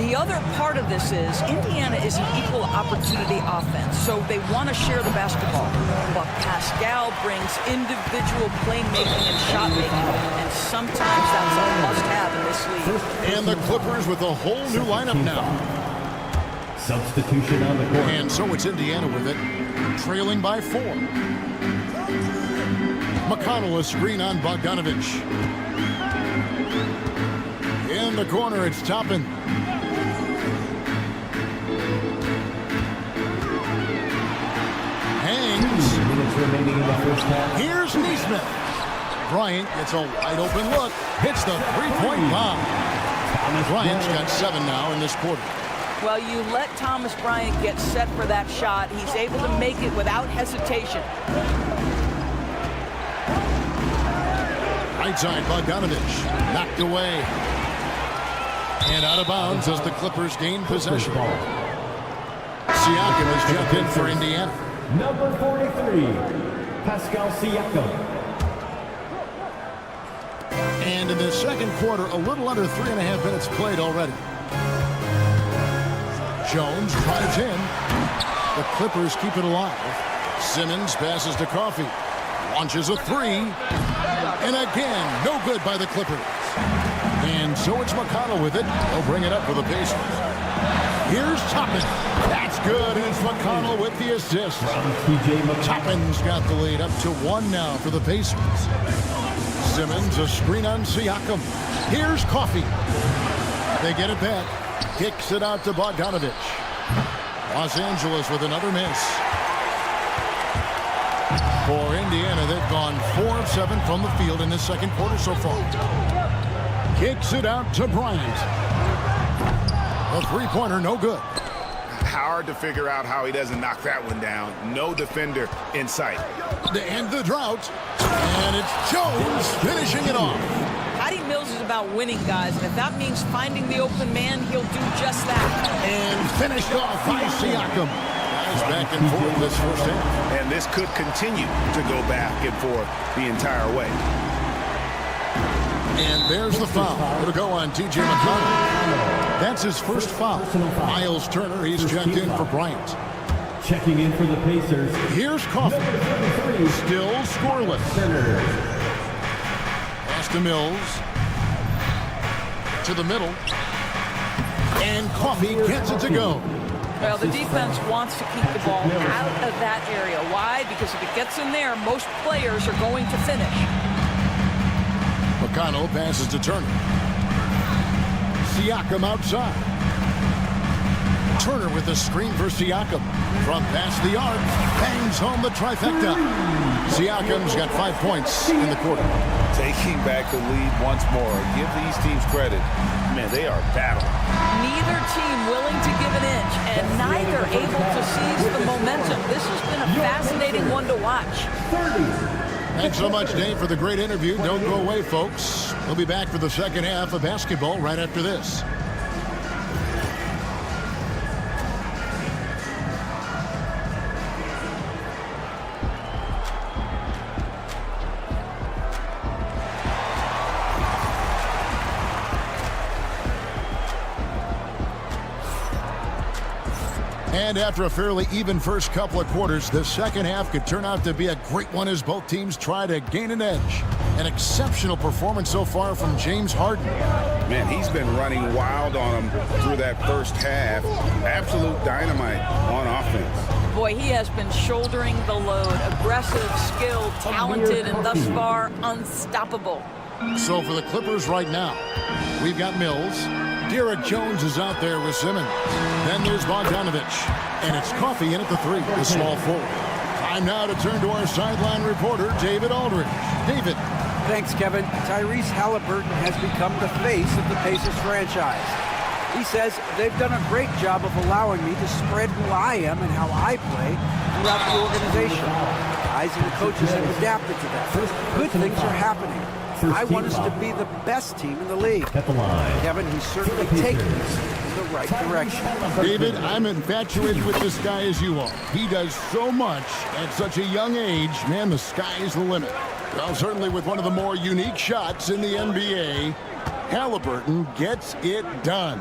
The other part of this is Indiana is an equal opportunity offense, so they want to share the basketball. But Pascal brings individual playmaking and shot making, and sometimes that's a must-have in this league. And the Clippers with a whole new lineup now. Substitution on the court. And so it's Indiana with it, trailing by 4. McConnell a screen on Bogdanovich. the corner, it's Toppin. Hangs. Here's Neesmith. Bryant gets a wide open look. Hits the three-point bomb. Bryant's got 7 now in this quarter. Well, you let Thomas Bryant get set for that shot. He's able to make it without hesitation. Right side, Bogdanovich. Knocked away. And out of bounds as the Clippers gain possession. Siakam is jumped in for Indiana. Number 43, Pascal Siakam. And in the second quarter, a little under 3.5 minutes played already. Jones drives in. The Clippers keep it alive. Simmons passes to Coffey. Launches a three. And again, no good by the Clippers. And so it's McConnell with it. They'll bring it up for the Pacers. Here's Toppin. That's good, and it's McConnell with the assist. Toppin's got the lead up to 1 now for the Pacers. Simmons, a screen on Siakam. Here's Coffey. They get it back. Kicks it out to Bogdanovich. Los Angeles with another miss. For Indiana, they've gone 4 of 7 from the field in this second quarter so far. Kicks it out to Bryant. A three-pointer, no good. Hard to figure out how he doesn't knock that one down. No defender in sight. To end the drought. And it's Jones finishing it off. Patty Mills is about winning, guys, and if that means finding the open man, he'll do just that. And finished off by Siakam. Guys back and forth this first half. And this could continue to go back and forth the entire way. And there's the foul. It'll go on T.J. McConnell. That's his first foul. Miles Turner, he's checked in for Bryant. Checking in for the Pacers. Here's Coffey. Still scoreless. Pass to Mills. To the middle. And Coffey gets it to go. Well, the defense wants to keep the ball out of that area. Why? Because if it gets in there, most players are going to finish. McConnell passes to Turner. Siakam outside. Turner with a screen for Siakam. From past the arc, bangs home the trifecta. Siakam's got 5 points in the quarter. Taking back the lead once more. Give these teams credit. Man, they are battling. Neither team willing to give an inch, and neither able to seize the momentum. This has been a fascinating one to watch. Thanks so much, Dave, for the great interview. Don't go away, folks. We'll be back for the second half of basketball right after this. And after a fairly even first couple of quarters, the second half could turn out to be a great one as both teams try to gain an edge. An exceptional performance so far from James Harden. Man, he's been running wild on him through that first half. Absolute dynamite on offense. Boy, he has been shouldering the load. Aggressive, skilled, talented, and thus far unstoppable. So for the Clippers right now, we've got Mills. Derek Jones is out there with Simmons. Then there's Bogdanovich. And it's Coffey in at the 3, the small forward. Time now to turn to our sideline reporter, David Aldridge. David. Thanks, Kevin. Tyrese Halliburton has become the face of the Pacers franchise. He says they've done a great job of allowing me to spread who I am and how I play throughout the organization. Guys and the coaches have adapted to that. Good things are happening. I want us to be the best team in the league. Kevin, he's certainly taking us in the right direction. David, I'm infatuated with this guy as you are. He does so much at such a young age. Man, the sky is the limit. Well, certainly with one of the more unique shots in the NBA, Halliburton gets it done.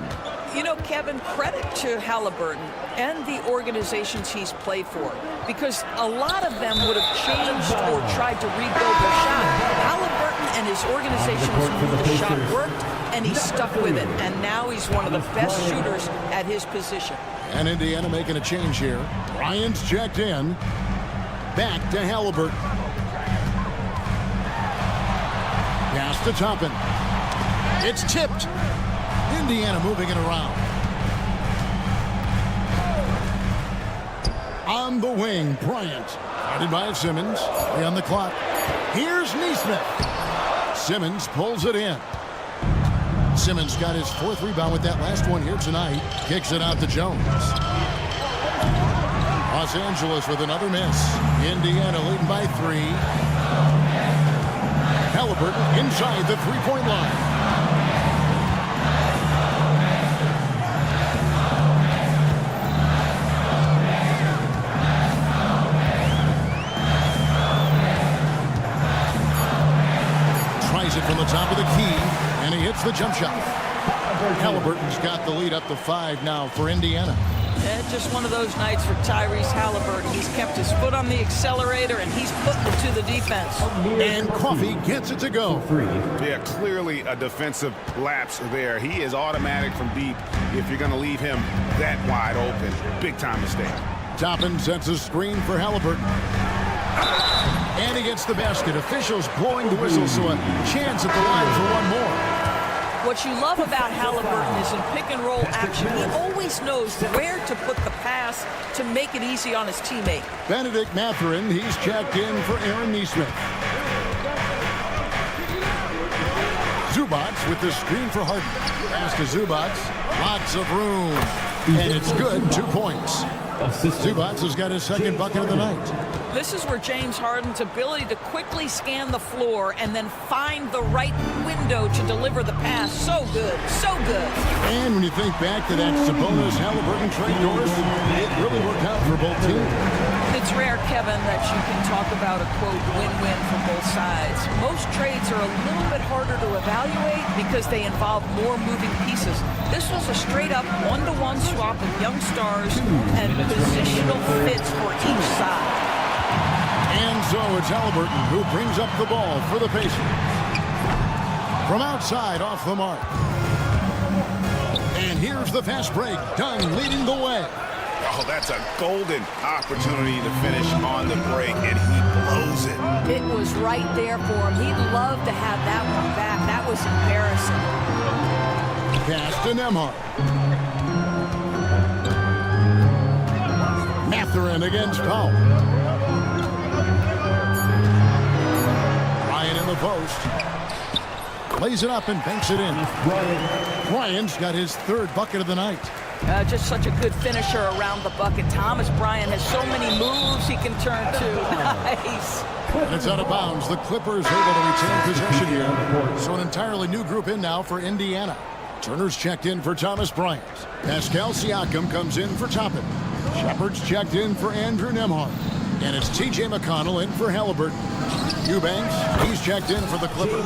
You know, Kevin, credit to Halliburton and the organizations he's played for, because a lot of them would have changed or tried to rebuild their shot. Halliburton and his organizations knew the shot worked, and he stuck with it. And now he's one of the best shooters at his position. And Indiana making a change here. Bryant's checked in. Back to Halliburton. Pass to Toppin. It's tipped. Indiana moving it around. On the wing, Bryant. Guarded by Simmons. 3 on the clock. Here's Neesmith. Simmons pulls it in. Simmons got his 4th rebound with that last one here tonight. Kicks it out to Jones. Los Angeles with another miss. Indiana leading by 3. Halliburton inside the 3-point line. Tries it from the top of the key, and he hits the jump shot. Halliburton's got the lead up to 5 now for Indiana. Yeah, just one of those nights for Tyrese Halliburton. He's kept his foot on the accelerator, and he's putting it to the defense. And Coffey gets it to go. Yeah, clearly a defensive lapse there. He is automatic from deep if you're going to leave him that wide open. Big-time mistake. Toppin sets a screen for Halliburton. And he gets the basket. Officials blowing the whistle, so a chance at the line for one more. What you love about Halliburton is in pick-and-roll action, he always knows where to put the pass to make it easy on his teammate. Benedict Mathurin, he's checked in for Aaron Neesmith. Zubats with the screen for Harden. Pass to Zubats. Lots of room. And it's good. 2 points. Zubats has got his 2nd bucket of the night. This is where James Harden's ability to quickly scan the floor and then find the right window to deliver the pass. So good. So good. And when you think back to that Sabonis-Halliburton trade, Doris, it really worked out for both teams. It's rare, Kevin, that you can talk about a, quote, win-win for both sides. Most trades are a little bit harder to evaluate because they involve more moving pieces. This was a straight-up one-to-one swap of young stars and positional fits for each side. And so it's Halliburton who brings up the ball for the Pacers. From outside, off the mark. And here's the fast break. Dunn leading the way. Oh, that's a golden opportunity to finish on the break, and he blows it. It was right there for him. He'd love to have that one back. That was embarrassing. Pass to Nembhard. Mathurin against Powell. Ryan in the post. Lays it up and banks it in. Bryant's got his 3rd bucket of the night. Just such a good finisher around the bucket. Thomas Bryant has so many moves he can turn to. Nice. And it's out of bounds. The Clippers able to retain possession here. So an entirely new group in now for Indiana. Turner's checked in for Thomas Bryant. Pascal Siakam comes in for Toppin. Shepard's checked in for Andrew Nembhard. And it's T.J. McConnell in for Halliburton. Eubanks, he's checked in for the Clippers.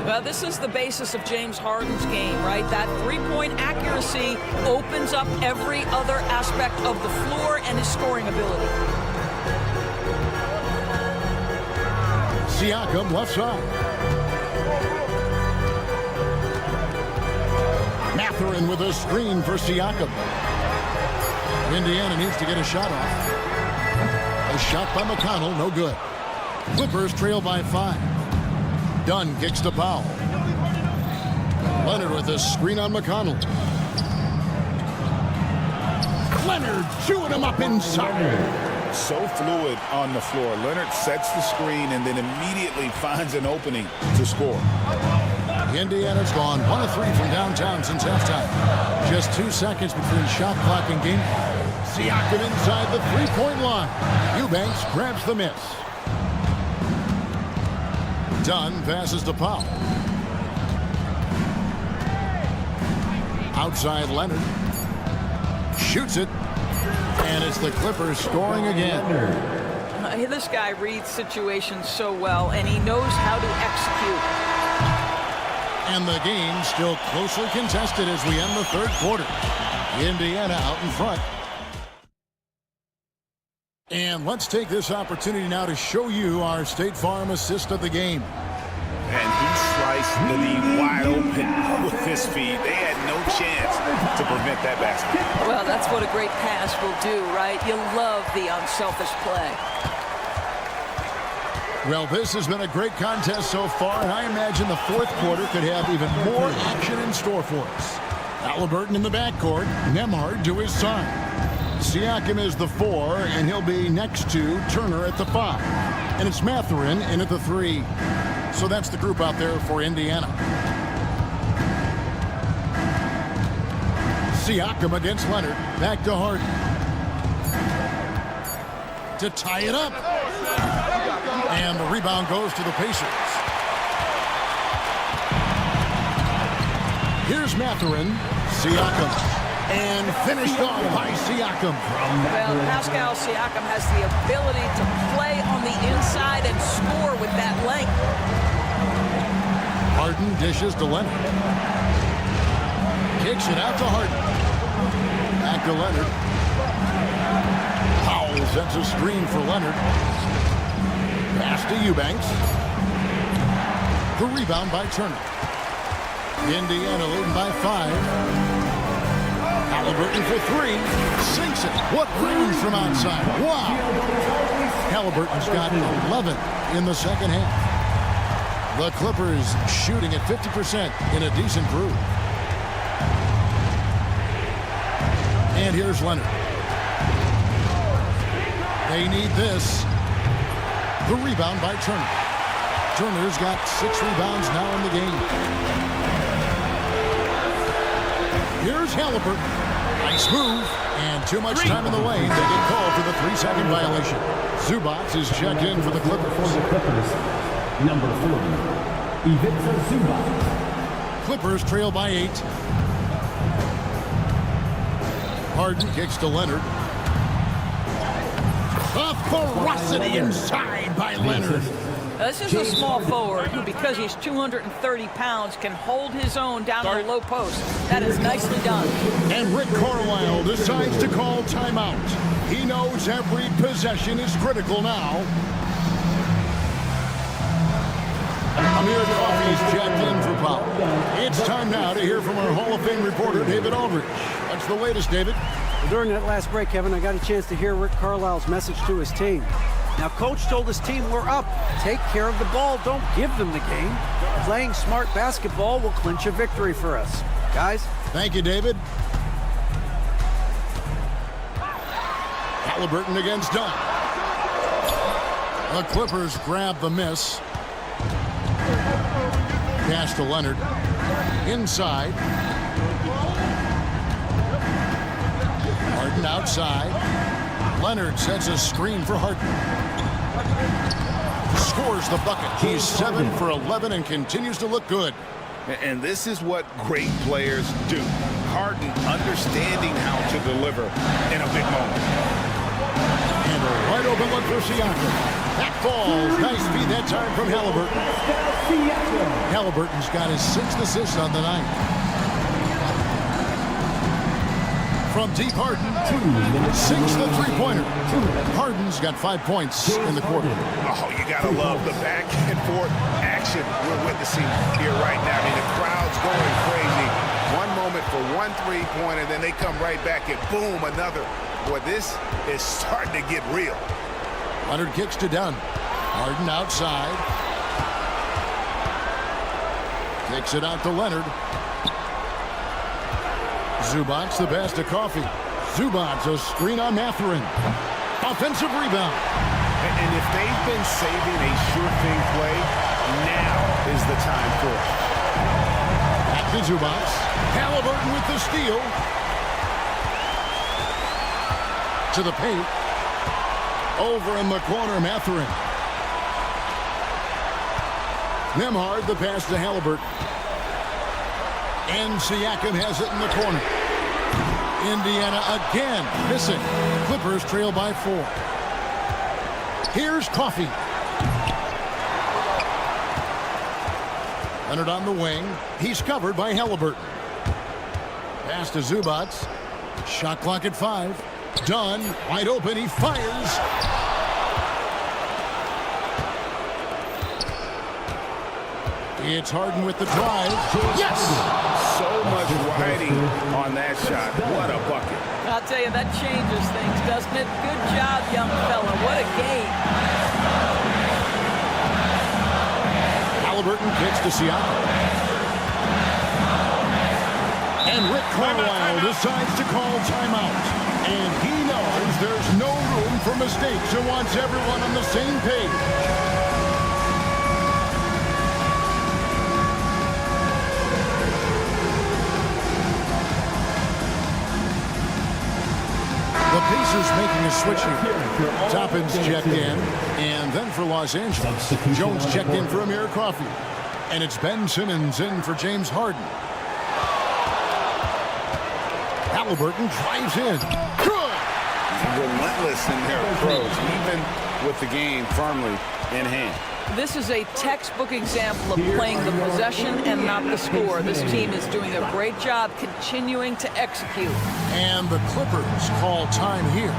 Well, this is the basis of James Harden's game, right? That 3-point accuracy opens up every other aspect of the floor and his scoring ability. Siakam left side. Mathurin with a screen for Siakam. Indiana needs to get a shot off. A shot by McConnell, no good. Clippers trail by 5. Dunn kicks to Powell. Leonard with a screen on McConnell. Leonard chewing him up inside. So fluid on the floor. Leonard sets the screen and then immediately finds an opening to score. Indiana's gone 1 of 3 from downtown since halftime. Just 2 seconds between shot clock and game. Siakam inside the 3-point line. Eubanks grabs the miss. Dunn passes to Powell. Outside Leonard. Shoots it. And it's the Clippers scoring again. This guy reads situations so well, and he knows how to execute. And the game still closely contested as we end the 3rd quarter. Indiana out in front. And let's take this opportunity now to show you our State Farm assist of the game. And he sliced the D wide open with his feet. They had no chance to prevent that basket. Well, that's what a great pass will do, right? You love the unselfish play. Well, this has been a great contest so far, and I imagine the fourth quarter could have even more action in store for us. Halliburton in the backcourt, Nembhard to his side. Siakam is the 4, and he'll be next to Turner at the 5. And it's Mathurin in at the 3. So that's the group out there for Indiana. Siakam against Leonard. Back to Harden. To tie it up. And the rebound goes to the Pacers. Here's Mathurin. Siakam. And finished off by Siakam. Well, Pascal Siakam has the ability to play on the inside and score with that length. Harden dishes to Leonard. Kicks it out to Harden. Back to Leonard. Powell sets a screen for Leonard. Pass to Eubanks. The rebound by Turner. Indiana leading by 5. Halliburton for 3. Sinks it. What range from outside. Wow. Halliburton's got 11 in the second half. The Clippers shooting at 50% in a decent groove. And here's Leonard. They need this. The rebound by Turner. Turner's got 6 rebounds now in the game. Here's Halliburton. Nice move. And too much time in the lane. They get called for the 3-second violation. Zubac is checked in for the Clippers. Number 40, Ivica Zubac. Clippers trail by 8. Harden kicks to Leonard. A ferocity inside by Leonard. This is a small forward who, because he's 230 pounds, can hold his own down on the low post. That is nicely done. And Rick Carlisle decides to call timeout. He knows every possession is critical now. Amir Coffey's checked in for Powell. It's time now to hear from our Hall of Fame reporter, David Aldridge. What's the latest, David? Well, during that last break, Kevin, I got a chance to hear Rick Carlisle's message to his team. Now, Coach told his team, we're up. Take care of the ball. Don't give them the game. Playing smart basketball will clinch a victory for us. Guys? Thank you, David. Halliburton against Dunn. The Clippers grab the miss. Pass to Leonard. Inside. Harden outside. Leonard sets a screen for Harden. Scores the bucket. He's 7 for 11 and continues to look good. And this is what great players do. Harden understanding how to deliver in a big moment. And a wide open look for Siakam. That falls. Nice feed that time from Halliburton. Halliburton's got his 6th assist on the night. From deep, Harden sinks the three-pointer. Harden's got 5 points in the quarter. Oh, you gotta love the back and forth action we're witnessing here right now. I mean, the crowd's going crazy. One moment for one three-pointer, then they come right back and boom, another. Boy, this is starting to get real. Leonard kicks to Dunn. Harden outside. Kicks it out to Leonard. Zubac the pass to Coffey. Zubac a screen on Mathurin. Offensive rebound. And if they've been saving a sure thing play, now is the time for it. Back to Zubac. Halliburton with the steal. To the paint. Over in the corner, Mathurin. Nembhard the pass to Halliburton. And Siakam has it in the corner. Indiana again missing. Clippers trail by 4. Here's Coffey. Leonard on the wing. He's covered by Halliburton. Pass to Zubac. Shot clock at 5. Dunn wide open. He fires. It's Harden with the drive. Yes! So much riding on that shot. What a bucket. I'll tell you, that changes things, doesn't it? Good job, young fella. What a game. Halliburton kicks to Siakam. And Rick Carlisle decides to call timeout. And he knows there's no room for mistakes and wants everyone on the same page. The Pacers making a switch here. Toppin's checked in, and then for Los Angeles, Jones checked in for Amir Coffey. And it's Ben Simmons in for James Harden. Halliburton drives in. Good! Relentless in their approach, even with the game firmly in hand. This is a textbook example of playing the possession and not the score. This team is doing a great job continuing to execute. And the Clippers call time here.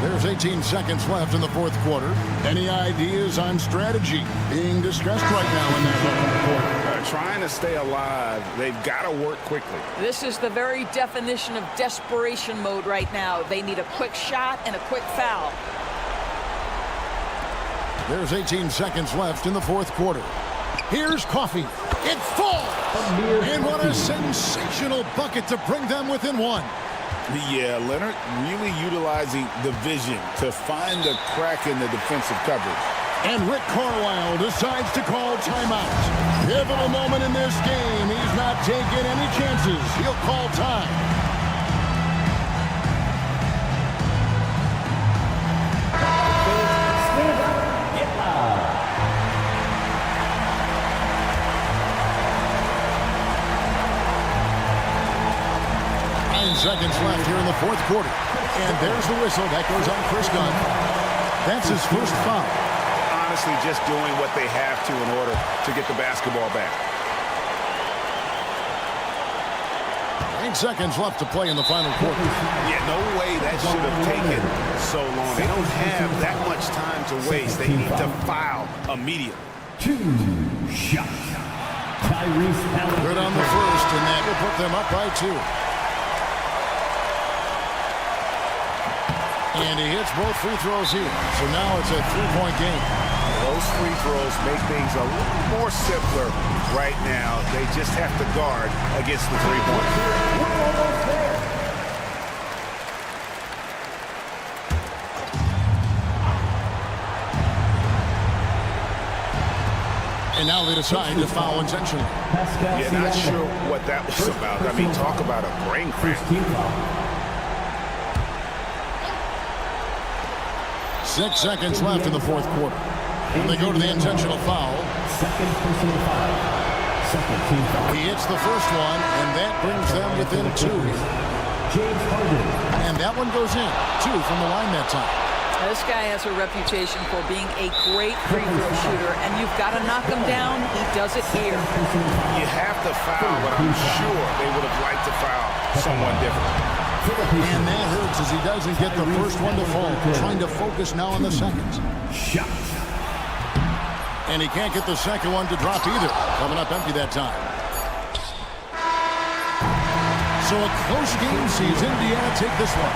There's 18 seconds left in the fourth quarter. Any ideas on strategy being discussed right now in that quarter? Trying to stay alive. They've got to work quickly. This is the very definition of desperation mode right now. They need a quick shot and a quick foul. There's 18 seconds left in the fourth quarter. Here's Coffey. It falls! And what a sensational bucket to bring them within one. Yeah, Leonard really utilizing the vision to find the crack in the defensive coverage. And Rick Carlisle decides to call timeout. Pivotal moment in this game. He's not taking any chances. He'll call time. Seconds left here in the fourth quarter. And there's the whistle. That goes on Chris Gunn. That's his first foul. Honestly, just doing what they have to in order to get the basketball back. 8 seconds left to play in the final quarter. Yeah, no way that should have taken so long. They don't have that much time to waste. They need to foul immediately. 2 shots. Tyrese Halliburton. Good on the first, and that will put them up by 2. And he hits both free throws here. So now it's a 3-point game. Those free throws make things a little more simpler right now. They just have to guard against the three-point. And now they decide to foul intentionally. Yeah, not sure what that was about. I mean, talk about a brain cramp. 6 seconds left in the fourth quarter. And they go to the intentional foul. Second personal foul. Second team foul. He hits the first one, and that brings them within 2. James Harden. And that one goes in. 2 from the line that time. This guy has a reputation for being a great free throw shooter, and you've got to knock him down. He does it here. You have to foul, but I'm sure they would have liked to foul someone different. And that hurts as he doesn't get the first one to fall. Trying to focus now on the seconds. Shot. And he can't get the second one to drop either. Coming up empty that time. So a close game sees Indiana take this one.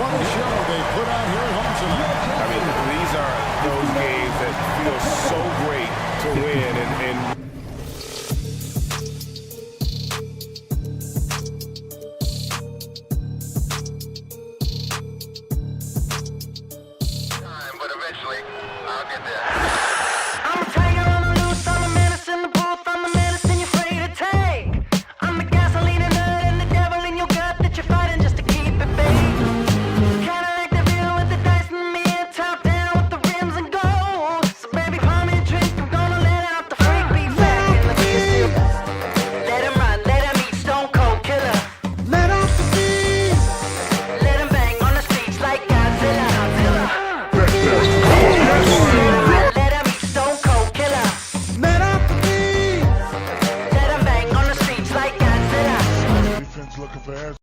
What a show they put on here at home tonight. I mean, these are those games that feel so great to win. And but eventually, I'll get there. I'm a tiger on the loose, I'm a menace in the booth, I'm the medicine you're afraid to take. I'm the gasoline and nut and the devil in your gut that you're fighting just to keep it baked. Kinda like the view with the dice in the mid, top down with the rims and gold. So baby, pour me a drink, I'm gonna let out the freak beat back and let me still. Let him run, let him eat, stone cold killer. Let off the beat. Let him bang on the streets like Godzilla. Let him eat, stone cold killer. Let off the beat. Let him bang on the streets like Godzilla. Defense looking for answers.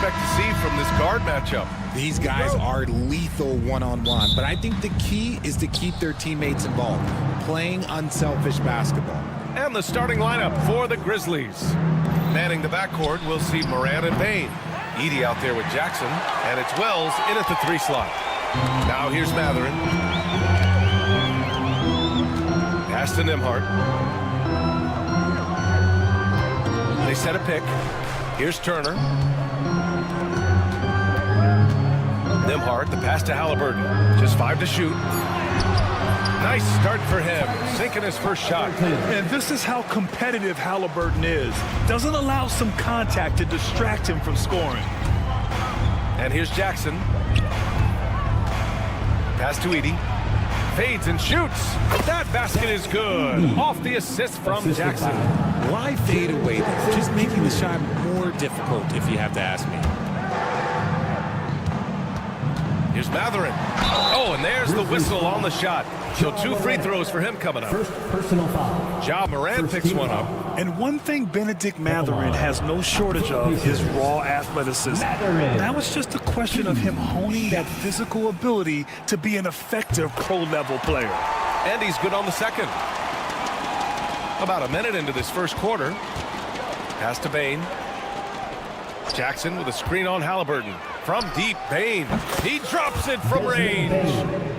expect to see from this guard matchup? These guys are lethal one-on-one, but I think the key is to keep their teammates involved, playing unselfish basketball. And the starting lineup for the Grizzlies. Manning the backcourt, we'll see Morant and Bane. Edey out there with Jackson, and it's Wells in at the 3 slot. Now here's Mathurin. Pass to Nembhard. They set a pick. Here's Turner. Nembhard, the pass to Haliburton. Just 5 to shoot. Nice start for him, sinking his first shot. And this is how competitive Haliburton is. Doesn't allow some contact to distract him from scoring. And here's Jackson. Pass to Edey. Fades and shoots. That basket is good. Off the assist from Jackson. Why fade away? Just making the shot more difficult, if you have to ask me. Here's Mathurin. Oh, and there's the whistle on the shot. So 2 free throws for him coming up. First personal foul. Ja Morant picks one up. And one thing Benedict Mathurin has no shortage of is raw athleticism. Now it's just a question of him honing that physical ability to be an effective pro-level player. And he's good on the second. About a minute into this first quarter. Pass to Bane. Jackson with a screen on Haliburton. From deep, Bane. He drops it from range.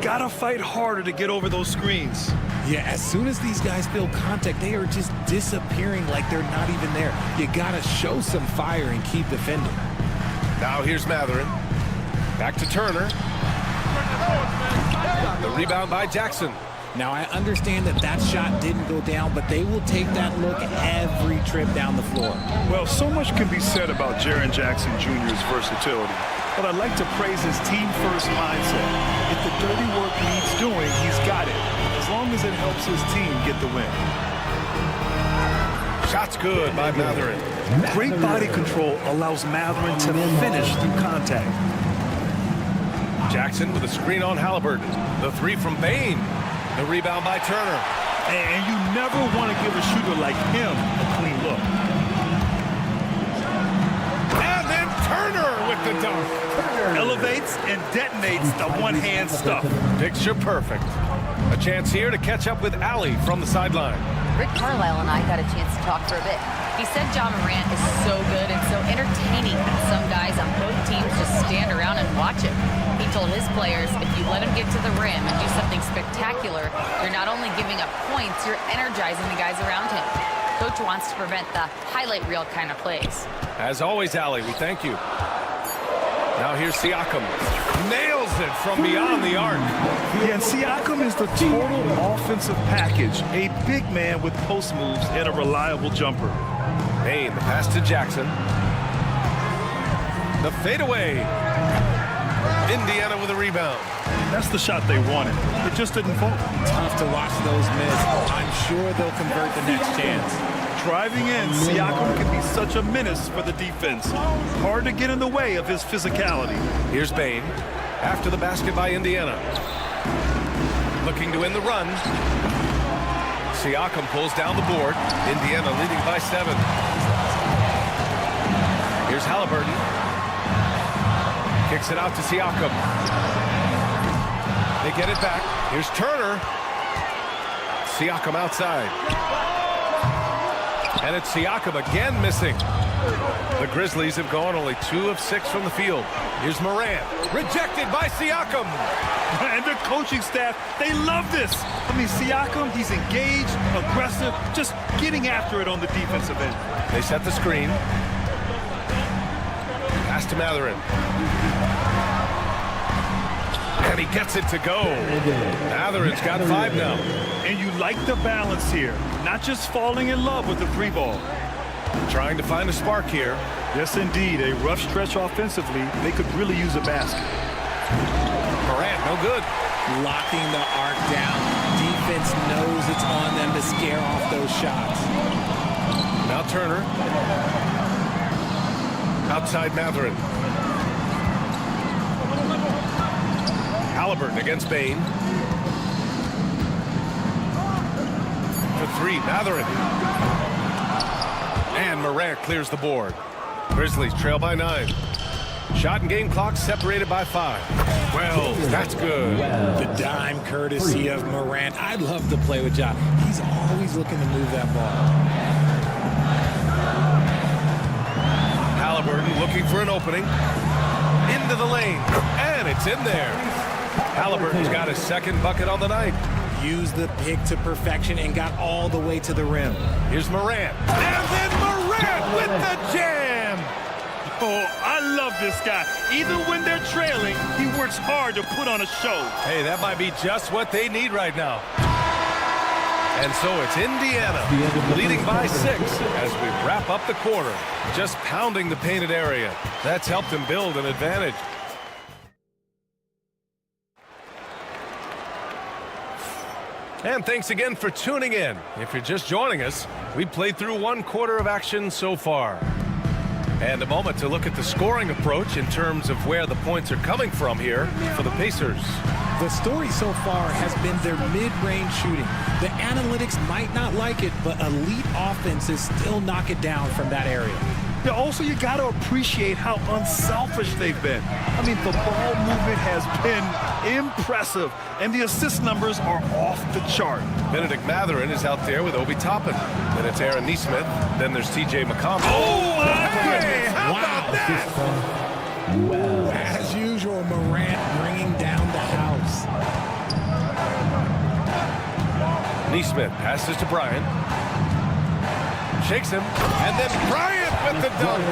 Gotta fight harder to get over those screens. Yeah, as soon as these guys feel contact, they are just disappearing like they're not even there. You gotta show some fire and keep defending. Now here's Mathurin. Back to Turner. The rebound by Jackson. Now, I understand that that shot didn't go down, but they will take that look every trip down the floor. Well, so much can be said about Jaren Jackson Jr.'s versatility, but I'd like to praise his team-first mindset. If the dirty work needs doing, he's got it, as long as it helps his team get the win. Shot's good by Mathurin. Great body control allows Mathurin to finish through contact. Jackson with a screen on Haliburton. The 3 from Bane. The rebound by Turner. And you never want to give a shooter like him a clean look. And then Turner with the dunk. Elevates and detonates the one-hand stuff. Picture perfect. A chance here to catch up with Allie from the sideline. Rick Carlisle and I got a chance to talk for a bit. He said Ja Morant is so good and so entertaining that some guys on both teams just stand around and watch him. He told his players, if you let him get to the rim and do something spectacular, you're not only giving up points, you're energizing the guys around him. Coach wants to prevent the highlight reel kind of plays. As always, Allie, we thank you. Now here's Siakam. Nails it from beyond the arc. Yeah, and Siakam is the total offensive package. A big man with post moves and a reliable jumper. Bane, the pass to Jackson. The fadeaway. Indiana with a rebound. That's the shot they wanted. It just didn't fall. Tough to watch those miss. I'm sure they'll convert the next chance. Driving in, Siakam can be such a menace for the defense. Hard to get in the way of his physicality. Here's Bane. After the basket by Indiana. Looking to win the run. Siakam pulls down the board. Indiana leading by 7. Here's Haliburton. Kicks it out to Siakam. They get it back. Here's Turner. Siakam outside. And it's Siakam again missing. The Grizzlies have gone only 2 of 6 from the field. Here's Morant. Rejected by Siakam. And the coaching staff, they love this. I mean, Siakam, he's engaged, aggressive, just getting after it on the defensive end. They set the screen. Pass to Mathurin. And he gets it to go. Mathurin's got 5 now. And you like the balance here. Not just falling in love with the 3 ball. Trying to find a spark here. Yes, indeed. A rough stretch offensively. They could really use a basket. Morant, no good. Locking the arc down. Defense knows it's on them to scare off those shots. Now Turner. Outside Mathurin. Haliburton against Bane. For 3, Mathurin. And Morant clears the board. Grizzlies trail by 9. Shot and game clock separated by 5. Wells, that's good. The dime courtesy of Morant. I'd love to play with Ja. He's always looking to move that ball. Halliburton looking for an opening. Into the lane, and it's in there. Halliburton's got his second bucket on the night. Used the pick to perfection and got all the way to the rim. Here's Morant. And then Morant with the jam. Oh, I love this guy. Even when they're trailing, he works hard to put on a show. Hey, that might be just what they need right now. And so it's Indiana leading by 6 as we wrap up the quarter. Just pounding the painted area. That's helped them build an advantage. And thanks again for tuning in. If you're just joining us, we played through 1 quarter of action so far. And a moment to look at the scoring approach in terms of where the points are coming from here for the Pacers. The story so far has been their mid-range shooting. The analytics might not like it, but elite offenses still knock it down from that area. Yeah, also, you got to appreciate how unselfish they've been. I mean, the ball movement has been impressive, and the assist numbers are off the chart. Benedict Mathurin is out there with Obi Toppin. Then it's Aaron Nesmith. Then there's TJ McConnell. Oh, my goodness! How Wow. about that? Ooh, as usual, Morant bringing down the house. Nesmith passes to Bryant. Shakes him. And then Bryant with the dunk.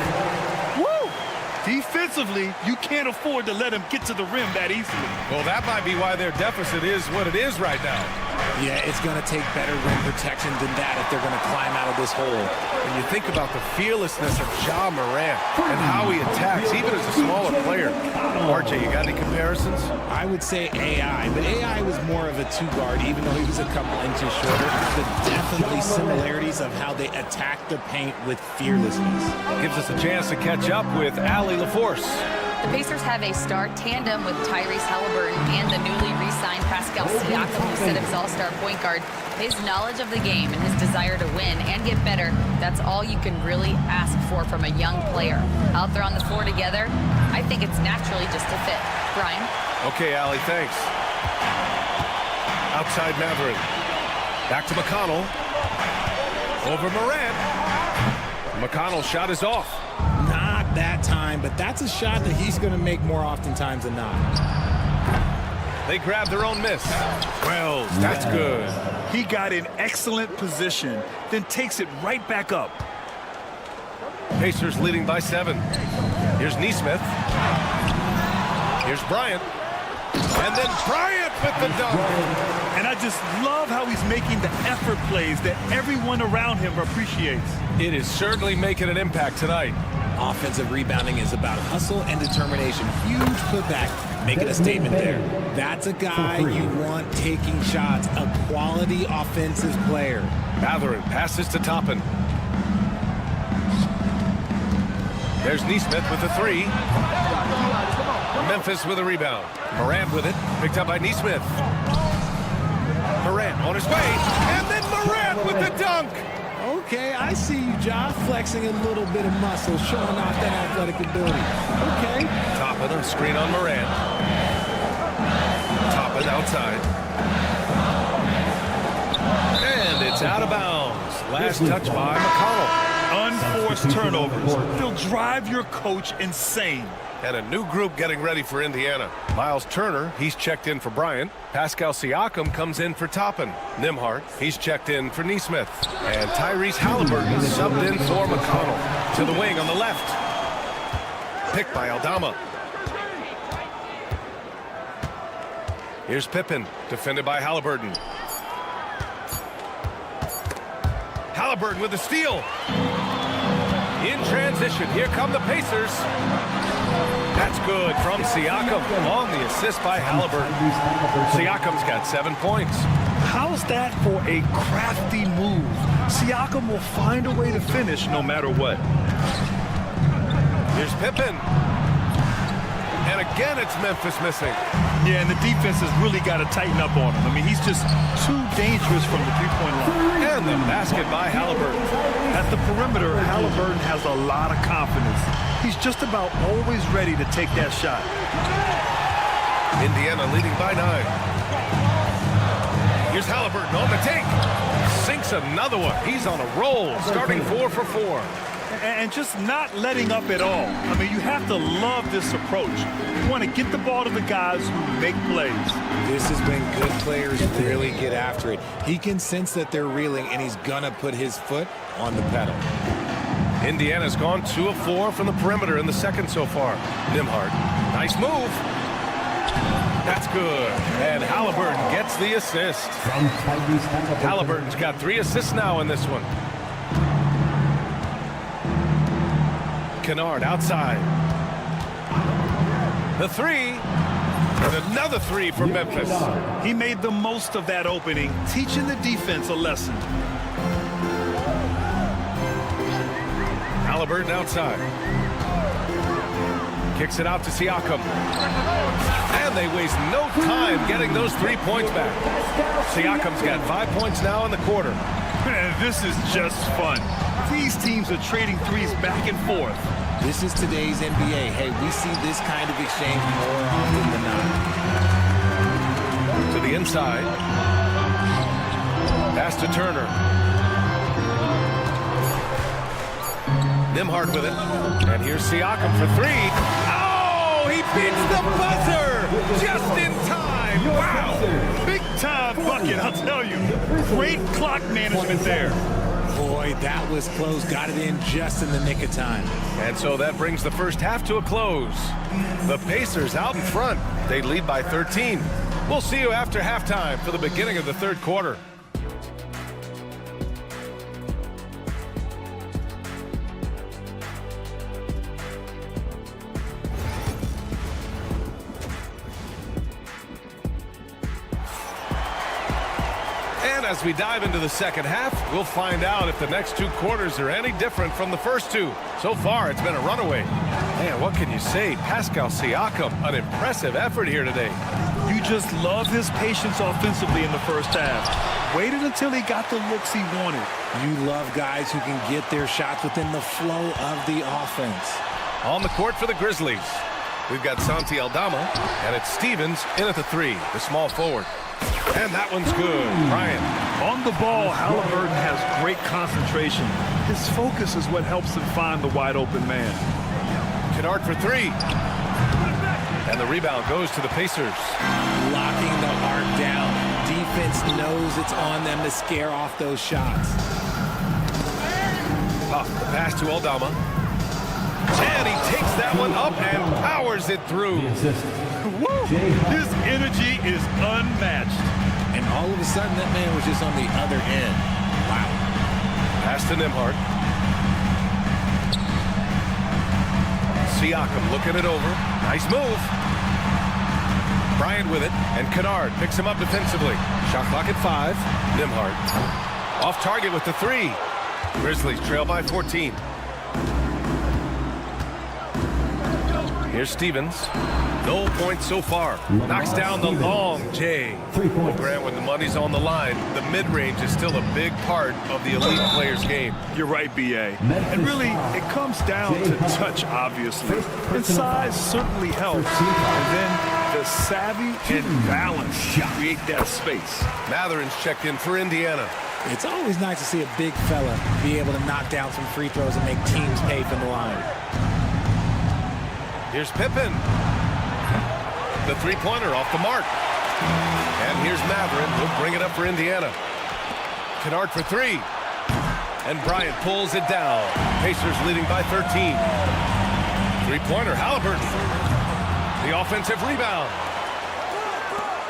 Woo! Defensively, you can't afford to let him get to the rim that easily. Well, that might be why their deficit is what it is right now. Yeah, it's going to take better rim protection than that if they're going to climb out of this hole. When you think about the fearlessness of Ja Morant and how he attacks, even as a smaller player. RJ, you got any comparisons? I would say AI, but AI was more of a 2-guard, even though he was a couple inches shorter. But definitely similarities of how they attack the paint with fearlessness. Gives us a chance to catch up with Allie LaForce. The Pacers have a star tandem with Tyrese Halliburton and the newly re-signed Pascal Siakam, who set his all-star point guard. His knowledge of the game and his desire to win and get better, that's all you can really ask for from a young player. Out there on the floor together, I think it's naturally just a fit. Brian? Okay, Allie, thanks. Outside Mathurin. Back to McConnell. Over Morant. McConnell's shot is off. Not that time, but that's a shot that he's going to make more oftentimes than not. They grab their own miss. Wells, that's good. He got in excellent position, then takes it right back up. Pacers leading by 7. Here's Nesmith. Here's Bryant. And then Bryant with the dunk. And I just love how he's making the effort plays that everyone around him appreciates. It is certainly making an impact tonight. Offensive rebounding is about hustle and determination. Huge putback, making a statement there. That's a guy you want taking shots, a quality offensive player. Mathurin passes to Toppin. There's Nesmith with the 3. Memphis with a rebound. Morant with it, picked up by Nesmith. Morant on his way, and then Morant with the dunk. Okay, I see you, Ja, flexing a little bit of muscle, showing off that athletic ability. Okay. Toppin, a screen on Morant. Toppin outside. And it's out of bounds. Last touch by McConnell. Unforced turnovers. They'll drive your coach insane. And a new group getting ready for Indiana. Miles Turner, he's checked in for Bryant. Pascal Siakam comes in for Toppin. Nimhart, he's checked in for Nesmith. And Tyrese Halliburton subbed in for McConnell. To the wing on the left. Picked by Aldama. Here's Pippen, defended by Halliburton. Halliburton with the steal. In transition, here come the Pacers. That's good from Siakam on the assist by Halliburton. Siakam's got 7 points. How's that for a crafty move? Siakam will find a way to finish no matter what. Here's Pippen. And again, it's Memphis missing. Yeah, and the defense has really got to tighten up on him. I mean, he's just too dangerous from the three-point line. And the basket by Halliburton. At the perimeter, Halliburton has a lot of confidence. He's just about always ready to take that shot. Indiana leading by 9. Here's Halliburton on the take. Sinks another one. He's on a roll, starting 4 for 4. And just not letting up at all. I mean, you have to love this approach. You want to get the ball to the guys who make plays. This has been good players really get after it. He can sense that they're reeling, and he's going to put his foot on the pedal. Indiana's gone 2 of 4 from the perimeter in the second so far. Nembhard, nice move. That's good. And Halliburton gets the assist. Halliburton's got 3 assists now in this one. Kennard outside. The 3. And another 3 for Memphis. He made the most of that opening, teaching the defense a lesson. Halliburton outside. Kicks it out to Siakam. And they waste no time getting those 3 points back. Siakam's got 5 points now in the quarter. Man, this is just fun. These teams are trading threes back and forth. This is today's NBA. Hey, we see this kind of exchange more often than not. To the inside. Pass to Turner. Nembhard with it. And here's Siakam for 3. Oh, he beats the buzzer just in time. Wow. Big time bucket, I'll tell you. Great clock management there. Boy, that was close. Got it in just in the nick of time. And so that brings the first half to a close. The Pacers out in front. They lead by 13. We'll see you after halftime for the beginning of the third quarter. And as we dive into the second half, we'll find out if the next 2 quarters are any different from the first 2. So far, it's been a runaway. Man, what can you say? Pascal Siakam, an impressive effort here today. You just love his patience offensively in the first half. Waited until he got the looks he wanted. You love guys who can get their shots within the flow of the offense. On the court for the Grizzlies, we've got Santi Aldama, and it's Stevens in at the 3, the small forward. And that one's good. Bryant. On the ball, Halliburton has great concentration. His focus is what helps him find the wide open man. Kennard for 3. And the rebound goes to the Pacers. Locking the arc down. Defense knows it's on them to scare off those shots. Puff, the pass to Aldama. And he takes that one up and powers it through. Woo! His energy is unmatched. And all of a sudden, that man was just on the other end. Wow. Pass to Nembhard. Siakam looking it over. Nice move. Bryant with it, and Kennard picks him up defensively. Shot clock at 5. Nembhard off target with the 3. Grizzlies trail by 14. Here's Stevens. No points so far. Knocks down the long J. Well, Grant, when the money's on the line, the mid-range is still a big part of the elite player's game. You're right, B.A. And really, it comes down to touch, obviously. And size certainly helps. And then the savvy and balance create that space. Matherin's checked in for Indiana. It's always nice to see a big fella be able to knock down some free throws and make teams pay from the line. Here's Pippen. The three-pointer off the mark. And here's Matherin. He'll bring it up for Indiana. Kennard for 3. And Bryant pulls it down. Pacers leading by 13. Three-pointer, Halliburton. The offensive rebound.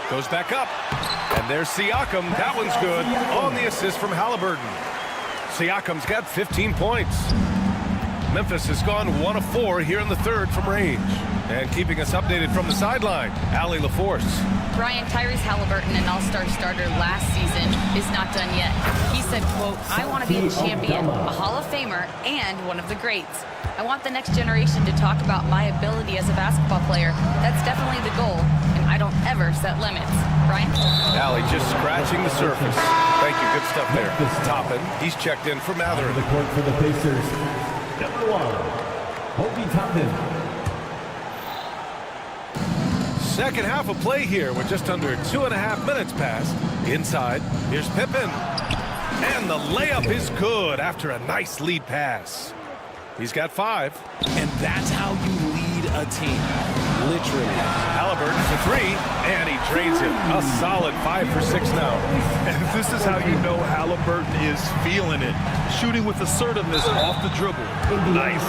Goes back up. And there's Siakam. That one's good. On the assist from Halliburton. Siakam's got 15 points. Memphis has gone 1 of 4 here in the third from range. And keeping us updated from the sideline, Allie LaForce. Brian, Tyrese Halliburton, an all-star starter last season, is not done yet. He said, quote, "I want to be a champion, a Hall of Famer, and one of the greats. I want the next generation to talk about my ability as a basketball player. That's definitely the goal, and I don't ever set limits." Brian? Allie just scratching the surface. Thank you, good stuff there. Toppin, he's checked in for Matherin. The court for the Pacers, number 1, Obi Toppin. Second half of play here with just under 2.5 minutes passed. Inside, here's Pippen. And the layup is good after a nice lead pass. He's got 5. And that's how you lead a team. Literally. Halliburton for 3, and he drains it. A solid 5 for 6 now. And this is how you know Halliburton is feeling it. Shooting with assertiveness off the dribble. Nice.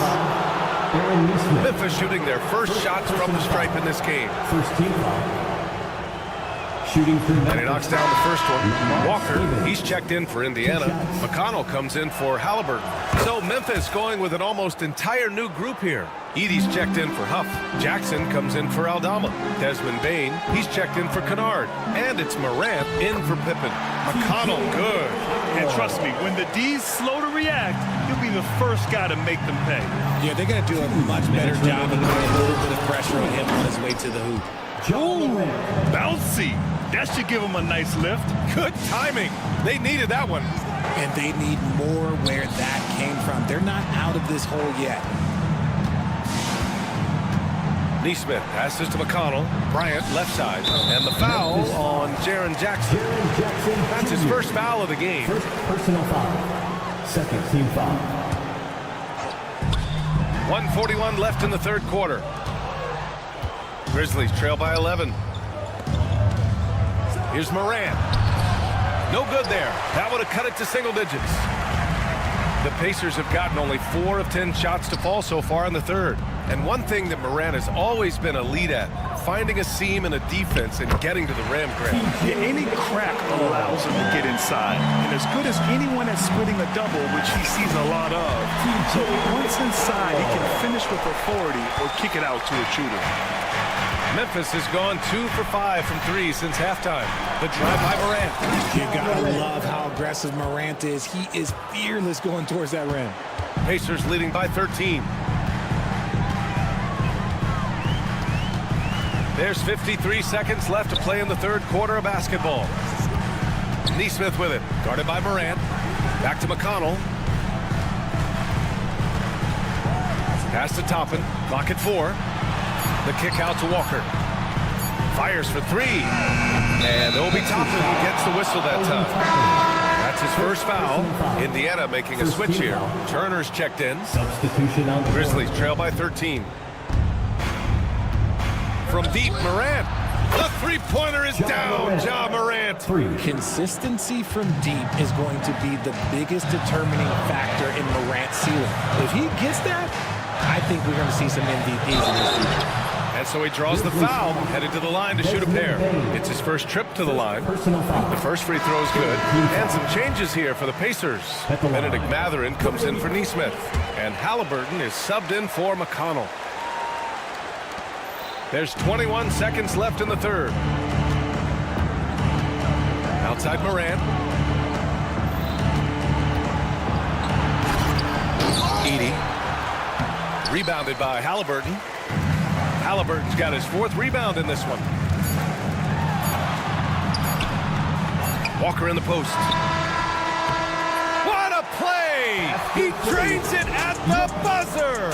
Memphis shooting their first shots from the stripe in this game. First team foul. Shooting for And he knocks down the first one. Walker, he's checked in for Indiana. McConnell comes in for Halliburton. So Memphis going with an almost entire new group here. Edey's checked in for Huff. Jackson comes in for Aldama. Desmond Bain, he's checked in for Kennard. And it's Morant in for Pippen. McConnell, good. And trust me, when the D's slow to react, he'll be the first guy to make them pay. Yeah, they're going to do a much better job of putting a little bit of pressure on him on his way to the hoop. Bouncy. That should give him a nice lift. Good timing. They needed that one. And they need more where that came from. They're not out of this hole yet. Neesmith passes to McConnell. Bryant left side. And the foul on Jaren Jackson. That's his first foul of the game. First personal foul. Second team foul. 1:41 left in the third quarter. Grizzlies trail by 11. Here's Morant. No good there. That would have cut it to single digits. The Pacers have gotten only 4 of 10 shots to fall so far in the third. And one thing that Morant has always been elite at, finding a seam in a defense and getting to the rim grab. Yeah, any crack allows him to get inside. And as good as anyone at splitting a double, which he sees a lot of, so once inside, he can finish with authority or kick it out to a shooter. Memphis has gone 2 for 5 from 3 since halftime. The drive by Morant. You gotta love how aggressive Morant is. He is fearless going towards that rim. Pacers leading by 13. There's 53 seconds left to play in the third quarter of basketball. Neesmith with it, guarded by Morant. Back to McConnell. Pass to Toppin. Clock at 4. The kick out to Walker. Fires for 3. And Obi Toppin gets the whistle that time. That's his first foul. Indiana making a switch here. Turner's checked in. Substitution on the Grizzlies trail by 13. From deep, Morant. The three-pointer is down. Ja Morant. Consistency from deep is going to be the biggest determining factor in Morant's ceiling. If he gets that, I think we're going to see some MVPs in this future. And so he draws the foul, headed to the line to shoot a pair. It's his first trip to the line. The first free throw is good. And some changes here for the Pacers. Benedict Mathurin comes in for Neesmith. And Halliburton is subbed in for McConnell. There's 21 seconds left in the third. Outside Morant. Edey. Rebounded by Halliburton. Halliburton's got his 4th rebound in this one. Walker in the post. What a play! He drains it at the buzzer!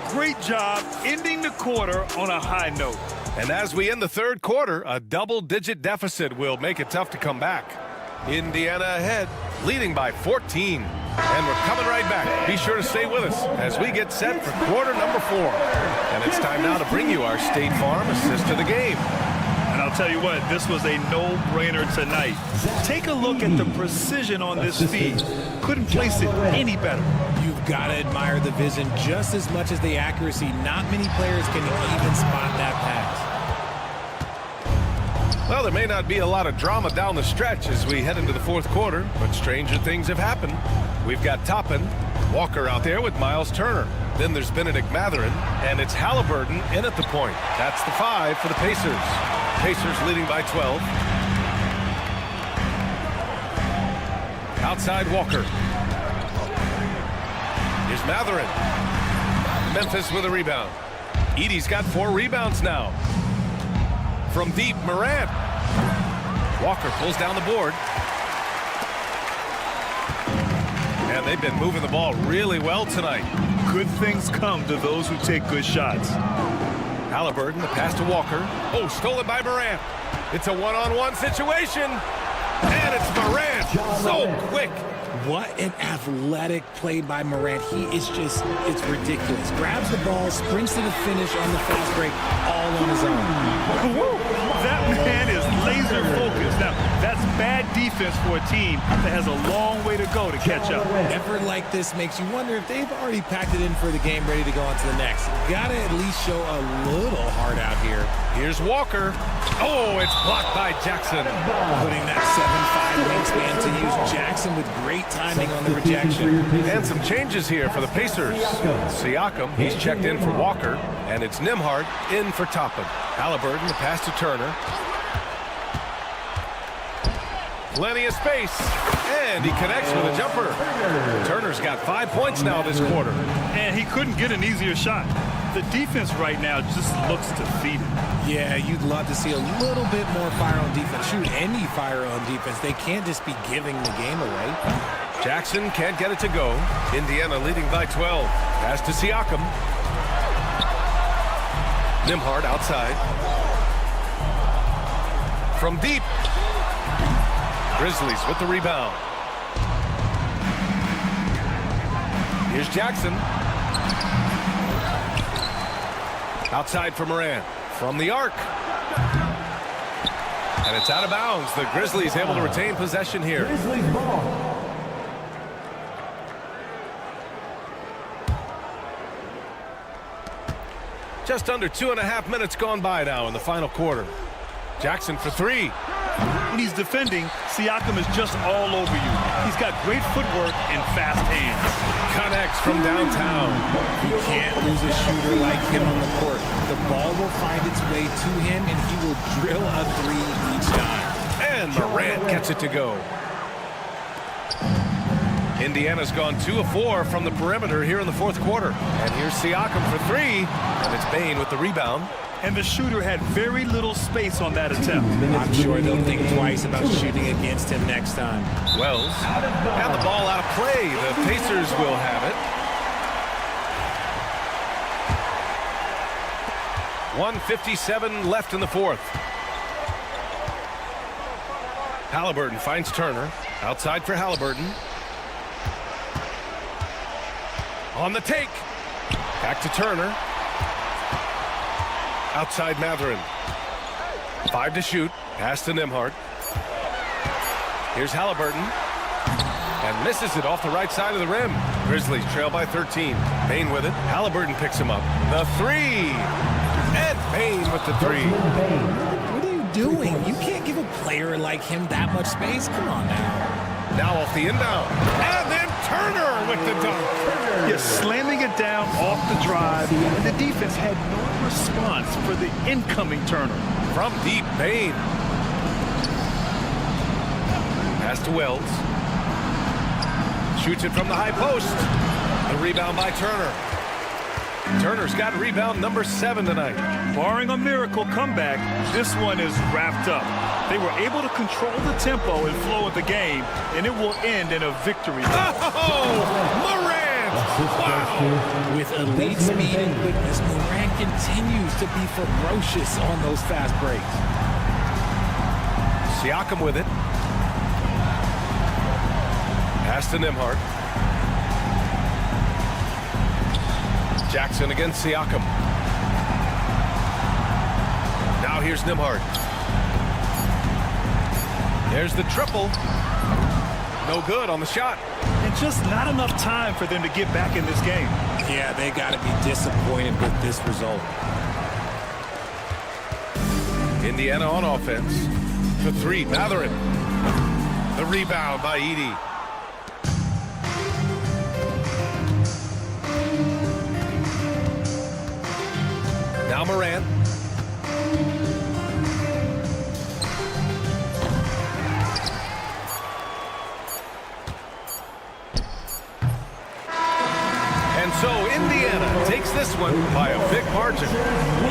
Great job ending the quarter on a high note. And as we end the third quarter, a double-digit deficit will make it tough to come back. Indiana ahead, leading by 14. And we're coming right back. Be sure to stay with us as we get set for quarter number 4. And it's time now to bring you our State Farm assist to the game. And I'll tell you what, this was a no-brainer tonight. Take a look at the precision on this feed. Couldn't place it any better. You've got to admire the vision just as much as the accuracy. Not many players can even spot that pass. Well, there may not be a lot of drama down the stretch as we head into the fourth quarter, but stranger things have happened. We've got Toppin, Walker out there with Miles Turner. Then there's Benedict Mathurin, and it's Halliburton in at the point. That's the 5 for the Pacers. Pacers leading by 12. Outside Walker. Here's Mathurin. Memphis with a rebound. Edey's got 4 rebounds now. From deep, Morant. Walker pulls down the board. And they've been moving the ball really well tonight. Good things come to those who take good shots. Halliburton, the pass to Walker. Oh, stolen by Morant. It's a one-on-one situation. And it's Morant. So quick. What an athletic play by Morant. It's ridiculous. Grabs the ball, sprints to the finish on the fast break, all on his own. Woo! That man is laser focused. Now, that's bad defense for a team that has a long way to go to catch up. Effort like this makes you wonder if they've already packed it in for the game, ready to go on to the next. Gotta at least show a little heart out here. Here's Walker. Oh, it's blocked by Jackson. Putting that 7'5" wingspan to use. Jackson with great timing on the rejection. And some changes here for the Pacers. Siakam, he's checked in for Walker. And it's Nembhard in for Toppin. Halliburton, the pass to Turner. Plenty of space. And he connects with a jumper. Turner's got 5 points now this quarter. And he couldn't get an easier shot. The defense right now just looks defeated. Yeah, you'd love to see a little bit more fire on defense. Shoot, any fire on defense. They can't just be giving the game away. Jackson can't get it to go. Indiana leading by 12. Pass to Siakam. Nembhard outside. From deep. Grizzlies with the rebound. Here's Jackson. Outside for Morant. From the arc. And it's out of bounds. The Grizzlies able to retain possession here. Just under 2.5 minutes gone by now in the final quarter. Jackson for three. When he's defending, Siakam is just all over you. He's got great footwork and fast hands. Connects from downtown. You can't lose a shooter like him on the court. The ball will find its way to him, and he will drill a three each time. And Morant gets it to go. Indiana's gone 2 of 4 from the perimeter here in the fourth quarter. And here's Siakam for three. And it's Bane with the rebound. And the shooter had very little space on that attempt. I'm sure they'll think twice about shooting against him next time. Wells. And the ball out of play. The Pacers will have it. 1:57 left in the fourth. Halliburton finds Turner. Outside for Halliburton. On the take. Back to Turner. Outside Mathurin. 5 to shoot. Pass to Nembhard. Here's Halliburton. And misses it off the right side of the rim. Grizzlies trail by 13. Bane with it. Halliburton picks him up. The three. And Bane with the three. What are you doing? You can't give a player like him that much space. Come on now. Now off the inbound. And then Turner with the dunk. You're slamming it down off the drive, and the defense had no response for the incoming Turner. From deep, Bane. Pass to Wells. Shoots it from the high post. The rebound by Turner. Turner's got rebound number 7 tonight. Barring a miracle comeback, this one is wrapped up. They were able to control the tempo and flow of the game, and it will end in a victory. Oh, Morant! Wow! With elite speed and quickness, Morant continues to be ferocious on those fast breaks. Siakam with it. Pass to Nembhard. Jackson against Siakam. Now here's Nembhard. There's the triple. No good on the shot. And just not enough time for them to get back in this game. Yeah, they got to be disappointed with this result. Indiana on offense. For three, Mathurin. The rebound by Edey. Now Morant. And so Indiana takes this one by a big margin.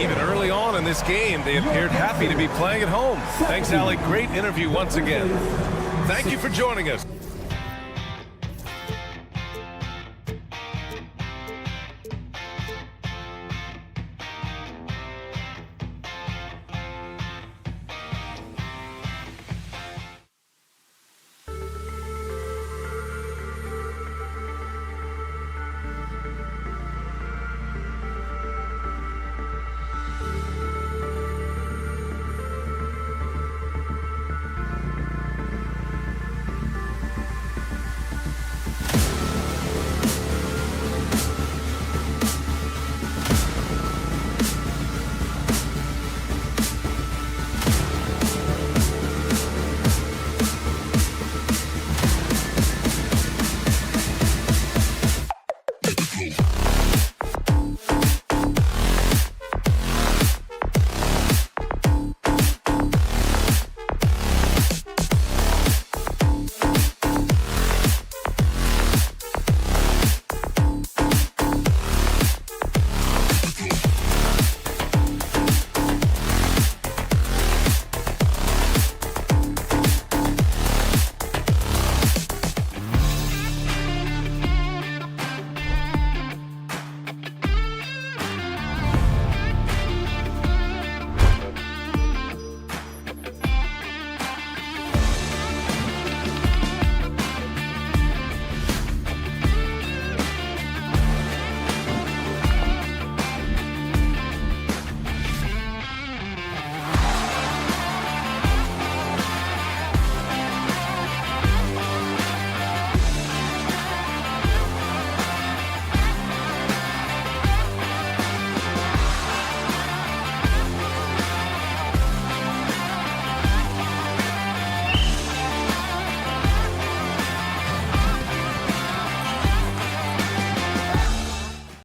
Even early on in this game, they appeared happy to be playing at home. Thanks, Alec. Great interview once again. Thank you for joining us.